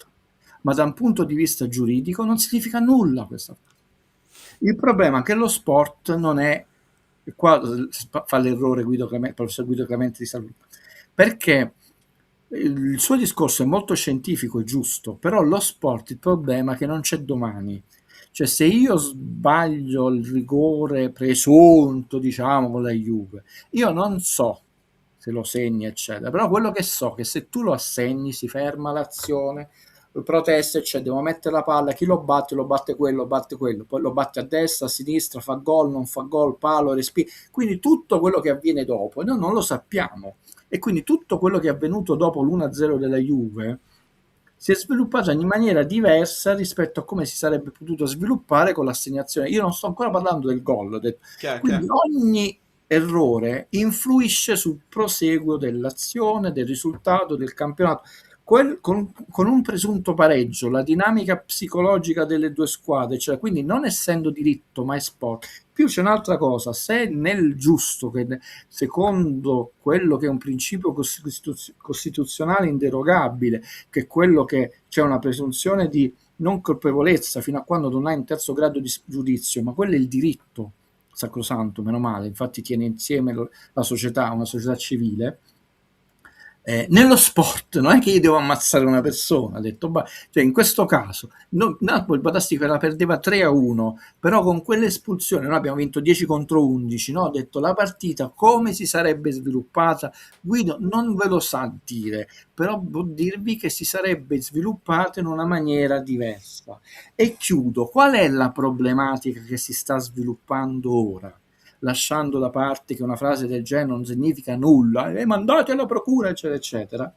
Ma da un punto di vista giuridico non significa nulla questa cosa. Il problema è che lo sport non è, qua fa l'errore professor Guido Clementi di Salute, perché il suo discorso è molto scientifico e giusto, però lo sport, il problema è che non c'è domani. Cioè se io sbaglio il rigore presunto, diciamo, con la Juve, io non so se lo segni, eccetera, però quello che so è che se tu lo assegni si ferma l'azione, proteste, cioè devo mettere la palla, chi lo batte quello, poi lo batte a destra, a sinistra, fa gol, non fa gol, palo, respiro, quindi tutto quello che avviene dopo, noi non lo sappiamo, e quindi tutto quello che è avvenuto dopo l'1-0 della Juve si è sviluppato in maniera diversa rispetto a come si sarebbe potuto sviluppare con l'assegnazione. Io non sto ancora parlando del gol, quindi ogni errore influisce sul proseguo dell'azione, del risultato, del campionato. Con un presunto pareggio, la dinamica psicologica delle due squadre, cioè quindi non essendo diritto ma è sport, più c'è un'altra cosa, se nel giusto, che secondo quello che è un principio costituzionale inderogabile, che è quello che c'è una presunzione di non colpevolezza fino a quando non hai un terzo grado di giudizio, ma quello è il diritto sacrosanto, meno male, infatti tiene insieme la società, una società civile. Nello sport non è che io devo ammazzare una persona, ha detto, cioè in questo caso Napoli Badastica la perdeva 3-1, però con quell'espulsione noi abbiamo vinto 10-11, no? Ho detto la partita come si sarebbe sviluppata, Guido non ve lo sa dire, però può dirvi che si sarebbe sviluppata in una maniera diversa. E chiudo, qual è la problematica che si sta sviluppando ora? Lasciando da parte che una frase del genere non significa nulla, mandate alla procura, eccetera, eccetera,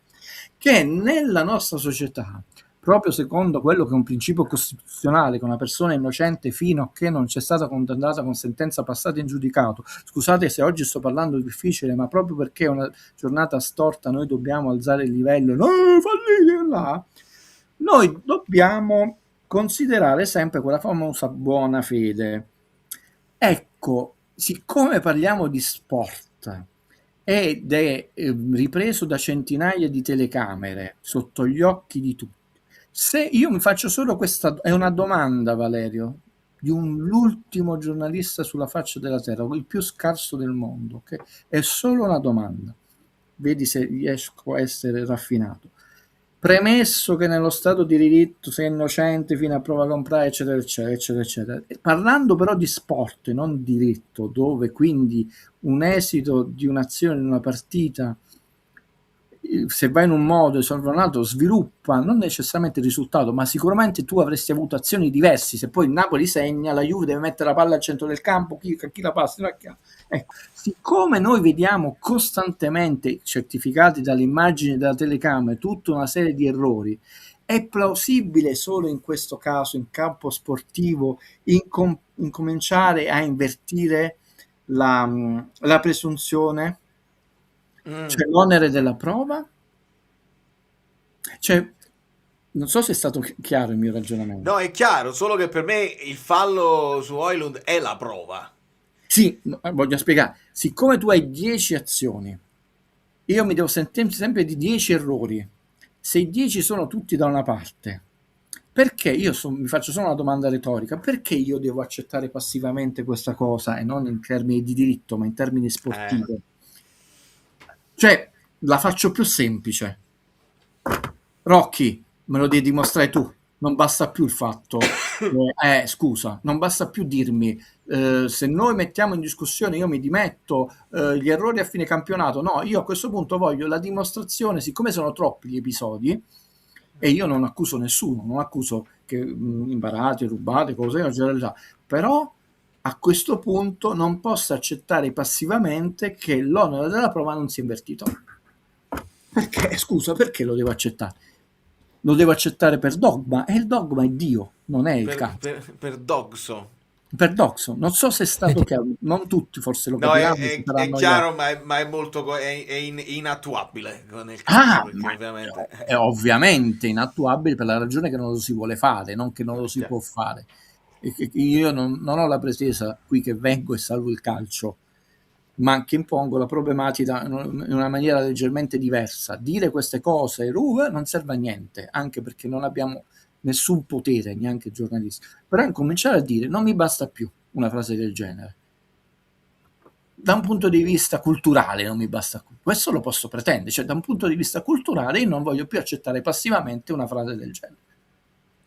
che nella nostra società, proprio secondo quello che è un principio costituzionale, che una persona è innocente fino a che non c'è stata condannata con sentenza passata in giudicato, scusate se oggi sto parlando difficile, ma proprio perché è una giornata storta noi dobbiamo alzare il livello, no, fallite là, noi dobbiamo considerare sempre quella famosa buona fede. Ecco, siccome parliamo di sport ed è ripreso da centinaia di telecamere sotto gli occhi di tutti, se io mi faccio solo questa, è una domanda, Valerio, di l'ultimo giornalista sulla faccia della terra, il più scarso del mondo, okay? È solo una domanda, vedi se riesco a essere raffinato. Premesso che nello Stato di diritto sei innocente fino a prova contraria, eccetera, eccetera, eccetera, eccetera. Parlando però di sport e non di diritto, dove quindi un esito di un'azione in una partita se vai in un modo esorbitato sviluppa non necessariamente il risultato, ma sicuramente tu avresti avuto azioni diverse. Se poi il Napoli segna, la Juve deve mettere la palla al centro del campo, chi la passa? Ecco, siccome noi vediamo costantemente, certificati dalle immagini della telecamera, tutta una serie di errori, è plausibile solo in questo caso, in campo sportivo, incominciare a invertire la presunzione, cioè l'onere della prova? Cioè, non so se è stato chiaro il mio ragionamento. No, è chiaro, solo che per me il fallo su Højlund è la prova. Sì, voglio spiegare. Siccome tu hai 10 azioni, io mi devo sentire sempre di 10 errori. Se i 10 sono tutti da una parte, perché mi faccio solo una domanda retorica, perché io devo accettare passivamente questa cosa e non in termini di diritto, ma in termini sportivi? Cioè, la faccio più semplice. Rocky, me lo devi dimostrare tu. Non basta più il fatto, scusa, non basta più dirmi se noi mettiamo in discussione, io mi dimetto, gli errori a fine campionato. No, io a questo punto voglio la dimostrazione, siccome sono troppi gli episodi, e io non accuso nessuno, non accuso che imbarate, rubate, cose, però a questo punto non posso accettare passivamente che l'onere della prova non sia invertito. Perché, scusa, perché lo devo accettare? Lo devo accettare per dogma, e il dogma è Dio, non è il caso. Per doxo. Per doxo, non so se è stato chiaro, non tutti forse lo No, capiranno. è chiaro, ma è molto inattuabile nel caso, perché ovviamente è ovviamente inattuabile per la ragione che non lo si vuole fare, non che non lo si può fare. Io non ho la pretesa qui che vengo e salvo il calcio, ma che impongo la problematica in una maniera leggermente diversa. Dire queste cose non serve a niente, anche perché non abbiamo nessun potere, neanche giornalisti. Però incominciare a dire non mi basta più una frase del genere. Da un punto di vista culturale non mi basta più. Questo lo posso pretendere, cioè da un punto di vista culturale io non voglio più accettare passivamente una frase del genere.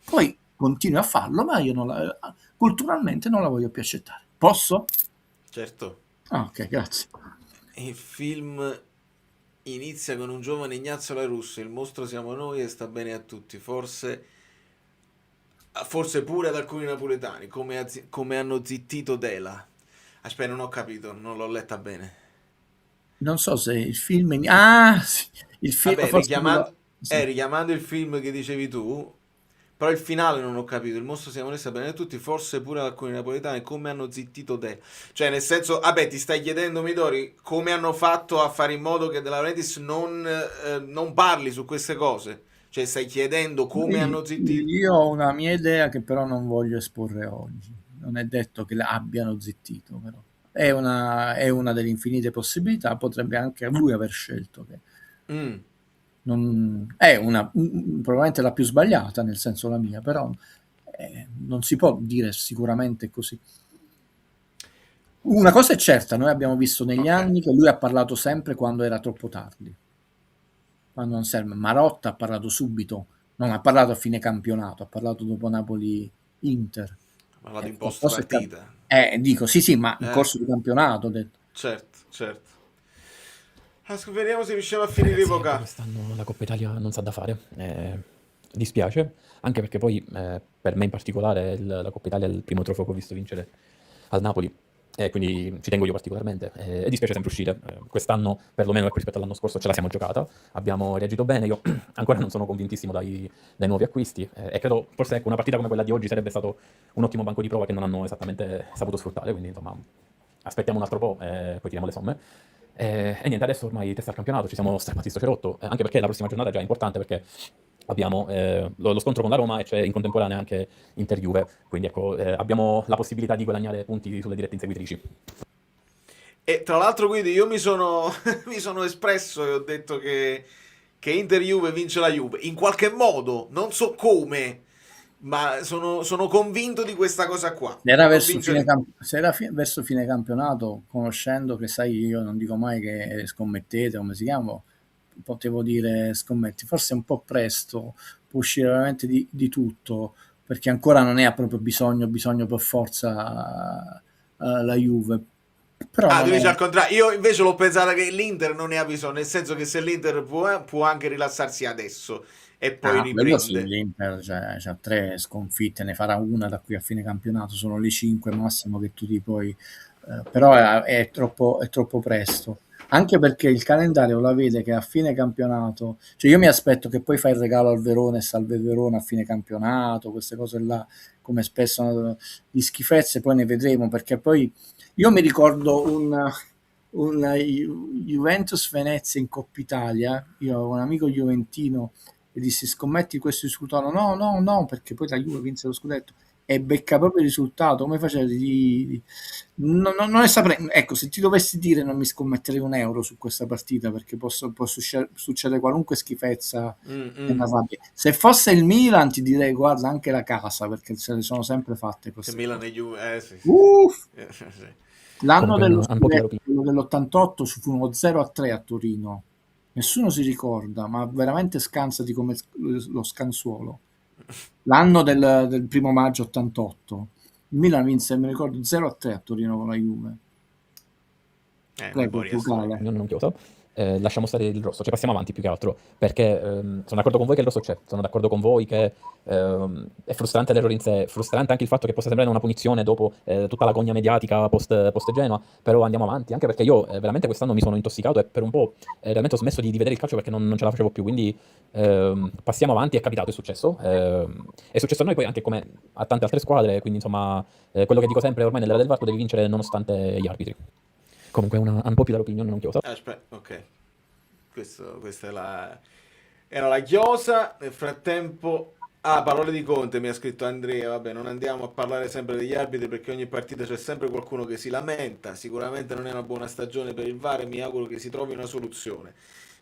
Poi continuo a farlo, ma io culturalmente non la voglio più accettare. Posso? Certo. Ah, ok, grazie. Il film inizia con un giovane Ignazio La Russa, il mostro siamo noi e sta bene a tutti, forse pure ad alcuni napoletani, come hanno zittito Dela. Aspetta, non ho capito, non l'ho letta bene. Non so se il film... sì, il film... Vabbè, richiamando il film che dicevi tu, però il finale non ho capito. Il mostro siamo noi, sta bene a tutti, forse pure ad alcuni napoletani, come hanno zittito Dela. Cioè, nel senso, vabbè, ti stai chiedendo, Midori, come hanno fatto a fare in modo che De Laurentiis non parli su queste cose? Cioè, stai chiedendo come hanno zittito? Io ho una mia idea che però non voglio esporre oggi. Non è detto che abbiano zittito, però. È una delle infinite possibilità, potrebbe anche lui aver scelto che è probabilmente la più sbagliata, nel senso la mia, però non si può dire sicuramente così. Una cosa è certa, noi abbiamo visto negli anni che lui ha parlato sempre quando era troppo tardi, quando non serve. Marotta ha parlato subito, non ha parlato a fine campionato, ha parlato dopo Napoli-Inter. Ha parlato in post partita. Dico, sì, ma in corso di campionato ho detto. Certo. Vediamo se riusciamo a finire i vocali. Quest'anno la Coppa Italia non sa da fare, dispiace, anche perché poi per me in particolare la Coppa Italia è il primo trofeo che ho visto vincere al Napoli, e quindi ci tengo io particolarmente, e dispiace sempre uscire. Quest'anno, perlomeno rispetto all'anno scorso, ce la siamo giocata, abbiamo reagito bene. Io ancora non sono convintissimo dai nuovi acquisti, e credo forse una partita come quella di oggi sarebbe stato un ottimo banco di prova che non hanno esattamente saputo sfruttare, quindi insomma aspettiamo un altro po' e poi tiriamo le somme. E niente, adesso ormai testa al campionato, ci siamo strappati sto cerotto, anche perché la prossima giornata è già importante, perché abbiamo lo scontro con la Roma e c'è in contemporanea anche Inter-Juve, quindi ecco, abbiamo la possibilità di guadagnare punti sulle dirette inseguitrici. E tra l'altro, quindi io mi sono espresso e ho detto che Inter-Juve vince la Juve, in qualche modo, non so come, ma sono convinto di questa cosa qua. Era verso fine campionato, conoscendo che sai, io non dico mai che scommettete, come si chiama, potevo dire scommetti, forse è un po' presto, può uscire veramente di tutto, perché ancora non è proprio bisogno per forza la Juve, Però Ah, tu non dici è... al contrario, io invece l'ho pensata che l'Inter non ne ha bisogno, nel senso che se l'Inter può anche rilassarsi adesso e poi Ah, quello sì, riprende. l'Inter c'ha 3 sconfitte, ne farà una da qui a fine campionato, sono le 5 massimo che tu ti puoi... però è troppo presto. Anche perché il calendario la vede che a fine campionato, cioè io mi aspetto che poi fai il regalo al Verona e salve il Verona a fine campionato, queste cose là, come spesso di schifezze, poi ne vedremo, perché poi io mi ricordo un Juventus Venezia in Coppa Italia, io ho un amico juventino e dissi scommetti questo risultato, no no no, perché poi la Juve vinse lo scudetto e becca proprio il risultato, come facevi non ne saprei, ecco, se ti dovessi dire non mi scommetterei un euro su questa partita perché può succedere qualunque schifezza nella sabbia. Se fosse il Milan ti direi guarda anche la casa perché se le sono sempre fatte Che queste Milan cose. e Juve, sì, sì. Uff! Sì. L'anno Comunque dello un po' più scudetto, quello dell'88, ci fu uno 0-3 a Torino. Nessuno si ricorda, ma veramente scansati come lo scansuolo. L'anno del 1° maggio 88. Il Milan vinse, mi ricordo, 0-3 a Torino con la Juve. Prego, Memoria storica. vocale. non chiosa. Lasciamo stare il rosso, cioè passiamo avanti più che altro, perché sono d'accordo con voi che il rosso c'è, sono d'accordo con voi che è frustrante l'errore in sé, è frustrante anche il fatto che possa sembrare una punizione dopo tutta la gogna mediatica post Genoa, però andiamo avanti, anche perché io veramente quest'anno mi sono intossicato e per un po' realmente ho smesso di vedere il calcio perché non ce la facevo più, quindi passiamo avanti, è capitato, è successo a noi poi anche come a tante altre squadre, quindi insomma quello che dico sempre ormai nell'era del VAR devi vincere nonostante gli arbitri. Comunque è una unpopular opinion non chiosa. Aspetta, ok. Questa era la chiosa. Nel frattempo, parole di Conte mi ha scritto Andrea. Vabbè, non andiamo a parlare sempre degli arbitri perché ogni partita c'è sempre qualcuno che si lamenta. Sicuramente non è una buona stagione per il VAR e mi auguro che si trovi una soluzione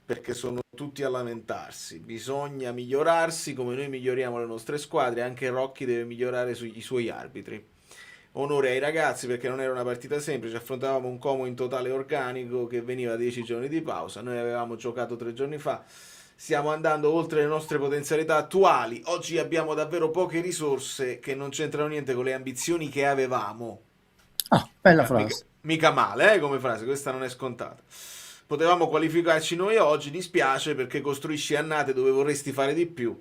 perché sono tutti a lamentarsi. Bisogna migliorarsi come noi miglioriamo le nostre squadre. Anche Rocchi deve migliorare i suoi arbitri. Onore ai ragazzi perché non era una partita semplice, affrontavamo un Como in totale organico che veniva a 10 giorni di pausa, noi avevamo giocato 3 giorni fa, stiamo andando oltre le nostre potenzialità attuali, oggi abbiamo davvero poche risorse che non c'entrano niente con le ambizioni che avevamo. Ah, bella frase. Mica male, come frase, questa non è scontata. Potevamo qualificarci noi oggi, dispiace perché costruisci annate dove vorresti fare di più,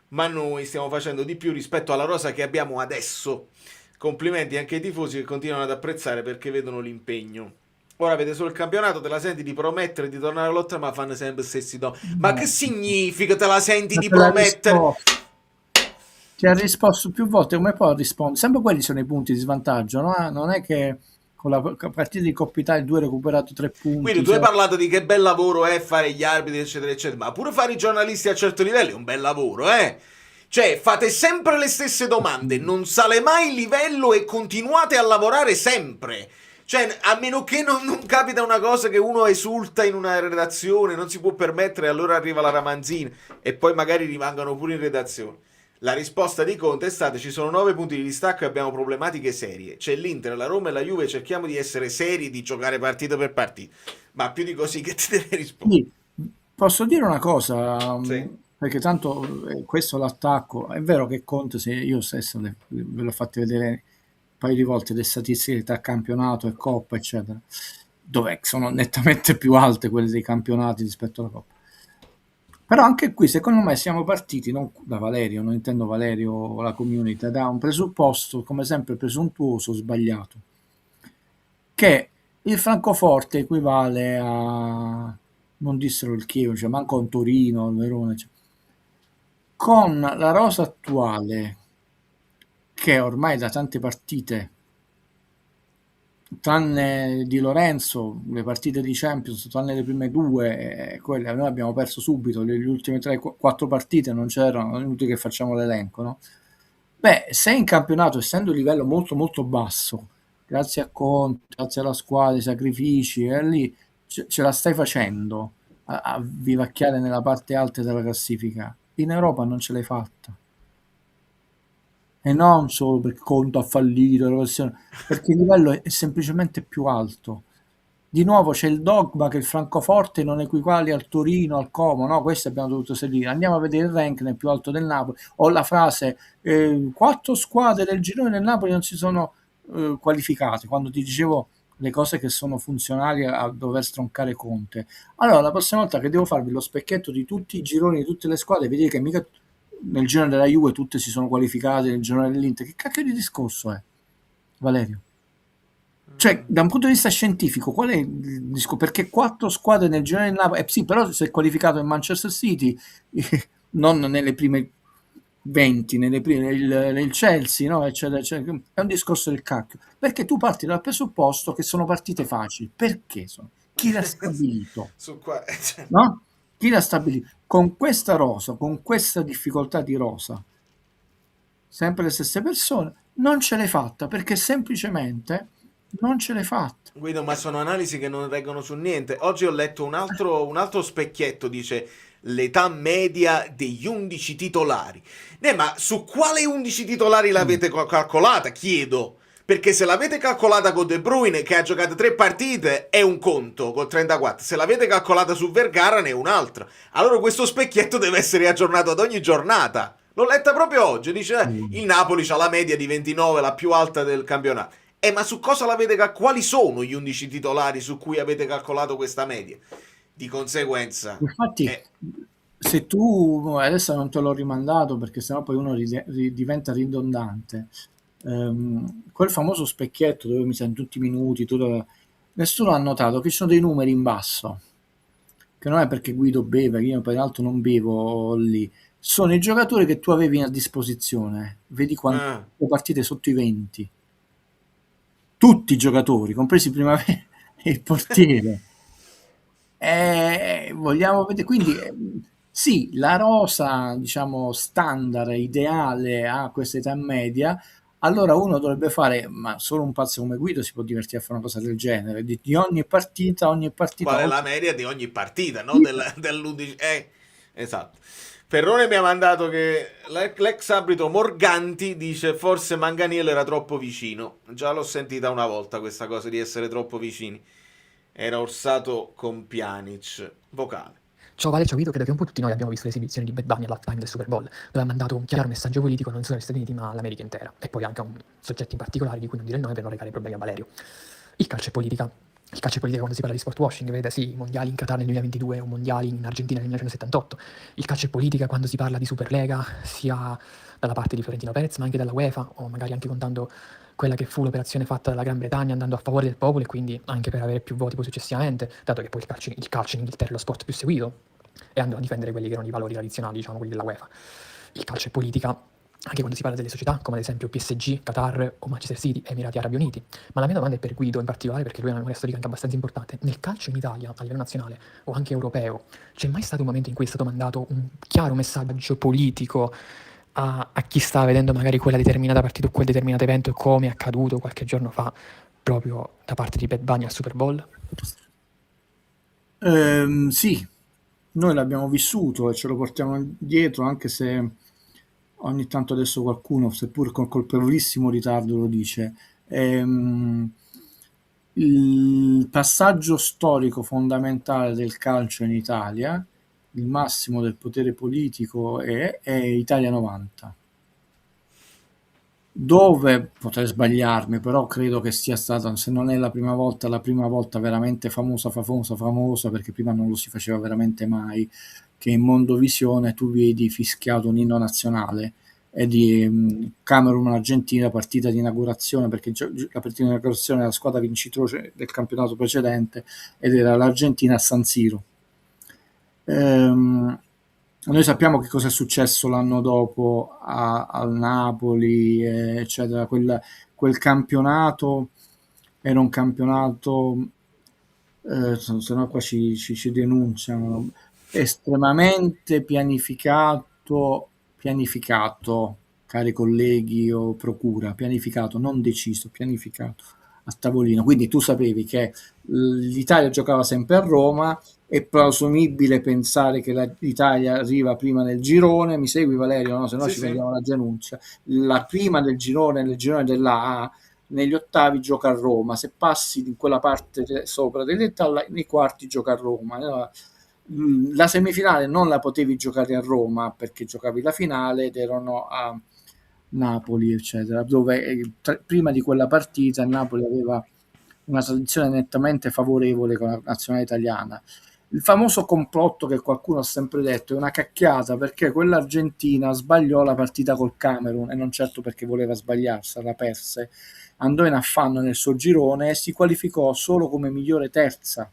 ma noi stiamo facendo di più rispetto alla rosa che abbiamo adesso. Complimenti anche ai tifosi che continuano ad apprezzare perché vedono l'impegno. Ora vede solo il campionato, te la senti di promettere di tornare a lottare, ma fanno sempre stessi do. Ma che significa te la senti di promettere? Ti ha risposto più volte, come può rispondere? Sempre quelli sono i punti di svantaggio, no? Non è che con la partita di Coppa Italia 2 hai recuperato 3 punti. Quindi tu hai parlato di che bel lavoro è fare gli arbitri, eccetera, eccetera, ma pure fare i giornalisti a certo livello è un bel lavoro, eh? Cioè, fate sempre le stesse domande, non sale mai il livello e continuate a lavorare sempre. Cioè, a meno che non capita una cosa che uno esulta in una redazione, non si può permettere, allora arriva la ramanzina e poi magari rimangono pure in redazione. La risposta di Conte è stata: ci sono 9 punti di distacco e abbiamo problematiche serie. C'è l'Inter, la Roma e la Juve, cerchiamo di essere seri, di giocare partita per partita. Ma più di così che ti deve rispondere? Sì. Posso dire una cosa? Sì. Perché tanto questo l'attacco, è vero che Conte, se io stesso ve l'ho fatto vedere un paio di volte le statistiche tra campionato e Coppa, eccetera, dove sono nettamente più alte quelle dei campionati rispetto alla Coppa. Però anche qui, secondo me, siamo partiti, non da Valerio, non intendo Valerio o la community, da un presupposto, come sempre, presuntuoso, sbagliato, che il Francoforte equivale a, non dissero il Chievo, cioè manco un Torino, il Verona, cioè. Con la rosa attuale, che ormai da tante partite, tranne Di Lorenzo, le partite di Champions, tranne le prime 2, quelle noi abbiamo perso subito, le ultime 3-4 partite non c'erano, è inutile che facciamo l'elenco, no? Beh, se in campionato, essendo il livello molto molto basso, grazie a Conte, grazie alla squadra, ai sacrifici, e lì ce la stai facendo a vivacchiare nella parte alta della classifica. In Europa non ce l'hai fatta. E non solo perché Conte ha fallito, perché il livello è semplicemente più alto. Di nuovo c'è il dogma che il Francoforte non equivale al Torino, al Como, no? Questo abbiamo dovuto seguire. Andiamo a vedere il rank nel più alto del Napoli. O la frase 4 squadre del girone del Napoli non si sono qualificate. Quando ti dicevo le cose che sono funzionali a dover stroncare Conte. Allora, la prossima volta che devo farvi lo specchietto di tutti i gironi di tutte le squadre, vedete che mica nel girone della Juve tutte si sono qualificate, nel girone dell'Inter. Che cacchio di discorso è, Valerio? Cioè, da un punto di vista scientifico, qual è il discorso? Perché 4 squadre nel girone del Napoli, sì, però si è qualificato in Manchester City, non nelle prime 20, nel Chelsea, no? Eccetera, eccetera. È un discorso del cacchio. Perché tu parti dal presupposto che sono partite facili. Perché sono? Chi l'ha stabilito? Su qua, cioè, No? Chi l'ha stabilito? Con questa rosa, con questa difficoltà di rosa, sempre le stesse persone, non ce l'hai fatta perché semplicemente non ce l'hai fatta. Guido, ma sono analisi che non reggono su niente. Oggi ho letto un altro specchietto, dice l'età media degli 11 titolari. Ma su quale 11 titolari l'avete calcolata? Chiedo. Perché se l'avete calcolata con De Bruyne, che ha giocato 3 partite, è un conto, col 34. Se l'avete calcolata su Vergara, ne è un altro. Allora questo specchietto deve essere aggiornato ad ogni giornata. L'ho letta proprio oggi. Dice, il Napoli ha la media di 29, la più alta del campionato. Ma su cosa l'avete quali sono gli 11 titolari su cui avete calcolato questa media? Di conseguenza... Infatti, se tu adesso non te l'ho rimandato perché sennò poi uno diventa ridondante. Quel famoso specchietto dove mi senti tutti i minuti, nessuno ha notato che ci sono dei numeri in basso, che non è perché Guido beve, che io peraltro non bevo lì, sono i giocatori che tu avevi a disposizione. Vedi quante partite sotto i 20, tutti i giocatori, compresi prima e il portiere. Vogliamo vedere, quindi sì, la rosa, diciamo, standard, ideale a questa età media, allora uno dovrebbe fare, ma solo un pazzo come Guido si può divertire a fare una cosa del genere, di ogni partita, Qual è la media di ogni partita, no? Dell'11... esatto. Ferrone mi ha mandato che l'ex arbitro Morganti dice forse Manganiello era troppo vicino. Già l'ho sentita una volta questa cosa di essere troppo vicini. Era orsato con Pjanic. Vocale. Ciao Vale, ciao Guido, credo che un po' tutti noi abbiamo visto le esibizioni di Bad Bunny all'halftime del Super Bowl, dove ha mandato un chiaro messaggio politico non solo agli Stati Uniti ma all'America intera, e poi anche a un soggetto in particolare di cui non dire il nome per non recare problemi a Valerio. Il calcio è politica. Il calcio è politica quando si parla di sport washing, vedete sì, i mondiali in Qatar nel 2022 o mondiali in Argentina nel 1978. Il calcio è politica quando si parla di Superlega, sia dalla parte di Florentino Perez ma anche dalla UEFA, o magari anche contando quella che fu l'operazione fatta dalla Gran Bretagna andando a favore del popolo e quindi anche per avere più voti poi successivamente, dato che poi il calcio in Inghilterra è lo sport più seguito, e andano a difendere quelli che erano i valori tradizionali, diciamo, quelli della UEFA. Il calcio è politica anche quando si parla delle società, come ad esempio PSG, Qatar o Manchester City, Emirati Arabi Uniti. Ma la mia domanda è per Guido in particolare, perché lui ha una memoria storica anche abbastanza importante. Nel calcio in Italia, a livello nazionale o anche europeo, c'è mai stato un momento in cui è stato mandato un chiaro messaggio politico a chi sta vedendo magari quella determinata partita o quel determinato evento, come è accaduto qualche giorno fa proprio da parte di Bad Bunny al Super Bowl? Sì, noi l'abbiamo vissuto e ce lo portiamo dietro, anche se ogni tanto adesso qualcuno, seppur con colpevolissimo ritardo, lo dice. Il passaggio storico fondamentale del calcio in Italia, il massimo del potere politico è Italia 90, dove potrei sbagliarmi, però credo che sia stata, se non è la prima volta veramente famosa, perché prima non lo si faceva veramente mai, che in Mondovisione tu vedi fischiato un inno nazionale e di Camerun-Argentina, partita di inaugurazione, perché la partita di inaugurazione era la squadra vincitrice del campionato precedente ed era l'Argentina a San Siro. Noi sappiamo che cosa è successo l'anno dopo al Napoli, eccetera. Quel campionato era un campionato, se no qua ci denunciano, estremamente pianificato, cari colleghi o procura, pianificato, non deciso, pianificato a tavolino. Quindi tu sapevi che l'Italia giocava sempre a Roma, è plausibile pensare che l'Italia arriva prima nel girone, mi segui Valerio? No? Se no Sì, ci sì. prendiamo la denuncia. La prima del girone, nel girone della A, negli ottavi gioca a Roma, se passi in quella parte sopra dell'età, nei quarti gioca a Roma. La semifinale non la potevi giocare a Roma perché giocavi la finale ed erano a Napoli, eccetera, dove prima di quella partita il Napoli aveva una tradizione nettamente favorevole con la nazionale italiana. Il famoso complotto che qualcuno ha sempre detto è una cacchiata, perché quell'Argentina sbagliò la partita col Camerun e non certo perché voleva sbagliarsi, la perse, andò in affanno nel suo girone e si qualificò solo come migliore terza,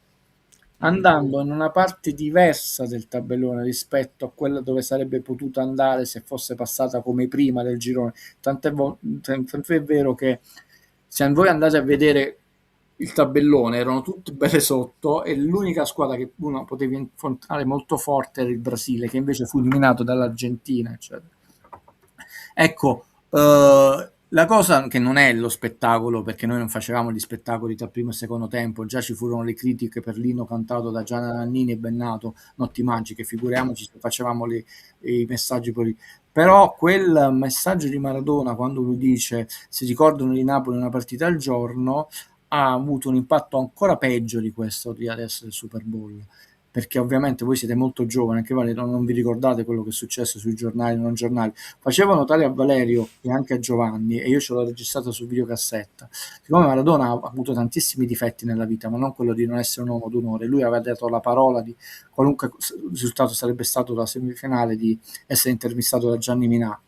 andando in una parte diversa del tabellone rispetto a quella dove sarebbe potuta andare se fosse passata come prima del girone. Tant'è vero che se voi andate a vedere il tabellone, erano tutte belle sotto e l'unica squadra che uno poteva incontrare molto forte era il Brasile, che invece fu eliminato dall'Argentina, eccetera. Ecco, la cosa che non è lo spettacolo, perché noi non facevamo gli spettacoli tra primo e secondo tempo, già ci furono le critiche per l'inno cantato da Gianna Nannini e Bennato, Notti Magiche, figuriamoci se facevamo i messaggi politici. Però quel messaggio di Maradona, quando lui dice si ricordano di Napoli una partita al giorno, ha avuto un impatto ancora peggio di questo di adesso del Super Bowl, perché ovviamente voi siete molto giovani, anche Valerio, non vi ricordate quello che è successo sui giornali, non giornali. Facevo notare a Valerio e anche a Giovanni, e io ce l'ho registrato su videocassetta, siccome Maradona ha avuto tantissimi difetti nella vita, ma non quello di non essere un uomo d'onore, lui aveva dato la parola di qualunque risultato sarebbe stato la semifinale di essere intervistato da Gianni Minà.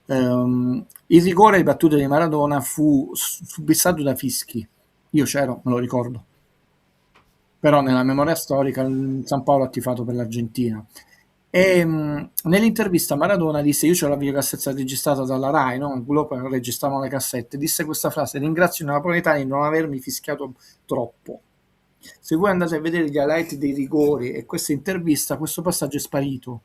Il rigore di battuta di Maradona fu subissato da fischi. Io c'ero, me lo ricordo. Però nella memoria storica il San Paolo ha tifato per l'Argentina. E nell'intervista Maradona disse, io c'ho la videocassetta registrata dalla Rai, no? Loro registravano le cassette, disse questa frase: ringrazio i napoletani di non avermi fischiato troppo. Se voi andate a vedere gli highlight dei rigori e questa intervista, questo passaggio è sparito,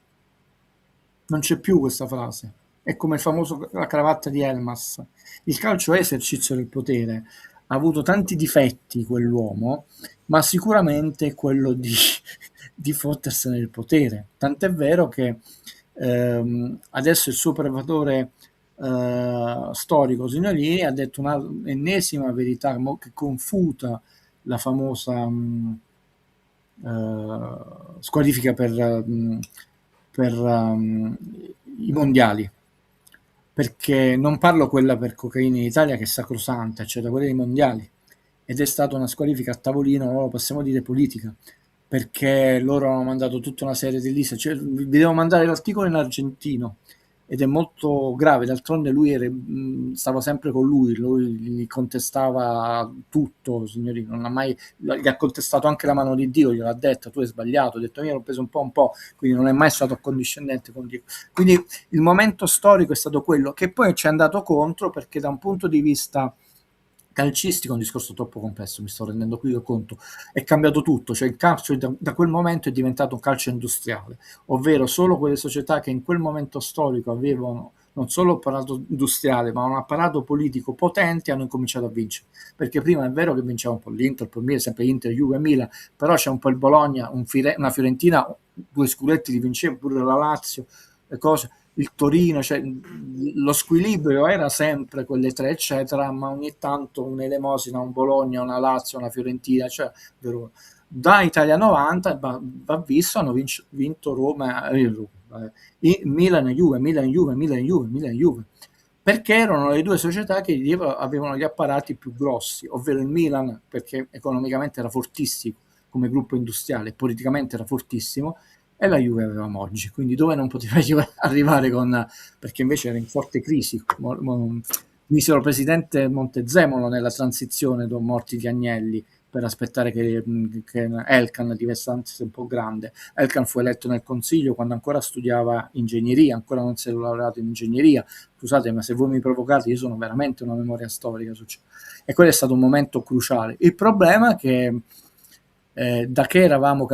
non c'è più questa frase. È come il famoso la cravatta di Elmas. Il calcio è esercizio del potere, ha avuto tanti difetti quell'uomo, ma sicuramente è quello di fottersene il potere. Tant'è vero che adesso il suo preparatore storico Signorini ha detto un'ennesima verità che confuta la famosa squalifica per i mondiali, perché non parlo quella per cocaina in Italia che è sacrosanta, eccetera, quella dei mondiali, ed è stata una squalifica a tavolino, possiamo dire politica, perché loro hanno mandato tutta una serie di liste, cioè, vi devo mandare l'articolo in argentino ed è molto grave, d'altronde lui stava sempre con lui gli contestava tutto, signorino, non ha mai, gli ha contestato anche la mano di Dio, gliel'ha detto, tu hai sbagliato, ha detto io l'ho preso un po', quindi non è mai stato accondiscendente con Dio. Quindi il momento storico è stato quello, che poi ci è andato contro, perché da un punto di vista calcistico è un discorso troppo complesso, mi sto rendendo qui conto, è cambiato tutto, cioè il calcio da quel momento è diventato un calcio industriale, ovvero solo quelle società che in quel momento storico avevano non solo apparato industriale ma un apparato politico potente hanno incominciato a vincere, perché prima è vero che vinceva un po' l'Inter, poi Milan, sempre Inter, Juve, Milan, però c'è un po' il Bologna, una Fiorentina, 2 scudetti li vinceva, pure la Lazio, le cose, il Torino, cioè lo squilibrio era sempre quelle 3 eccetera, ma ogni tanto un'elemosina, un Bologna, una Lazio, una Fiorentina, cioè da Italia 90 va visto, hanno vinto Roma, Milan e Juve, Milan e Juve, Milan e Juve, Milan e Juve, perché erano le 2 società che avevano gli apparati più grossi, ovvero il Milan perché economicamente era fortissimo come gruppo industriale, politicamente era fortissimo, e la Juve avevamo oggi, quindi dove non poteva arrivare perché invece era in forte crisi, misero presidente Montezemolo nella transizione dopo morti di Agnelli per aspettare che Elkann diventasse un po' grande. Elkann fu eletto nel consiglio quando ancora studiava ingegneria, ancora non si era laureato in ingegneria. Scusate, ma se voi mi provocate io sono veramente una memoria storica e quello è stato un momento cruciale. Il problema è che da che eravamo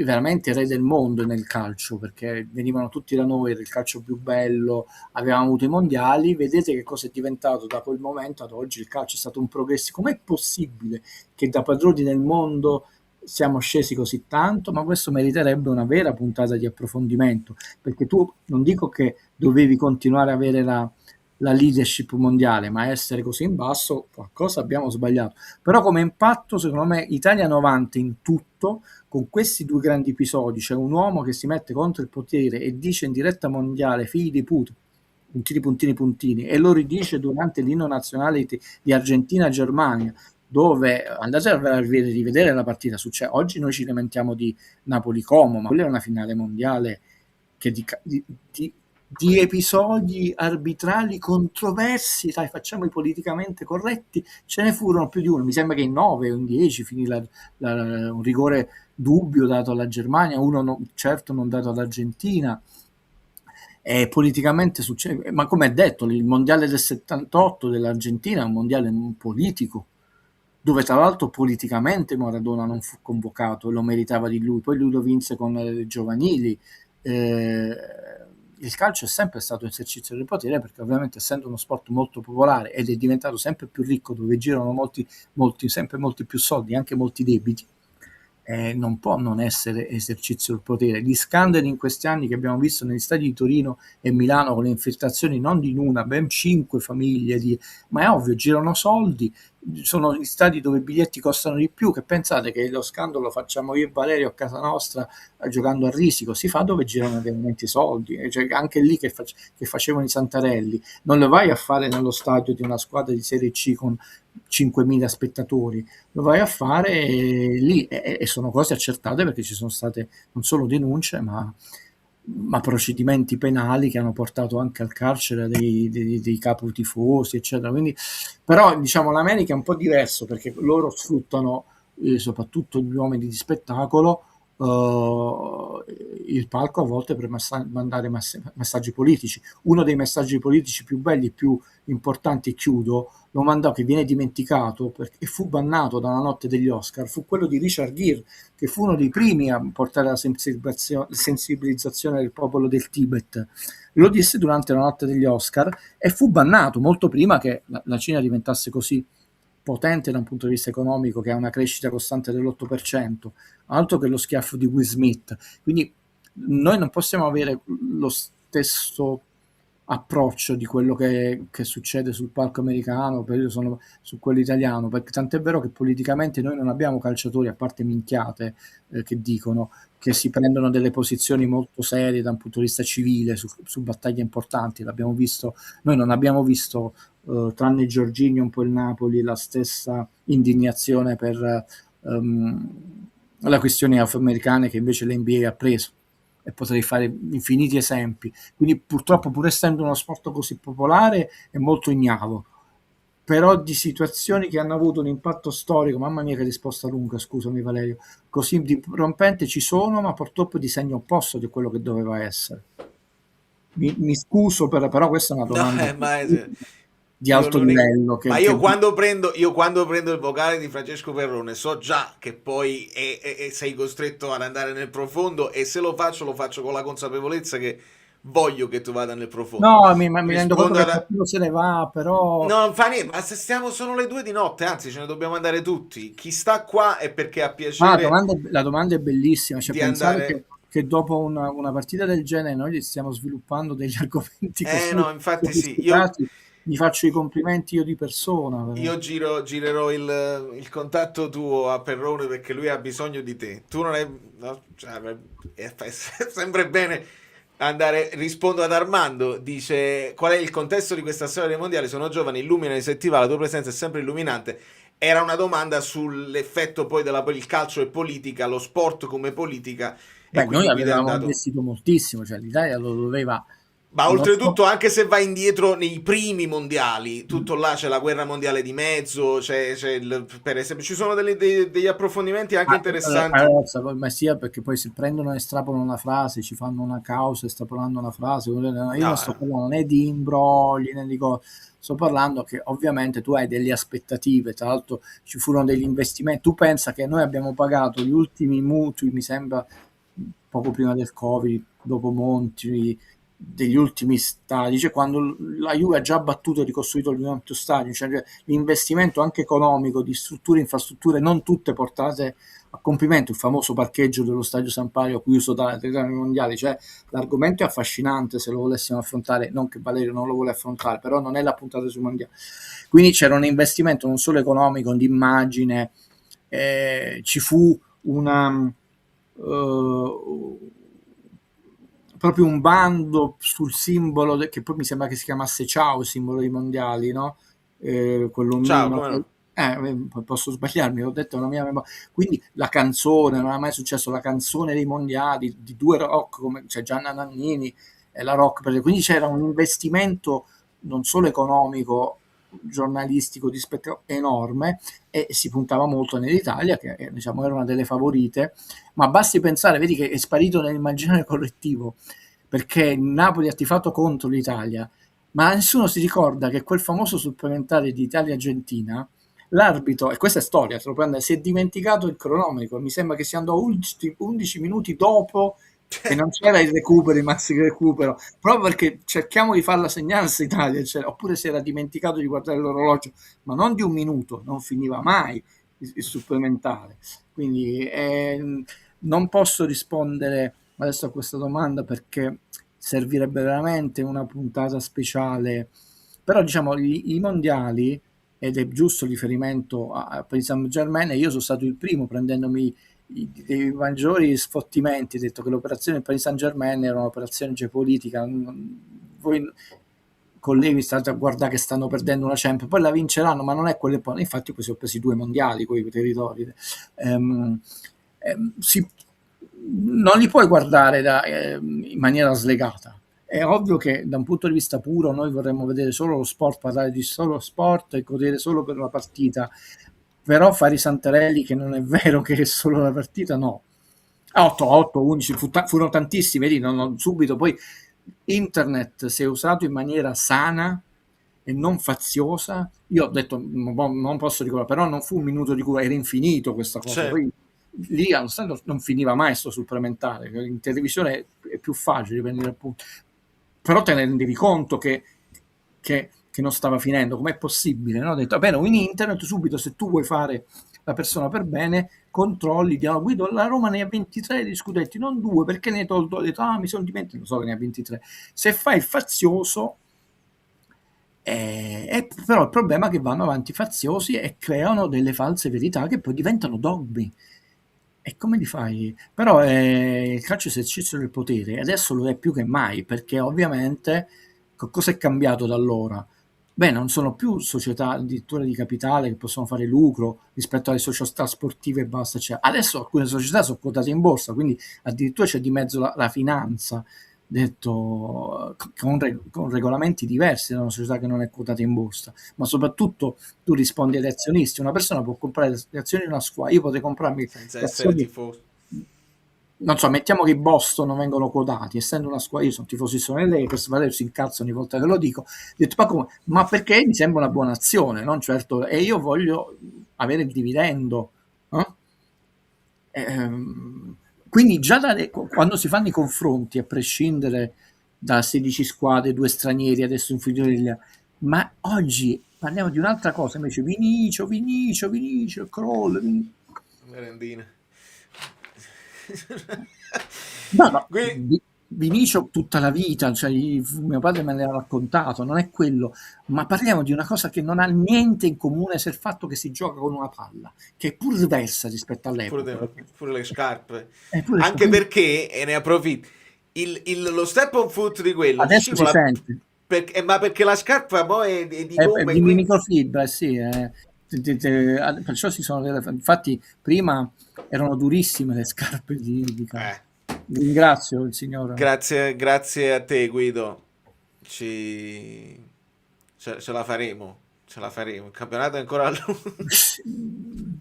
veramente re del mondo nel calcio, perché venivano tutti da noi, era il calcio più bello, avevamo avuto i mondiali, vedete che cosa è diventato da quel momento ad oggi. Il calcio è stato un progresso. Com'è possibile che da padroni del mondo siamo scesi così tanto? Ma questo meriterebbe una vera puntata di approfondimento, perché tu non dico che dovevi continuare a avere la leadership mondiale, ma essere così in basso qualcosa abbiamo sbagliato. Però come impatto secondo me Italia 90 in tutto, con questi 2 grandi episodi, cioè un uomo che si mette contro il potere e dice in diretta mondiale figli di puta, puntini puntini puntini, e lo ridice durante l'inno nazionale di Argentina-Germania, dove andate a rivedere la partita. Oggi noi ci lamentiamo di Napoli-Como, ma quella è una finale mondiale che di episodi arbitrali controversi, dai, facciamo i politicamente corretti, ce ne furono più di uno, mi sembra che in 9 o in 10 finì un rigore dubbio dato alla Germania, uno certo non dato all'Argentina. E politicamente succede, ma come è detto, il mondiale del 78 dell'Argentina è un mondiale politico, dove tra l'altro politicamente Maradona non fu convocato e lo meritava di lui, poi lui lo vinse con le giovanili. Il calcio è sempre stato esercizio del potere, perché ovviamente essendo uno sport molto popolare ed è diventato sempre più ricco, dove girano sempre molti più soldi, anche molti debiti, non può non essere esercizio del potere. Gli scandali in questi anni che abbiamo visto negli stadi di Torino e Milano, con le infiltrazioni non di una, ben 5 famiglie, ma è ovvio, girano soldi, sono gli stadi dove i biglietti costano di più. Che pensate che lo scandalo lo facciamo io e Valerio a casa nostra giocando a risico? Si fa dove girano veramente i soldi, cioè, anche lì che facevano i Santarelli, non lo vai a fare nello stadio di una squadra di Serie C con 5.000 spettatori, lo vai a fare lì, e sono cose accertate, perché ci sono state non solo denunce ma procedimenti penali che hanno portato anche al carcere dei capo tifosi, eccetera. Quindi, però diciamo l'America è un po' diverso, perché loro sfruttano soprattutto gli uomini di spettacolo, il palco a volte per mandare messaggi politici. Uno dei messaggi politici più belli, più importanti, e chiudo, lo mandò, che viene dimenticato e fu bannato dalla notte degli Oscar, fu quello di Richard Gere, che fu uno dei primi a portare la sensibilizzazione del popolo del Tibet. Lo disse durante la notte degli Oscar e fu bannato molto prima che la Cina diventasse così potente da un punto di vista economico, che ha una crescita costante dell'8%, altro che lo schiaffo di Will Smith. Quindi noi non possiamo avere lo stesso approccio di quello che succede sul palco americano su quello italiano, perché tant'è vero che politicamente noi non abbiamo calciatori, a parte minchiate che dicono, che si prendono delle posizioni molto serie da un punto di vista civile su battaglie importanti. L'abbiamo visto, noi non abbiamo visto, tranne Giorginio, un po' il Napoli, la stessa indignazione per la questione afroamericana, che invece l'NBA ha preso, e potrei fare infiniti esempi. Quindi purtroppo, pur essendo uno sport così popolare, è molto ignavo, però di situazioni che hanno avuto un impatto storico, mamma mia che risposta lunga, scusami Valerio, così dirompente ci sono, ma purtroppo di segno opposto di quello che doveva essere. Mi scuso, però questa è una domanda di alto livello. Ma io quando prendo il vocale di Francesco Perrone, so già che poi sei costretto ad andare nel profondo, e se lo faccio con la consapevolezza che voglio che tu vada nel profondo. No, mi rendo conto che qualcuno se ne va, però... No, non fa niente, ma se sono le 2 di notte, anzi ce ne dobbiamo andare tutti. Chi sta qua è perché ha piacere. La domanda è bellissima, cioè pensare andare... che dopo una partita del genere noi stiamo sviluppando degli argomenti così no, infatti sì, mi faccio i complimenti io di persona. Io girerò il contatto tuo a Perrone, perché lui ha bisogno di te. Tu non hai... No, cioè, è sempre bene andare. Rispondo ad Armando, dice: qual è il contesto di questa storia dei mondiali? Sono giovani, illuminano i settiva, la tua presenza è sempre illuminante. Era una domanda sull'effetto poi il calcio e politica, lo sport come politica. Noi avevamo investito moltissimo, cioè l'Italia lo doveva... Ma oltretutto, anche se vai indietro nei primi mondiali, tutto là c'è la guerra mondiale di mezzo, per esempio ci sono degli approfondimenti anche interessanti. Ma sia perché poi si prendono e estrapolano una frase, ci fanno una causa estrapolando una frase. Io non sto parlando né di imbrogli né di cose, sto parlando che ovviamente tu hai delle aspettative. Tra l'altro ci furono degli investimenti. Tu pensa che noi abbiamo pagato gli ultimi mutui, mi sembra poco prima del Covid, dopo Monti, degli ultimi stadi, cioè quando la Juve ha già battuto e ricostruito il nuovo stadio, cioè l'investimento anche economico di strutture, infrastrutture, non tutte portate a compimento, il famoso parcheggio dello stadio San Paolo chiuso dai mondiali. Cioè l'argomento è affascinante se lo volessimo affrontare, non che Valerio non lo vuole affrontare, però non è la puntata sui mondiali. Quindi c'era un investimento non solo economico, di immagine, ci fu proprio un bando sul simbolo che poi mi sembra che si chiamasse Ciao, simbolo dei mondiali, no? Quello Ciao, Posso sbagliarmi, ho detto una mia memoria. Quindi la canzone, non è mai successo la canzone dei mondiali di due rock come c'è Gianna Nannini e la rock, quindi c'era un investimento non solo economico, giornalistico di spettacolo enorme e si puntava molto nell'Italia, che diciamo era una delle favorite, ma basti pensare, vedi che è sparito nell'immaginario collettivo, perché il Napoli ha tifato contro l'Italia, ma nessuno si ricorda che quel famoso supplementare di Italia-Argentina, l'arbitro, e questa è storia, te lo prende, si è dimenticato il cronometro, mi sembra che si andò 11 minuti dopo che non c'era il recupero, il maxi recupero, proprio perché cerchiamo di farla segnare a Italia, oppure si era dimenticato di guardare l'orologio, ma non di un minuto, non finiva mai il supplementare. Quindi non posso rispondere adesso a questa domanda perché servirebbe veramente una puntata speciale, però diciamo i mondiali, ed è giusto il riferimento a Paris Saint-Germain, e io sono stato il primo prendendomi i maggiori sfottimenti, detto che l'operazione del Paris Saint-Germain era un'operazione geopolitica, voi colleghi state a guardare che stanno perdendo una Champions, poi la vinceranno, ma non è quelle poi, infatti poi si sono presi 2 mondiali quei territori, non li puoi guardare in maniera slegata. È ovvio che da un punto di vista puro noi vorremmo vedere solo lo sport, parlare di solo sport e godere solo per la partita, però fare i santarelli che non è vero che è solo la partita, no. 8, 11, furono tantissimi, vedi, subito poi internet si è usato in maniera sana e non faziosa. Io ho detto, non posso ricordare, però non fu un minuto di cura, era infinito questa cosa. Certo. Poi lì allo stadio non finiva mai sto supplementare, in televisione è più facile prendere appunto, però te ne rendevi conto che non stava finendo, com'è possibile? No? Ho detto, bene, in internet subito, se tu vuoi fare la persona per bene, controlli, Guido, la Roma ne ha 23 di scudetti, non 2, perché ne hai tolto? Ho detto, mi sono dimenticato, lo so che ne ha 23. Se fai il fazioso, però il problema è che vanno avanti faziosi e creano delle false verità che poi diventano dogmi. E come li fai? Però il calcio è esercizio del potere e adesso lo è più che mai, perché ovviamente cosa è cambiato da allora? Beh, non sono più società addirittura di capitale che possono fare lucro rispetto alle società sportive e basta. Adesso alcune società sono quotate in borsa, quindi addirittura c'è di mezzo la finanza, detto con regolamenti diversi da una società che non è quotata in borsa, ma soprattutto tu rispondi agli azionisti. Una persona può comprare le azioni di una squadra, io potrei comprarmi Senza le essere azioni, tifoso. non so, mettiamo che i Boston non vengono quotati, essendo una squadra, io sono tifosissimo dei Lakers, Valerio si incazza ogni volta che lo dico, ho detto, ma perché mi sembra una buona azione, non certo, e io voglio avere il dividendo, no? Quindi già quando si fanno i confronti, a prescindere da 16 squadre, 2 stranieri, adesso in Friuli, ma oggi parliamo di un'altra cosa, invece Vinicio, Kroll, Merendina. no, Vinicio tutta la vita, cioè mio padre me l'ha raccontato, non è quello, ma parliamo di una cosa che non ha niente in comune, se il fatto che si gioca con una palla, che è pur diversa rispetto all'epoca. Pure le scarpe. Pure Anche perché, e ne approfitto, lo step on foot di quello adesso si sente. Ma perché la scarpa poi è di gomma, Di microfibra, sì. Perciò si sono infatti prima erano durissime le scarpe di Ringrazio il signore. Grazie a te, Guido. Ce la faremo. Il campionato è ancora lungo.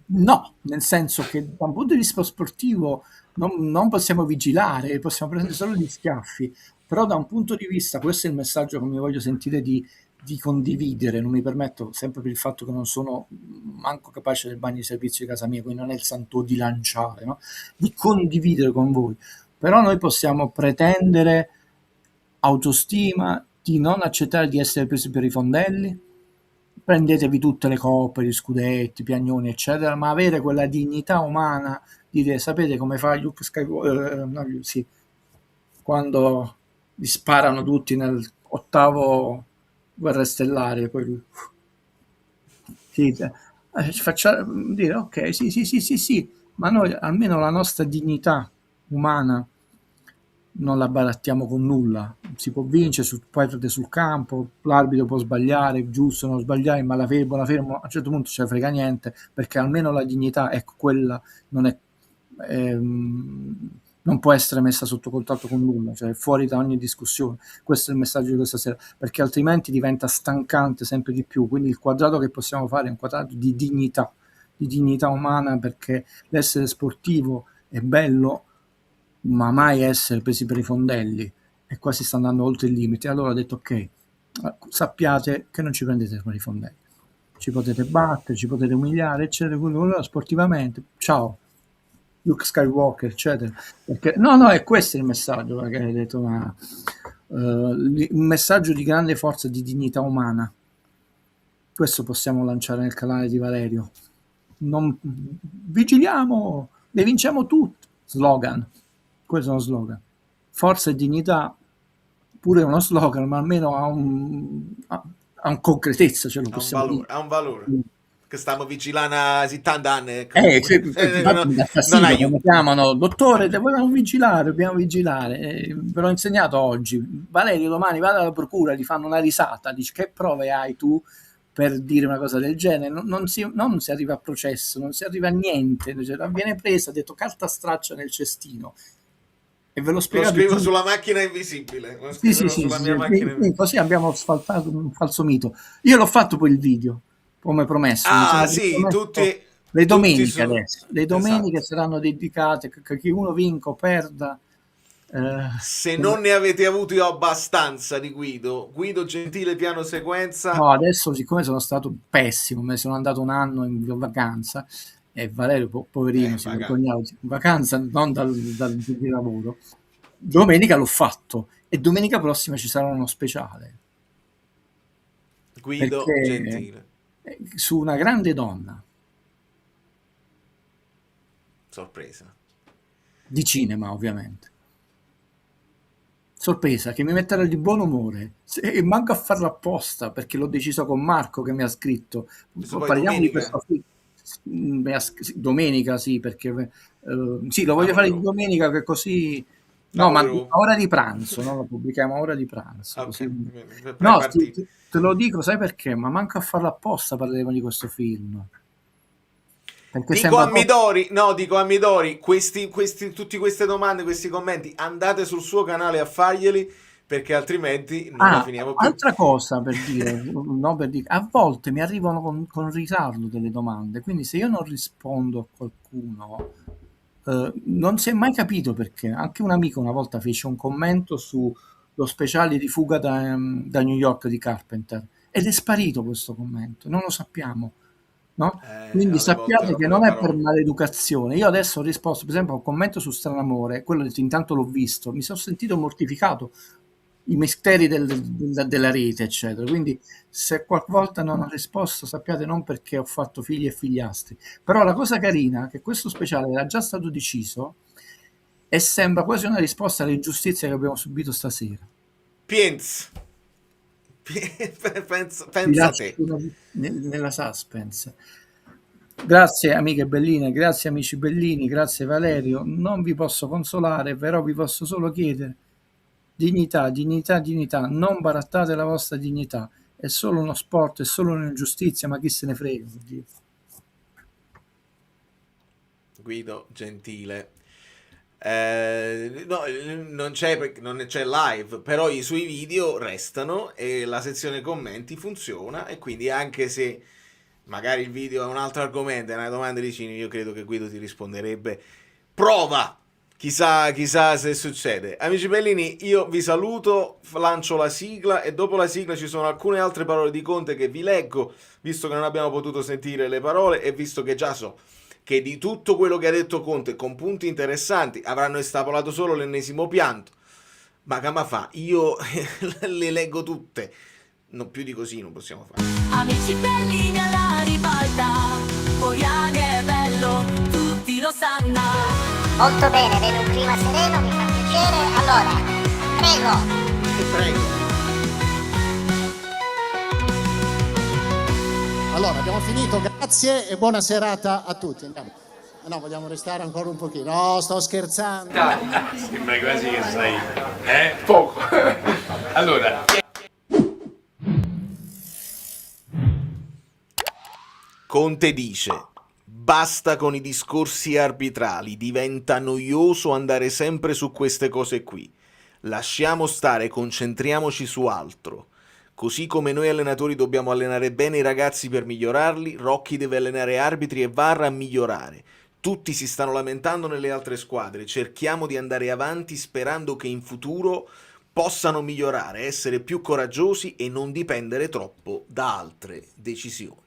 No, nel senso che da un punto di vista sportivo non possiamo vigilare, possiamo prendere solo gli schiaffi, però da un punto di vista, questo è il messaggio che mi voglio sentire di condividere, non mi permetto, sempre per il fatto che non sono manco capace del bagno di servizio di casa mia, quindi non è il santo di lanciare, no? Di condividere con voi. Però noi possiamo pretendere autostima, di non accettare di essere presi per i fondelli, prendetevi tutte le coppe, gli scudetti, piagnoni, eccetera, ma avere quella dignità umana di dire, sapete come fa Luke Skywalker, sì, quando gli sparano tutti nell'8º Guerre Stellari, poi lui ci faccia dire ok, sì, ma noi almeno la nostra dignità umana non la barattiamo con nulla, si può vincere, poi perde sul campo, l'arbitro può sbagliare, giusto non sbagliare, ma la buona fermo a un certo punto ce ne frega niente, perché almeno la dignità, ecco, quella non è, non può essere messa sotto contatto con nulla, cioè fuori da ogni discussione. Questo è il messaggio di questa sera, perché altrimenti diventa stancante sempre di più. Quindi il quadrato che possiamo fare è un quadrato di dignità umana, perché l'essere sportivo è bello, ma mai essere presi per i fondelli, e qua si sta andando oltre il limite. Allora ho detto ok, sappiate che non ci prendete per i fondelli, ci potete battere, ci potete umiliare, eccetera, sportivamente, ciao Luke Skywalker, eccetera. Perché, no, è questo il messaggio, perché hai detto, ma un messaggio di grande forza, di dignità umana. Questo possiamo lanciare nel canale di Valerio. Non vigiliamo, le vinciamo tutte. Slogan. Questo è uno slogan. Forza e dignità, pure uno slogan, ma almeno ha un concretezza, ce lo possiamo dire. Ha un valore. Che stiamo vigilando a 70 anni. Non mi chiamano, dottore, dobbiamo vigilare. Ve l'ho insegnato oggi. Valerio, domani vada alla procura, gli fanno una risata, dice: che prove hai tu per dire una cosa del genere? Non si arriva a processo, non si arriva a niente, cioè, viene presa, ha detto carta straccia nel cestino. E ve lo spiego. Lo scrivo sulla macchina invisibile. Mia macchina invisibile. Così abbiamo sfaltato un falso mito. Io l'ho fatto poi il video, come promesso. Le domeniche adesso. Le domeniche saranno dedicate a chi uno vinca o perda. Se non ne avete avuto io abbastanza di Guido Gentile piano sequenza. No, adesso siccome sono stato pessimo, me ne sono andato un anno in vacanza, e Valerio poverino si vergognava in vacanza, non dal lavoro. Domenica l'ho fatto, e domenica prossima ci sarà uno speciale Guido Gentile su una grande donna, sorpresa di cinema, ovviamente. Sorpresa che mi metterà di buon umore, e manco a farlo apposta, perché l'ho deciso con Marco che mi ha scritto. Parliamo di questo film. Domenica, sì, perché sì, lo voglio fare di domenica, che così ma a ora di pranzo, no? Lo pubblichiamo a ora di pranzo, okay. No, te lo dico, sai perché? Ma manco a farlo apposta parleremo di questo film, perché dico a Midori, tutte queste domande, questi commenti, andate sul suo canale a farglieli, perché altrimenti non la finiamo più. Altra cosa per dire, a volte mi arrivano con ritardo delle domande, quindi se io non rispondo a qualcuno, non si è mai capito perché. Anche un amico una volta fece un commento sullo speciale di Fuga da New York di Carpenter, ed è sparito questo commento, non lo sappiamo, no? Quindi sappiate che non è per maleducazione. Io adesso ho risposto, per esempio, a un commento su Stranamore, quello intanto l'ho visto, mi sono sentito mortificato, i misteri della rete, eccetera. Quindi se qualvolta non ho risposto, sappiate non perché ho fatto figli e figliastri. Però la cosa carina è che questo speciale era già stato deciso, e sembra quasi una risposta alle ingiustizie che abbiamo subito stasera. Pensa te. Nella suspense. Grazie amiche belline, grazie amici bellini, grazie Valerio. Non vi posso consolare, però vi posso solo chiedere dignità, non barattate la vostra dignità. È solo uno sport, è solo un'ingiustizia, ma chi se ne frega. Guido Gentile, no, non c'è live, però i suoi video restano e la sezione commenti funziona, e quindi anche se magari il video è un altro argomento, è una domanda di cinema, io credo che Guido ti risponderebbe. Prova! Chissà se succede. Amici bellini, io vi saluto, lancio la sigla, e dopo la sigla ci sono alcune altre parole di Conte che vi leggo, visto che non abbiamo potuto sentire le parole, e visto che già so che di tutto quello che ha detto Conte, con punti interessanti, avranno estapolato solo l'ennesimo pianto. Ma che ma fa? Io le leggo tutte. No, più di così non possiamo fare. Amici bellini alla ribalta, Poiane è bello, tutti lo sanno. Molto bene, vedo un clima sereno, mi fa piacere. Allora, prego. Allora, abbiamo finito, grazie e buona serata a tutti. Andiamo. No, vogliamo restare ancora un pochino. No, sto scherzando. Sembra quasi che sai, poco. Allora, Conte dice: basta con i discorsi arbitrali, diventa noioso andare sempre su queste cose qui. Lasciamo stare, concentriamoci su altro. Così come noi allenatori dobbiamo allenare bene i ragazzi per migliorarli, Rocchi deve allenare arbitri e VAR a migliorare. Tutti si stanno lamentando nelle altre squadre, cerchiamo di andare avanti sperando che in futuro possano migliorare, essere più coraggiosi e non dipendere troppo da altre decisioni.